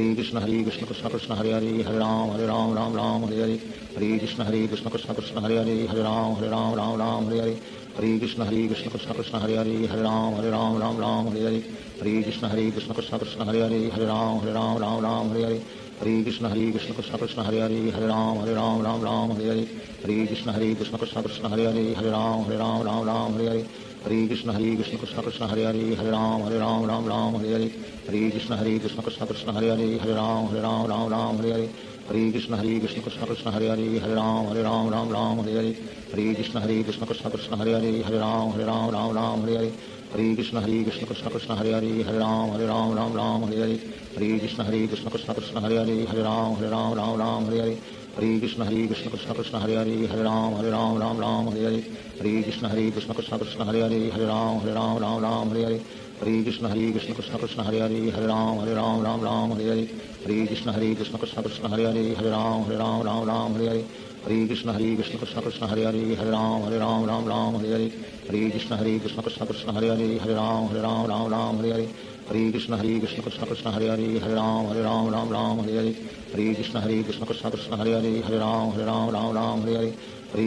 Hare Krishna Krishna Krishna Hare Ram Ram Hare Hare Hare Krishna Krishna Krishna Hare Ram Ram Hare Hare Hare Krishna Krishna Krishna Hare Ram Ram Hare Hare Hare Krishna Krishna Krishna Hare Ram Ram Hare Hare Hare Krishna Krishna Krishna Hare Ram Ram Hare Hare Hare Krishna Krishna Krishna Hare Ram Ram Hare Hare Hare Krishna Krishna Krishna Hare Ram Ram Hare Hare Hare Krishna Krishna Krishna Hare Ram Ram Hare Hare Hare Krishna Krishna Krishna Hare Ram Ram Hare Hare Hare Krishna Krishna Krishna Hare Ram Ram Hare Hare Hare Krishna Krishna Krishna Hare Ram Ram Hare Hare Hare Krishna Krishna Krishna Hare Ram Ram Hare Hare Hare Krishna Krishna Krishna Hare Ram Ram Hare Hare Hare Krishna Krishna Krishna Hare Ram Ram Hare Hare Hare Krishna Krishna Krishna Hare Ram Ram Hare Hare Hare Krishna Krishna Krishna Hare Ram Ram Hare Hare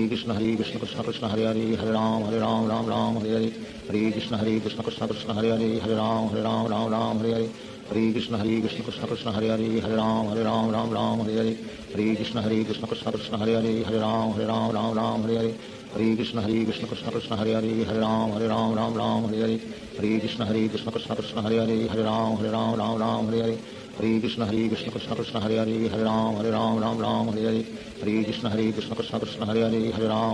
Hare Krishna Krishna Krishna Hare Ram Ram Hare Hare Hare Krishna Krishna Krishna Hare Ram Ram Hare Hare Hare Krishna Krishna Krishna Hare Ram Ram Hare Hare Hare Krishna Krishna Krishna Hare Ram Ram Hare Hare Hare Krishna Krishna Krishna Hare Ram Ram Hare Hare Hare Krishna Krishna Krishna Hare Ram Ram Hare Hare Hare Krishna Krishna Krishna Hare Ram Ram Hare Hare Hare Krishna Krishna Krishna Hare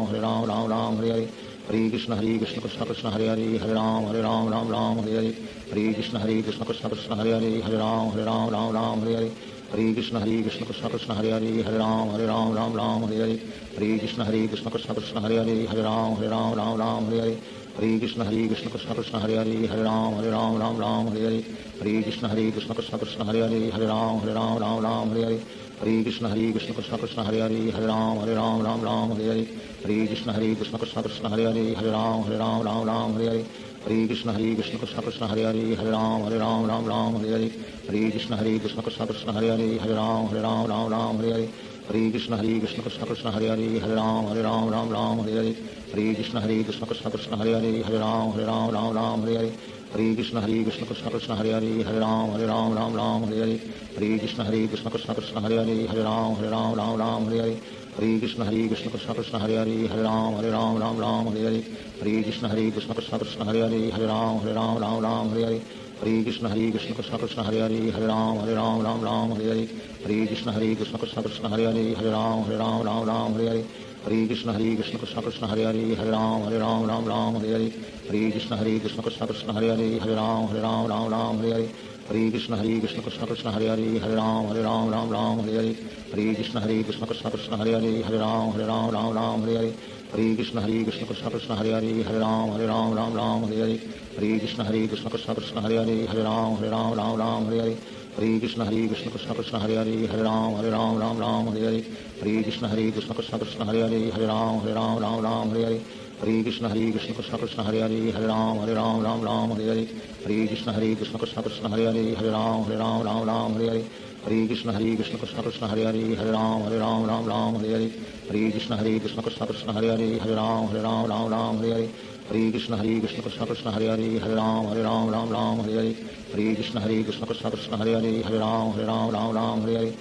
Ram Ram Hare Hare Hare Krishna Krishna Krishna Hare Ram Ram Hare Hare Hare Krishna Krishna Krishna Hare Ram Ram Hare Hare Hare Krishna Krishna Krishna Hare Ram Ram Hare Hare Hare Krishna Krishna Krishna Hare Hare Hare Ram Ram Hare Hare Hare Krishna Krishna Krishna Hare Hare Ram Ram Hare Hare Hare Krishna Krishna Krishna Hare Hare Ram Ram Hare Hare Hare Krishna Krishna Krishna Hare Hare Ram Ram Hare Hare Hare Krishna Krishna Krishna Hare Hare Ram Ram Hare Hare Hare Krishna Krishna Krishna Hare Hare Ram Hare Hare Hare Krishna Krishna Krishna Hare Ram Hare Hare Hare Krishna Krishna Krishna Hare Ram Hare Hare Hare Krishna Krishna Krishna Hare Ram Hare Hare Hare Krishna Krishna Krishna Krishna Hare Ram Hare Hare Hare Krishna Krishna Krishna Krishna Hare Ram Hare Hare Hare Krishna Krishna Krishna Krishna Hare Ram Hare Hare Hare Krishna Krishna Krishna Krishna Hare Ram Hare Hare Hare Krishna Krishna Krishna Krishna Hare Ram Hare Hare Hare Krishna Krishna Krishna Krishna Hare Ram Hare Hare Hare Krishna Krishna Krishna Krishna Hare Ram Hare Hare Hare Krishna Krishna Krishna Krishna Hare Ram Hare Hare Hare Krishna Krishna Krishna Krishna Hare Ram Hare Hare Hare Krishna Krishna Krishna Krishna Hare Ram Hare Hare Hare Krishna Krishna Krishna Krishna Hare Ram Hare Hare Hare Krishna Krishna Krishna Krishna Hare Ram Hare Hare Hare Krishna Krishna Krishna Krishna Hare Ram Hare Hare Hare Krishna Krishna Krishna Krishna Hare Ram Hare Hare Hare Krishna Krishna Krishna Krishna Hare Ram Hare Hare Hare Krishna Krishna Krishna Krishna Hare Ram Hare Hare Hare Krishna Krishna Krishna Krishna Hare Ram Hare Hare Hare Krishna Krishna Krishna Krishna Hare Ram Hare Hare Hare Krishna Krishna Krishna Krishna Hare Ram Hare Hare Hare Krishna Krishna Krishna Krishna Hare Ram Hare Hare Hare Krishna Krishna Krishna Krishna Hare Ram Hare Hare Hare Krishna Krishna Krishna Krishna Hare Ram Hare Hare Hare Krishna Krishna Krishna Krishna Hare Ram Hare Hare Hare Krishna Krishna Krishna Krishna Hare Ram Hare Hare Hare Krishna Krishna Krishna Krishna Hare Ram Hare Hare Hare Krishna Krishna Krishna Krishna Hare Ram Hare Hare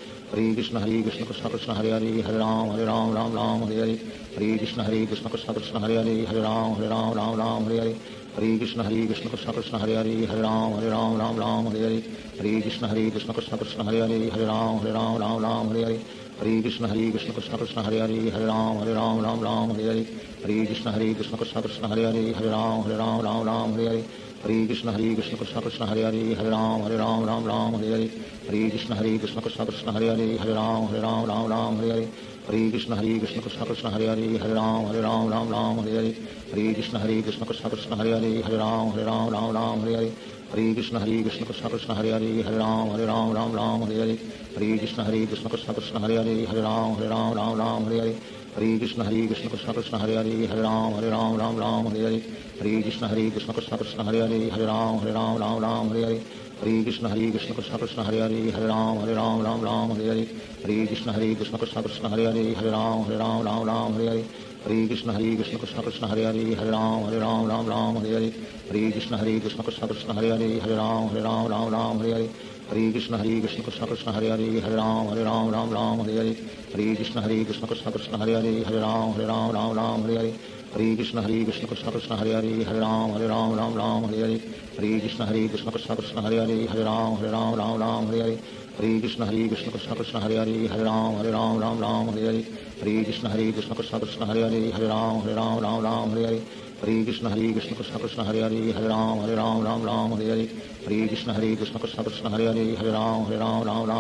Hare Krishna Krishna Krishna Krishna Hare Ram Hare Hare Hare Krishna Krishna Krishna Krishna Hare Ram Hare Hare Hare Krishna Krishna Krishna Krishna Hare Ram Hare Hare Hare Krishna Krishna Krishna Krishna Hare Ram Hare Hare Hare Krishna Krishna Krishna Krishna Hare Ram Hare Hare Hare Krishna Krishna Krishna Krishna Hare Ram Hare Hare Hare Krishna Krishna Krishna Krishna Hare Ram Hare Hare Hare Krishna Krishna Krishna Krishna Hare Ram Hare Hare Hare Krishna Krishna Krishna Krishna Hare Ram Hare Hare Hare Krishna Krishna Krishna Krishna Hare Ram Hare Hare Hare Krishna Krishna Krishna Krishna Hare Ram Hare Hare Hare Krishna Krishna Krishna Krishna Hare Ram Hare Hare Hare Krishna Krishna Krishna Krishna Hare Ram Hare Hare Hare Krishna Krishna Krishna Krishna Hare Ram Hare Hare Hare Krishna Krishna Krishna Krishna Hare Ram Hare Hare Hare Krishna Krishna Krishna Krishna Hare Ram Hare Hare Hare Krishna Krishna Krishna Krishna Hare Ram Hare Hare Hare Krishna Krishna Krishna Krishna Hare Ram Hare Hare Hare Krishna Krishna Krishna Krishna Hare Ram Hare Hare Hare Krishna Krishna Krishna Krishna Hare Ram Hare Hare Hare Krishna Krishna Krishna Krishna Hare Ram Hare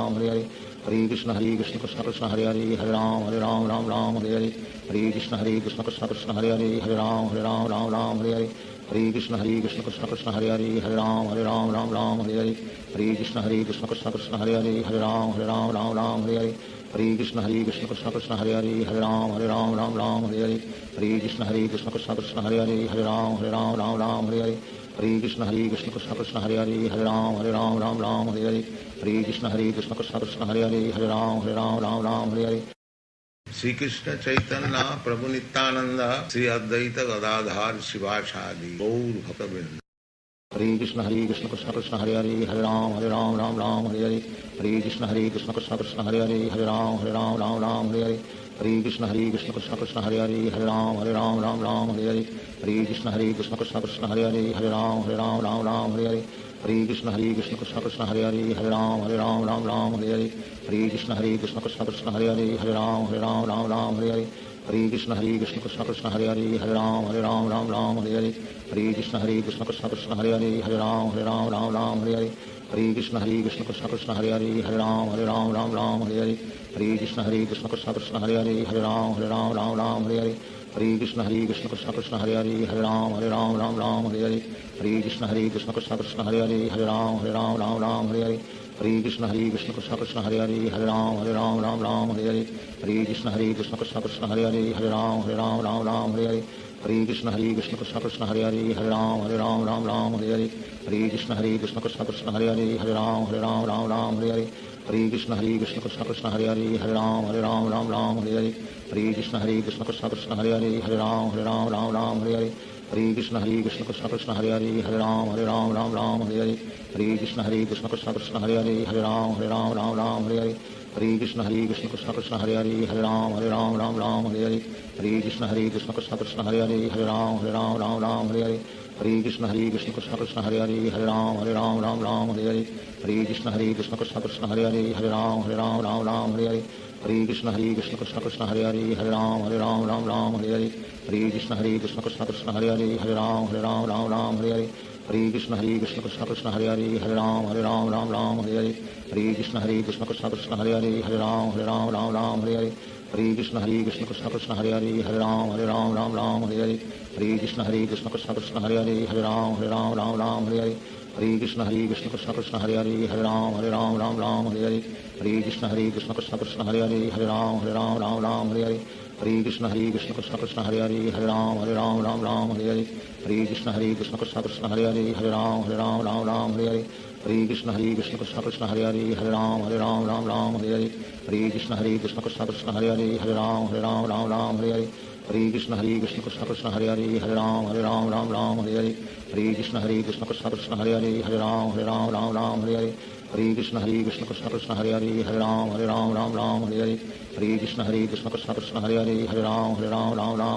Hare Hare Krishna Krishna Krishna Krishna Hare Ram Hare Hare Hare Krishna Krishna Krishna Krishna Hare Ram Hare Hare Hare Krishna Krishna Krishna Krishna Hare Ram Hare Hare Hare Krishna Krishna Krishna Krishna Hare Ram Hare Hare Hare Krishna Krishna Krishna Krishna Hare Ram Hare Hare Hare Krishna Krishna Krishna Krishna Hare Ram Hare Hare Hare Krishna Krishna Krishna Krishna Hare Ram Hare Hare Hare Krishna Krishna Krishna Krishna Hare Ram Hare Hare Shri Krishna Chaitanya Prabhu Nityanand Shri Advaita Gadadhar Shivacharya Gaur भक्तवृंद। Hare Krishna Krishna Krishna Hare Ram Hare Hare Hare Krishna Krishna Krishna Krishna Hare Ram Hare Hare Hare Krishna Krishna Krishna Hare Ram Hare Hare Hare Krishna Krishna Krishna Krishna Hare Ram Hare Hare Hare Krishna Krishna Krishna Krishna Hare Ram Hare Hare Hare Krishna Krishna Krishna Krishna Hare Ram Hare Hare Hare Krishna Krishna Krishna Hare Hare Hare Ram Ram Ram Hare Hare Hare Krishna Krishna Krishna Hare Hare Hare Ram Ram Hare Hare Hare Krishna Krishna Krishna Hare Hare Hare Ram Ram Hare Hare Hare Krishna Krishna Krishna Hare Hare Hare Ram Ram Hare Hare Hare Krishna Krishna Krishna Hare Hare Hare Ram Ram Hare Hare Hare Krishna Krishna Krishna Hare Hare Hare Ram Ram Hare Hare Hare Krishna Krishna Krishna Hare Hare Hare Ram Ram Hare Hare Hare Krishna Krishna Krishna Hare Hare Hare Ram Ram Hare Hare Hare Krishna Krishna Krishna Hare Hare Hare Ram Ram Hare Hare Hare Krishna Krishna Krishna Hare Hare Hare Ram Ram Hare Hare Hare Krishna Krishna Krishna Hare Hare Hare Ram Ram Hare Hare Hare Krishna Krishna Krishna Hare Hare Hare Ram Ram Hare Hare Hare Krishna Krishna Krishna Hare Hare Hare Ram Ram Hare Hare Hare Krishna Krishna Krishna Hare Hare Hare Ram Ram Hare Hare Hare Krishna Krishna Krishna Hare Hare Hare Ram Ram Hare Hare Hare Krishna Krishna Krishna Hare Hare Hare Ram Ram Hare Hare Hare Krishna Krishna Krishna Hare Hare Hare Ram Ram Hare Hare Hare Krishna Krishna Krishna Hare Hare Hare Ram Ram Hare Hare Hare Krishna Krishna Krishna Hare Hare Hare Ram Ram Hare Hare Hare Krishna Krishna Krishna Hare Hare Hare Ram Ram Hare Hare Hare Krishna Krishna Krishna Hare Hare Hare Ram Ram Hare Hare Hare Krishna Krishna Krishna Hare Hare Hare Ram Ram Hare Hare Hare Krishna Krishna Krishna Hare Hare Hare Ram Ram Hare Hare Hare Krishna Krishna Krishna Hare Hare Hare Ram Ram Hare Hare Hare Krishna Krishna Krishna Hare Hare Hare Ram Hare Hare Hare Krishna Krishna Krishna Hare Hare Hare Ram Hare Hare Hare Krishna Krishna Krishna Hare Hare Hare Ram Hare Hare Hare Krishna Krishna Krishna Hare Hare Hare Ram Hare Hare Hare Krishna Krishna Krishna Hare Hare Hare Ram Hare Hare Hare Krishna Krishna Krishna Hare Hare Hare Ram Hare Hare Hare Krishna Krishna Krishna Hare Hare Hare Ram Hare Hare Hare Krishna Krishna Krishna Hare Hare Hare Ram Hare Hare Hare Krishna Krishna Krishna Hare Hare Hare Ram Hare Hare Hare Krishna Krishna Krishna Hare Hare Hare Ram Hare Hare Hare Krishna Krishna Krishna Hare Hare Hare Ram Hare Hare Hare Krishna Krishna Krishna Hare Hare Hare Ram Hare Hare Hare Krishna Krishna Krishna Hare Hare Hare Ram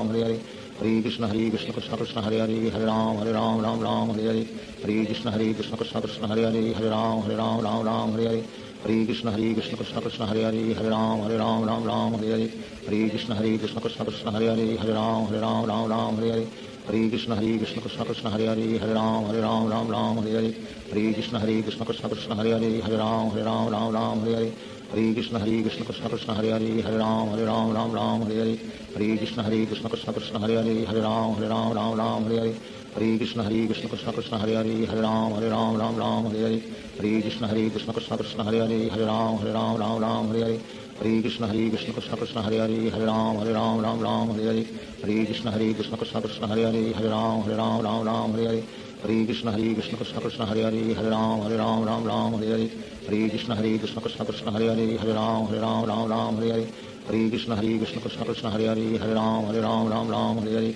Hare Hare Hare Krishna Krishna Krishna Hare Hare Hare Ram Hare Hare Hare Krishna Krishna Krishna Hare Hare Hare Ram Hare Hare Hare Krishna Krishna Krishna Hare Hare Hare Ram Hare Hare Hare Krishna Krishna Krishna Hare Hare Hare Ram Hare Hare Hare Krishna Krishna Krishna Hare Hare Hare Ram Hare Hare Hare Krishna Krishna Krishna Hare Hare Hare Ram Hare Hare Hare Krishna Krishna Krishna Hare Hare Hare Ram Hare Hare Hare Krishna Krishna Krishna Hare Hare Hare Ram Hare Hare Hare Krishna Krishna Krishna Hare Hare Hare Ram Hare Hare Hare Krishna Krishna Krishna Hare Hare Hare Ram Hare Hare Hare Krishna Krishna Krishna Hare Hare Hare Ram Hare Hare Hare Krishna Krishna Krishna Hare Hare Hare Ram Hare Hare Hare Krishna Krishna Krishna Hare Hare Hare Ram Hare Hare Hare Krishna Krishna Krishna Hare Hare Hare Ram Hare Hare Hare Krishna Krishna Krishna Hare Hare Hare Ram Hare Hare Hare Krishna Krishna Krishna Hare Hare Hare Ram Hare Hare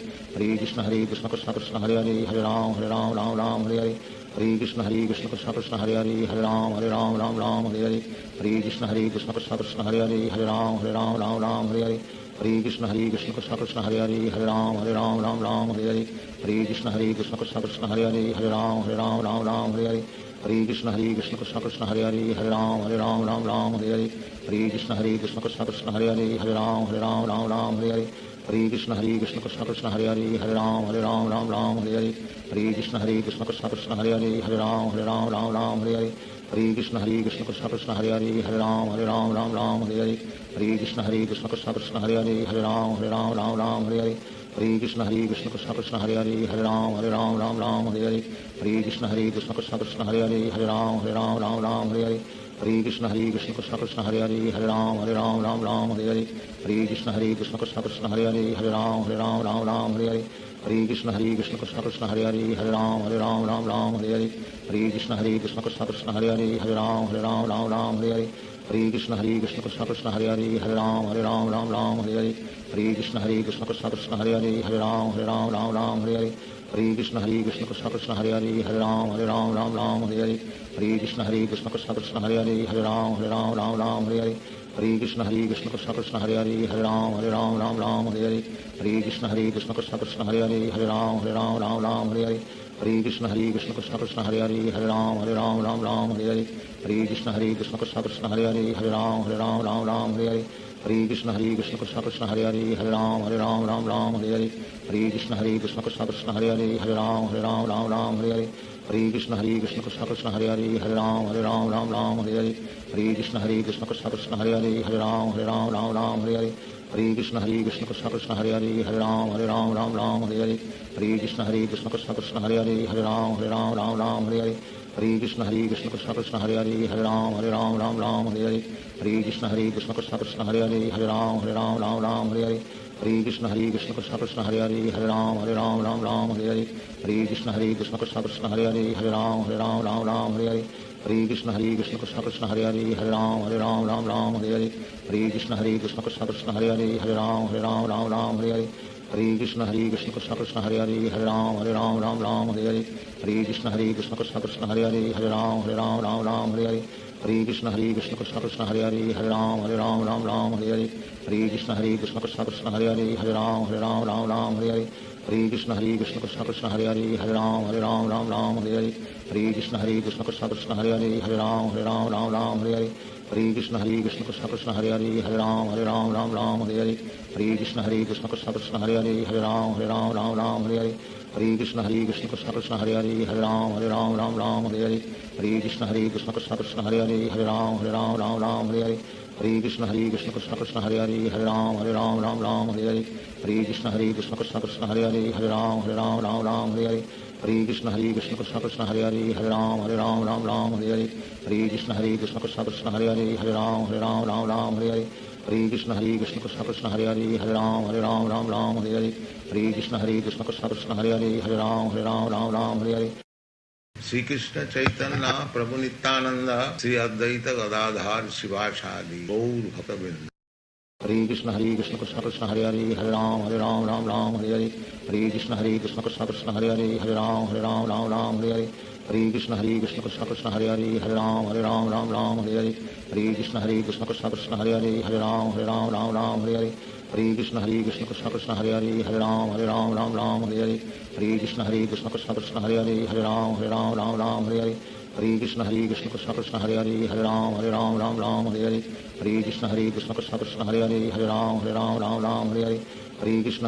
Hare Krishna Krishna Krishna Hare Hare Hare Ram Hare Hare Hare Krishna Krishna Krishna Hare Hare Hare Ram Hare Hare Hare Krishna Krishna Krishna Hare Hare Hare Ram Hare Hare Hare Krishna Krishna Krishna Hare Hare Hare Ram Hare Hare Hare Krishna Krishna Krishna Hare Hare Hare Ram Hare Hare Hare Krishna Krishna Krishna Hare Hare Hare Ram Hare Hare Hare Krishna Krishna Krishna Hare Hare Hare Ram Hare Hare Hare Krishna Krishna Krishna Hare Hare Hare Ram Hare Hare Hare Krishna Krishna Krishna Hare Hare Hare Ram Hare Hare Hare Krishna Krishna Krishna Hare Hare Hare Ram Hare Hare Hare Krishna Krishna Krishna Hare Hare Hare Ram Hare Hare Hare Krishna Krishna Krishna Hare Hare Hare Ram Hare Hare Hare Krishna Krishna Krishna Hare Hare Hare Ram Hare Hare Hare Krishna Krishna Krishna Hare Hare Hare Ram Hare Hare Hare Krishna Krishna Krishna Hare Hare Hare Ram Hare Hare Hare Krishna Krishna Krishna Hare Hare Hare Ram Hare Hare Hare Krishna Krishna Krishna Hare Hare Hare Ram Hare Hare Hare Krishna Krishna Krishna Hare Hare Hare Ram Hare Hare Hare Krishna Krishna Krishna Hare Hare Hare Ram Hare Hare Hare Krishna Krishna Krishna Hare Hare Hare Ram Hare Hare Hare Krishna Krishna Krishna Hare Hare Hare Ram Hare Hare Hare Krishna Krishna Krishna Hare Hare Hare Ram Ram Ram Hare Hare Hare Krishna Krishna Krishna Hare Hare Hare Ram Ram Ram Hare Hare Hare Krishna Krishna Krishna Hare Hare Hare Ram Ram Hare Hare Hare Krishna Krishna Krishna Hare Hare Hare Ram Ram Hare Hare Hare Krishna Krishna Krishna Hare Hare Hare Ram Ram Hare Hare Hare Krishna Krishna Krishna Hare Hare Hare Ram Ram Hare Hare Hare Krishna Krishna Krishna Hare Hare Hare Ram Ram Hare Hare Hare Krishna Krishna Krishna Hare Hare Hare Ram Ram Hare Hare Hare Krishna Krishna Krishna Hare Hare Hare Ram Ram Hare Hare Hare Krishna Krishna Krishna Hare Hare Hare Ram Ram Hare Hare Hare Krishna Krishna Krishna Hare Hare Hare Ram Ram Hare Hare Hare Krishna Krishna Krishna Hare Hare Hare Ram Ram Hare Hare Hare Krishna Krishna Krishna Hare Hare Hare Ram Ram Hare Hare Hare Krishna Krishna Krishna Hare Hare Hare Ram Ram Hare Hare Hare Krishna Krishna Krishna Hare Hare Hare Ram Ram Hare Hare Hare Krishna Krishna Krishna Hare Hare Hare Ram Ram Hare Hare Hare Krishna Krishna Krishna Hare Hare Hare Ram Ram Hare Hare Hare Krishna Krishna Krishna Hare Hare Hare Ram Ram Hare Hare Hare Krishna Krishna Krishna Hare Hare Hare Ram Ram Hare Hare Hare Krishna Krishna Krishna Hare Hare Hare Ram Ram Hare Hare Hare Krishna Krishna Krishna Hare Hare Hare Ram Ram Hare Hare Hare Krishna Krishna Krishna Hare Hare Hare Ram Ram Hare Hare Hare Krishna Krishna Krishna Hare Hare Hare Ram Ram Hare Hare Hare Krishna Krishna Krishna Hare Hare Hare Ram Ram Hare Hare Hare Krishna Krishna Krishna Hare Hare Hare Ram Ram Hare Hare Hare Krishna Krishna Krishna Hare Hare Hare Ram Ram Hare Hare Hare Krishna Krishna Krishna Hare Hare Hare Ram Ram Hare Hare Hare Krishna Krishna Krishna Hare Hare Hare Ram Ram Hare Hare Shri Krishna Chaitanya Prabhu Nityanand Shri Advaita Gadadhar शिवासादि Gaur भक्तवृंद। Hare Krishna Krishna Krishna Hare Hare Hare Ram Ram Hare Hare Hare Krishna Krishna Krishna Hare Hare Hare Ram Ram Hare Hare Hare Krishna Krishna Krishna Hare Hare Hare Ram Ram Hare Hare Hare Krishna Krishna Krishna Hare Hare Hare Ram Ram Hare Hare Hare Krishna Krishna Krishna Hare Hare Hare Ram Ram Hare Hare Hare Krishna Krishna Krishna Hare Hare Hare Ram Ram Hare Hare Hare Krishna Krishna Krishna Hare Hare Hare Ram Ram Hare Hare Hare Krishna Krishna Krishna Hare Hare Hare Ram Ram Hare Hare Hare Krishna Krishna Krishna Hare Hare Hare Ram Ram Hare Hare Hare Krishna Krishna Krishna Hare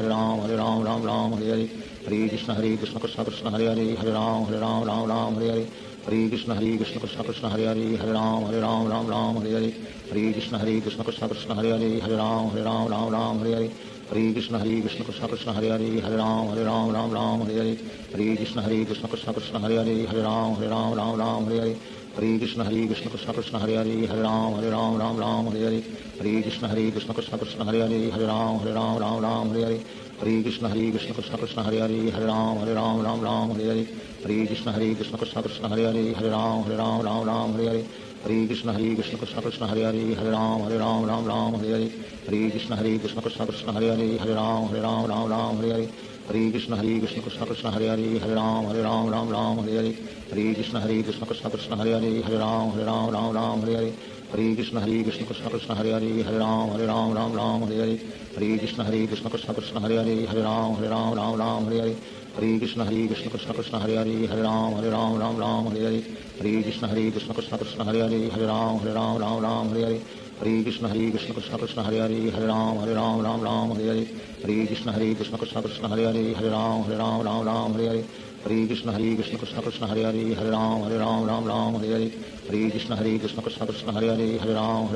Hare Hare Ram Ram Hare Hare Hare Krishna Krishna Krishna Hare Hare Hare Ram Ram Hare Hare Hare Krishna Krishna Krishna Hare Hare Hare Ram Ram Hare Hare Hare Krishna Krishna Krishna Hare Hare Hare Ram Ram Hare Hare Hare Krishna Krishna Krishna Hare Hare Hare Ram Ram Hare Hare Hare Krishna Krishna Krishna Hare Hare Hare Ram Ram Hare Hare Hare Krishna Krishna Krishna Hare Hare Hare Ram Ram Hare Hare Hare Krishna Krishna Krishna Hare Hare Hare Ram Ram Hare Hare Hare Krishna Krishna Krishna Hare Hare Hare Ram Ram Hare Hare Hare Krishna Krishna Krishna Hare Hare Hare Ram Ram Hare Hare Hare Krishna Krishna Krishna Hare Hare Hare Ram Ram Hare Hare Hare Krishna Krishna Krishna Hare Hare Hare Ram Ram Hare Hare Hare Krishna Krishna Krishna Hare Hare Hare Ram Ram Hare Hare Hare Krishna Krishna Krishna Hare Hare Hare Ram Ram Hare Hare Hare Krishna Krishna Krishna Hare Hare Hare Ram Ram Hare Hare Hare Krishna Krishna Krishna Hare Hare Hare Ram Ram Hare Hare Hare Krishna Krishna Krishna Hare Hare Hare Ram Ram Hare Hare Hare Krishna Krishna Krishna Hare Hare Hare Ram Ram Hare Hare Hare Krishna Krishna Krishna Hare Hare Hare Ram Ram Hare Hare Hare Krishna Krishna Krishna Hare Hare Hare Ram Ram Hare Hare Hare Krishna Krishna Krishna Hare Hare Hare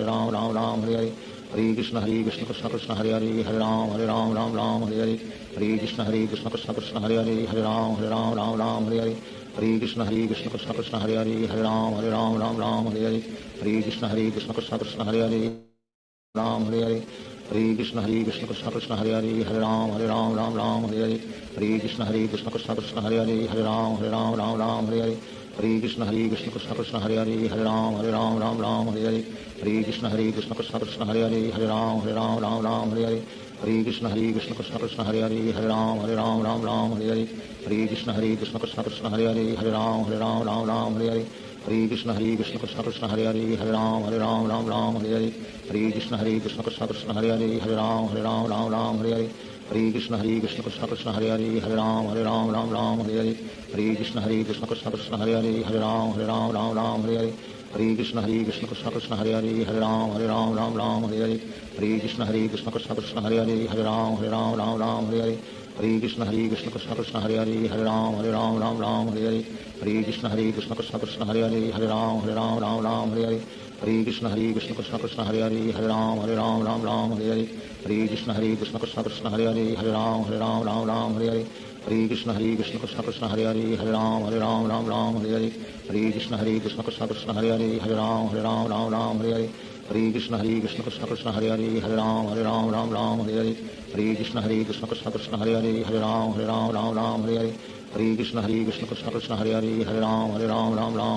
Ram Ram Hare Hare Hare Krishna Krishna Krishna Hare Hare Hare Ram Ram Hare Hare Hare Krishna Krishna Krishna Hare Hare Hare Ram Ram Hare Hare Hare Krishna Krishna Krishna Hare Hare Hare Ram Hare Hare Hare Krishna Krishna Krishna Hare Hare Ram Hare Hare Hare Krishna Krishna Krishna Hare Hare Hare Ram Hare Hare Hare Krishna Krishna Krishna Hare Hare Hare Ram Hare Hare Hare Krishna Krishna Krishna Hare Hare Hare Ram Hare Hare Hare Krishna Krishna Krishna Hare Hare Hare Ram Hare Hare Hare Krishna Krishna Krishna Hare Hare Hare Ram Hare Hare Hare Krishna Krishna Krishna Hare Hare Hare Ram Hare Hare Hare Krishna Krishna Krishna Hare Hare Hare Ram Hare Hare Hare Krishna Krishna Krishna Hare Hare Hare Ram Hare Hare Hare Krishna Krishna Krishna Hare Hare Hare Ram Hare Hare Hare Krishna Krishna Krishna Hare Hare Hare Ram Hare Hare Hare Krishna Krishna Krishna Hare Hare Ram Ram Ram Hare Hare Hare Krishna Krishna Krishna Hare Hare Ram Ram Hare Hare Hare Krishna Krishna Krishna Hare Hare Ram Ram Hare Hare Hare Krishna Krishna Krishna Hare Hare Ram Ram Hare Hare Hare Krishna Krishna Krishna Hare Hare Ram Ram Hare Hare Hare Krishna Krishna Krishna Hare Hare Ram Ram Hare Hare Hare Krishna Krishna Krishna Hare Hare Ram Ram Hare Hare Hare Krishna Krishna Krishna Hare Hare Ram Ram Hare Hare Hare Krishna Krishna Krishna Hare Hare Ram Ram Hare Hare Hare Krishna Krishna Krishna Krishna Hare Hare Ram Ram Hare Hare Hare Krishna Krishna Krishna Hare Hare Ram Ram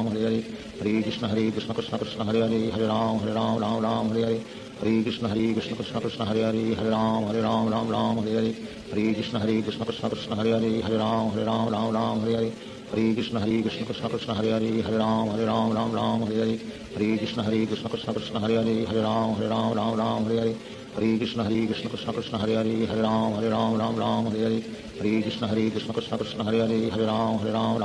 Hare Hare Hare Krishna Krishna Krishna Krishna Hare Hare Ram Ram Hare Hare Hare Krishna Krishna Krishna Hare Hare Ram Ram Hare Hare Hare Krishna Krishna Krishna Krishna Hare Hare Ram Ram Hare Hare Hare Krishna Krishna Krishna Hare Hare Ram Ram Hare Hare Hare Krishna Krishna Krishna Krishna Hare Hare Ram Ram Hare Hare Hare Krishna Krishna Krishna Hare Hare Ram Ram Hare Hare Hare Krishna Krishna Krishna Krishna Hare Hare Ram Ram Hare Hare Hare Krishna Krishna Krishna Hare Hare Ram Ram Hare Hare Hare Krishna Krishna Krishna Krishna Hare Hare Ram Ram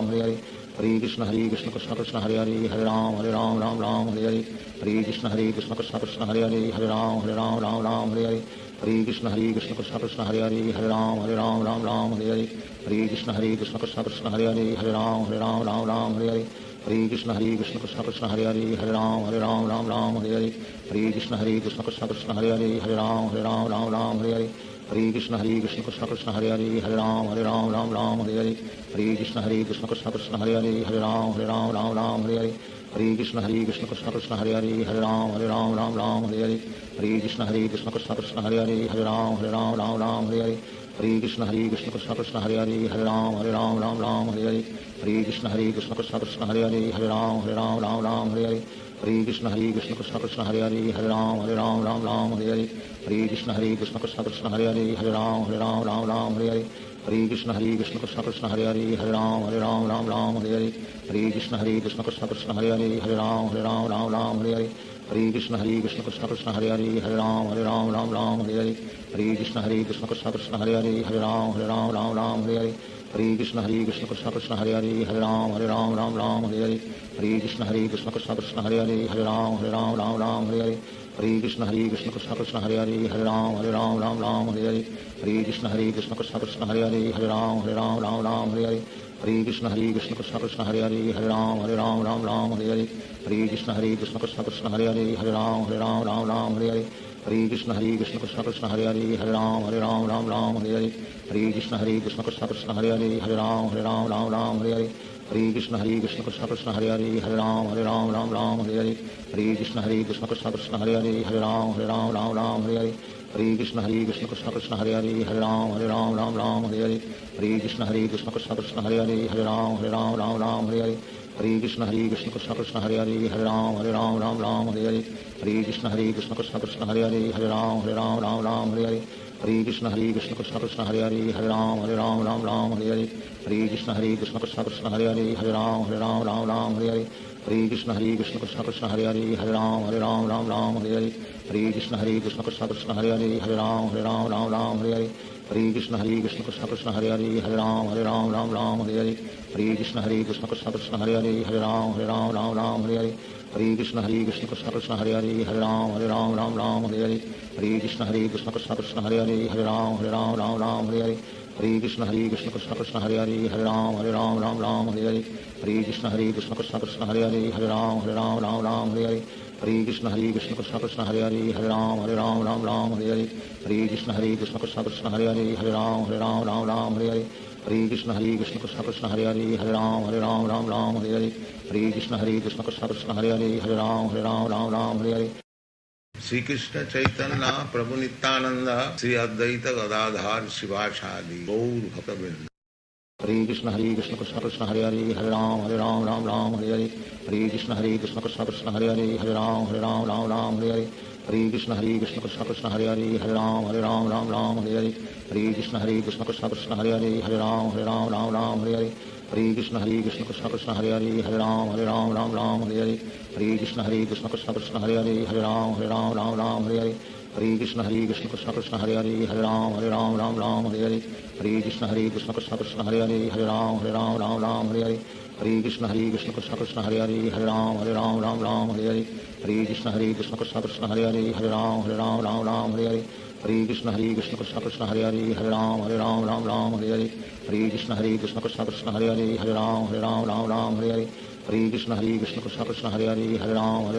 Hare Hare Hare Krishna Krishna Krishna Hare Hare Ram Ram Hare Hare Hare Krishna Krishna Krishna Krishna Hare Hare Ram Ram Hare Hare Hare Krishna Krishna Krishna Hare Hare Ram Ram Hare Hare Hare Krishna Krishna Krishna Krishna Hare Hare Ram Ram Hare Hare Hare Krishna Krishna Krishna Hare Hare Ram Ram Hare Hare Hare Krishna Krishna Krishna Krishna Hare Hare Ram Ram Hare Hare Hare Krishna Krishna Krishna Krishna Hare Hare Ram Ram Hare Hare Hare Krishna Krishna Krishna Krishna Hare Hare Ram Ram Hare Hare Hare Krishna Krishna Krishna Krishna Hare Hare Ram Ram Hare Hare Hare Krishna Krishna Krishna Krishna Hare Hare Ram Ram Hare Hare Hare Krishna Krishna Krishna Krishna Hare Hare Ram Ram Hare Hare Hare Krishna Krishna Krishna Krishna Hare Hare Ram Ram Hare Hare Hare Krishna Krishna Krishna Krishna Hare Hare Ram Ram Hare Hare Hare Krishna Krishna Krishna Krishna Hare Hare Ram Ram Hare Hare Hare Krishna Krishna Krishna Krishna Hare Hare Ram Ram Hare Hare Hare Krishna Krishna Krishna Krishna Hare Hare Ram Ram Hare Hare Hare Krishna Krishna Krishna Krishna Hare Hare Ram Ram Hare Hare Hare Krishna Krishna Krishna Krishna Hare Hare Ram Ram Hare Hare Hare Krishna Krishna Krishna Krishna Hare Hare Ram Ram Hare Hare Hare Krishna Krishna Krishna Krishna Hare Hare Ram Ram Hare Hare Hare Krishna Krishna Krishna Krishna Hare Hare Ram Ram Hare Hare Hare Krishna Krishna Krishna Krishna Hare Hare Ram Ram Hare Hare Hare Krishna Krishna Krishna Krishna Hare Hare Ram Ram Hare Hare Hare Krishna Krishna Krishna Krishna Hare Hare Ram Ram Hare Hare Hare Krishna Krishna Krishna Krishna Hare Hare Ram Ram Hare Hare Hare Krishna Krishna Krishna Krishna Hare Hare Ram Ram Hare Hare Hare Krishna Krishna Krishna Krishna Hare Hare Ram Ram Hare Hare Hare Krishna Krishna Krishna Krishna Hare Hare Ram Ram Hare Hare Hare Krishna Krishna Krishna Krishna Hare Hare Ram Ram Hare Hare Hare Krishna Krishna Krishna Krishna Hare Hare Ram Ram Hare Hare Hare Krishna Krishna Krishna Krishna Hare Hare Ram Ram Hare Hare Hare Krishna Krishna Krishna Krishna Hare Hare Ram Ram Hare Hare Hare Krishna Krishna Krishna Krishna Hare Hare Ram Ram Hare Hare Hare Krishna Krishna Krishna Krishna Hare Hare Ram Ram Hare Hare Hare Krishna Krishna Krishna Krishna Hare Hare Ram Ram Hare Hare Hare Krishna Krishna Krishna Krishna Hare Hare Ram Ram Hare Hare Hare Krishna Krishna Krishna Krishna Hare Hare Ram Ram Hare Hare Hare Krishna Krishna Krishna Krishna Hare Hare Ram Ram Hare Hare Hare Krishna Krishna Krishna Krishna Hare Hare Ram Ram Hare Hare Hare Krishna Krishna Krishna Krishna Hare Hare Ram Ram Hare Hare Hare Krishna Krishna Krishna Krishna Hare Hare Ram Ram Hare Hare Hare Krishna Krishna Krishna Krishna Hare Hare Ram Ram Hare Hare Hare Krishna Krishna Krishna Krishna Hare Hare Ram Ram Hare Hare Hare Krishna Krishna Krishna Krishna Hare Hare Ram Ram Hare Hare Shri Krishna Chaitanya Prabhu Nityanand Shri Advaita Gadadhar शिवासादि Gaur भक्तवृंद। Hare Krishna Krishna Krishna Hare Hare Ram Ram Hare Hare Hare Krishna Krishna Krishna Krishna Hare Hare Ram Ram Hare Hare Hare Krishna Krishna Krishna Krishna Hare Hare Ram Ram Hare Hare Hare Krishna Krishna Krishna Krishna Hare Hare Ram Ram Hare Hare Hare Krishna Krishna Krishna Krishna Hare Hare Ram Ram Hare Hare Hare Krishna Krishna Krishna Krishna Hare Hare Ram Ram Hare Hare Hare Krishna Krishna Krishna Krishna Hare Hare Ram Ram Hare Hare Hare Krishna Krishna Krishna Krishna Hare Hare Ram Ram Hare Hare Hare Krishna Krishna Krishna Hare Hare Hare Ram Ram Ram Hare Hare Hare Krishna Krishna Krishna Hare Hare Hare Ram Ram Hare Hare Hare Krishna Krishna Krishna Hare Hare Hare Ram Ram Hare Hare Hare Krishna Krishna Krishna Hare Hare Hare Ram Ram Hare Hare Hare Krishna Krishna Krishna Hare Hare Hare Ram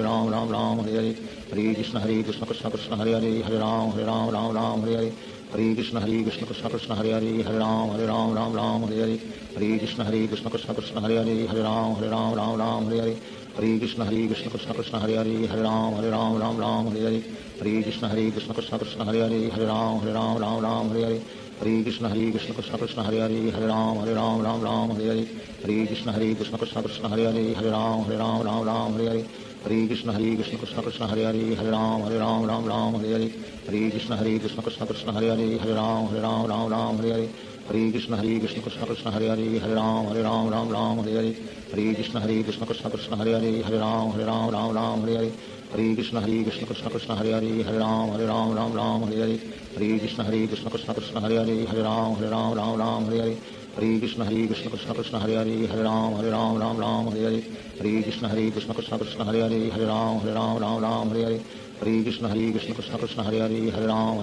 Ram Hare Hare Hare Krishna Krishna Krishna Hare Hare Hare Ram Ram Hare Hare Hare Krishna Krishna Krishna Hare Hare Hare Ram Ram Hare Hare Hare Krishna Krishna Krishna Hare Hare Hare Ram Ram Hare Hare Hare Krishna Krishna Krishna Hare Hare Hare Ram Ram Hare Hare Hare Krishna Krishna Krishna Hare Hare Hare Ram Ram Hare Hare Hare Krishna Krishna Krishna Hare Hare Hare Ram Ram Hare Hare Hare Krishna Krishna Krishna Hare Hare Hare Ram Ram Hare Hare Hare Krishna Krishna Krishna Hare Hare Hare Ram Ram Hare Hare Hare Krishna Krishna Krishna Hare Hare Hare Ram Ram Hare Hare Hare Krishna Krishna Krishna Hare Hare Hare Ram Ram Hare Hare Hare Krishna Krishna Krishna Hare Hare Hare Ram Ram Hare Hare Hare Krishna Krishna Krishna Hare Hare Hare Ram Hare Hare Hare Krishna Krishna Krishna Hare Hare Hare Ram Hare Hare Hare Krishna Krishna Krishna Hare Hare Hare Ram Hare Hare Hare Krishna Krishna Krishna Hare Hare Hare Ram Hare Hare Hare Krishna Krishna Krishna Hare Hare Hare Ram Hare Hare Hare Krishna Krishna Krishna Hare Hare Hare Ram Hare Hare Hare Krishna Krishna Krishna Hare Hare Hare Ram Hare Hare Hare Krishna Krishna Krishna Hare Hare Hare Ram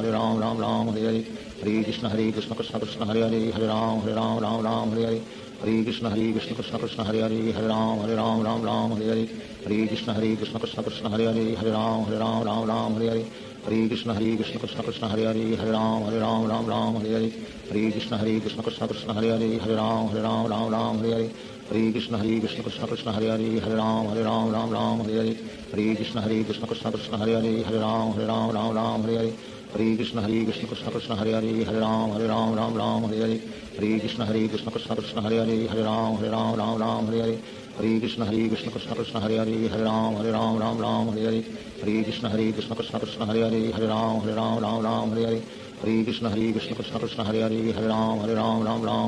Hare Hare Hare Krishna Krishna Krishna Hare Hare Hare Ram Hare Hare Hare Krishna Krishna Krishna Hare Hare Hare Ram Hare Hare Hare Krishna Krishna Krishna Hare Hare Hare Ram Hare Hare Hare Krishna Krishna Krishna Hare Hare Hare Ram Hare Hare Hare Krishna Krishna Krishna Hare Hare Hare Ram Hare Hare Hare Krishna Krishna Krishna Hare Hare Hare Ram Hare Hare Hare Krishna Krishna Krishna Hare Hare Hare Ram Hare Hare Hare Krishna Krishna Krishna Hare Hare Hare Ram Hare Hare Hare Krishna Krishna Krishna Hare Hare Hare Ram Hare Hare Hare Krishna Krishna Krishna Hare Hare Hare Ram Hare Hare Hare Krishna Krishna Krishna Hare Hare Hare Ram Hare Hare Hare Krishna Krishna Krishna Hare Hare Hare Ram Hare Hare Hare Krishna Krishna Krishna Hare Hare Hare Ram Hare Hare Hare Krishna Krishna Krishna Hare Hare Hare Ram Hare Hare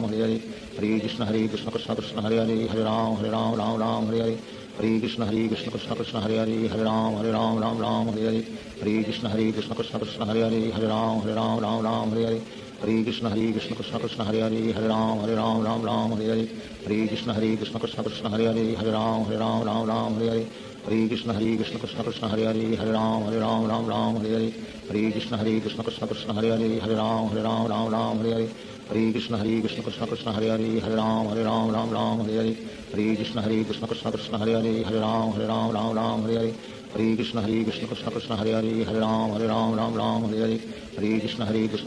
Hare Krishna Krishna Krishna Hare Hare Hare Ram Hare Hare Hare Krishna Krishna Krishna Hare Hare Hare Ram Hare Hare Hare Krishna Krishna Krishna Hare Hare Hare Ram Hare Hare Hare Krishna Krishna Krishna Hare Hare Hare Ram Hare Hare Hare Krishna Krishna Krishna Hare Hare Hare Ram Hare Hare Hare Krishna Krishna Krishna Hare Hare Hare Ram Hare Hare Hare Krishna Krishna Krishna Hare Hare Hare Ram Hare Hare Hare Krishna Krishna Krishna Hare Hare Hare Ram Hare Hare Hare Krishna Krishna Krishna Hare Hare Hare Ram Hare Hare Hare Krishna Krishna Krishna Hare Hare Hare Ram Hare Hare Hare Krishna Krishna Krishna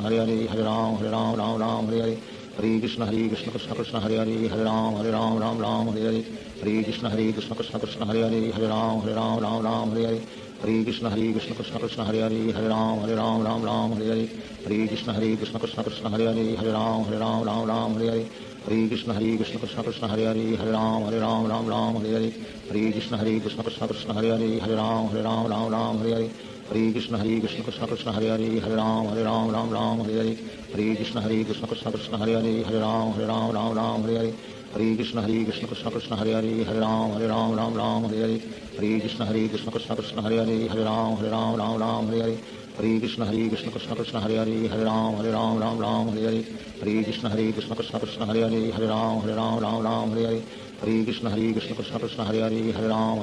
Hare Hare Hare Ram Hare Hare Hare Krishna Krishna Krishna Hare Hare Hare Ram Hare Hare Hare Krishna Krishna Krishna Hare Hare Hare Ram Hare Hare Hare Krishna Krishna Krishna Hare Hare Hare Ram Hare Hare Hare Krishna Krishna Krishna Hare Hare Hare Ram Hare Hare Hare Krishna Krishna Krishna Hare Hare Hare Ram Hare Hare Hare Krishna Krishna Krishna Hare Hare Hare Ram Hare Hare Hare Krishna Krishna Krishna Hare Hare Hare Ram Hare Hare Hare Krishna Krishna Krishna Hare Hare Hare Ram Hare Hare Hare Krishna Krishna Krishna Hare Hare Hare Ram Hare Hare Hare Krishna Krishna Krishna Hare Hare Hare Ram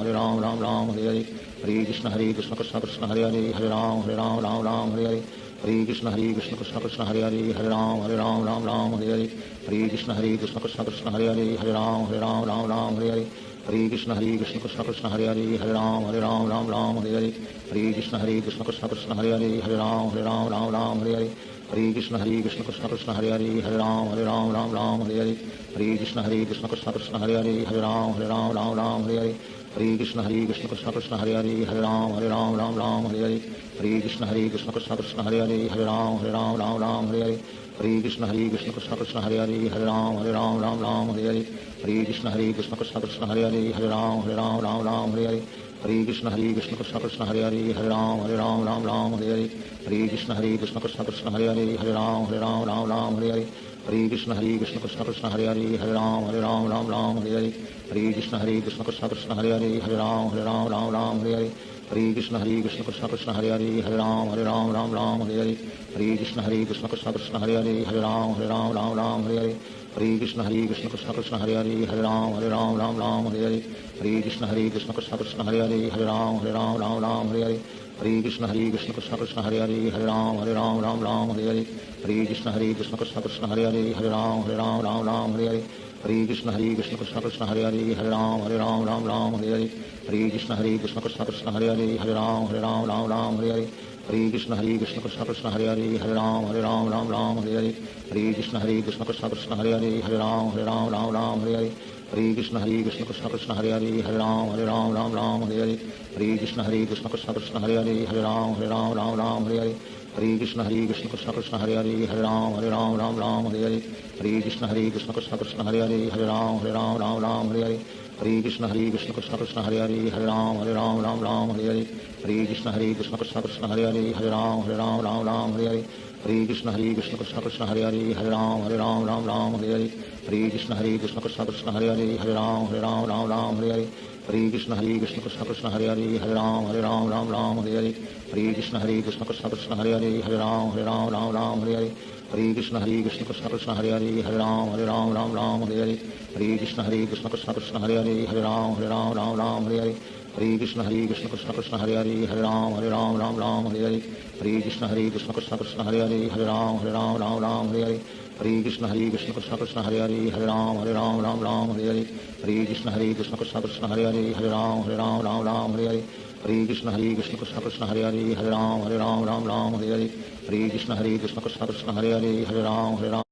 Hare Hare Hare Krishna Krishna Krishna Hare Hare Hare Ram Hare Hare Hare Krishna Krishna Krishna Hare Hare Hare Ram Hare Hare Hare Krishna Krishna Krishna Hare Hare Hare Ram Hare Hare Hare Krishna Krishna Krishna Hare Hare Hare Ram Hare Hare Hare Krishna Krishna Krishna Hare Hare Hare Ram Hare Hare Hare Krishna Krishna Krishna Hare Hare Hare Ram Hare Hare Hare Krishna Krishna Krishna Hare Hare Hare Ram Hare Hare Hare Krishna Krishna Krishna Hare Hare Hare Ram Hare Hare Hare Krishna Krishna Krishna Hare Hare Hare Ram Hare Hare Hare Krishna Krishna Krishna Hare Hare Hare Ram Hare Hare Hare Krishna Krishna Krishna Hare Hare Hare Ram Hare Hare Hare Krishna Krishna Krishna Hare Hare Hare Ram Hare Hare Hare Krishna Krishna Krishna Hare Hare Hare Ram Hare Hare Hare Krishna Krishna Krishna Hare Hare Hare Ram Hare Hare Hare Krishna Krishna Krishna Hare Hare Hare Ram Hare Hare Hare Krishna Krishna Krishna Hare Hare Ram Ram Ram Hare Hare Hare Krishna Krishna Krishna Hare Hare Ram Ram Hare Hare Hare Krishna Krishna Krishna Hare Hare Ram Ram Hare Hare Hare Krishna Krishna Krishna Hare Hare Ram Ram Hare Hare Hare Krishna Krishna Krishna Hare Hare Ram Ram Hare Hare Hare Krishna Krishna Krishna Hare Hare Ram Ram Hare Hare Hare Krishna Krishna Krishna Hare Hare Ram Ram Hare Hare Hare Krishna Krishna Krishna Hare Hare Ram Ram Hare Hare Hare Krishna Krishna Krishna Hare Hare Ram Ram Hare Hare Hare Krishna Krishna Krishna Hare Hare Ram Ram Hare Hare Hare Krishna Krishna Krishna Hare Hare Ram Ram Hare Hare Hare Krishna Krishna Krishna Hare Hare Ram Ram Hare Hare Hare Krishna Krishna Krishna Hare Hare Ram Ram Hare Hare Hare Krishna Krishna Krishna Hare Hare Ram Ram Hare Hare Hare Krishna Krishna Krishna Hare Hare Ram Ram Hare Hare Hare Krishna Krishna Krishna Hare Hare Ram Ram Hare Hare Hare Krishna Krishna Krishna Hare Hare Ram Ram Hare Hare Hare Krishna Krishna Krishna Hare Hare Ram Ram Hare Hare Hare Krishna Krishna Krishna Hare Hare Ram Ram Hare Hare Hare Krishna Krishna Krishna Hare Hare Ram Ram Hare Hare Hare Krishna Krishna Krishna Hare Hare Ram Ram Hare Hare Hare Krishna Krishna Krishna Hare Hare Ram Ram Hare Hare Hare Krishna Krishna Krishna Hare Hare Ram Ram Hare Hare Hare Krishna Krishna Krishna Hare Hare Ram Ram Hare Hare Hare Krishna Krishna Krishna Hare Hare Ram Ram Hare Hare Hare Krishna Krishna Krishna Hare Hare Ram Ram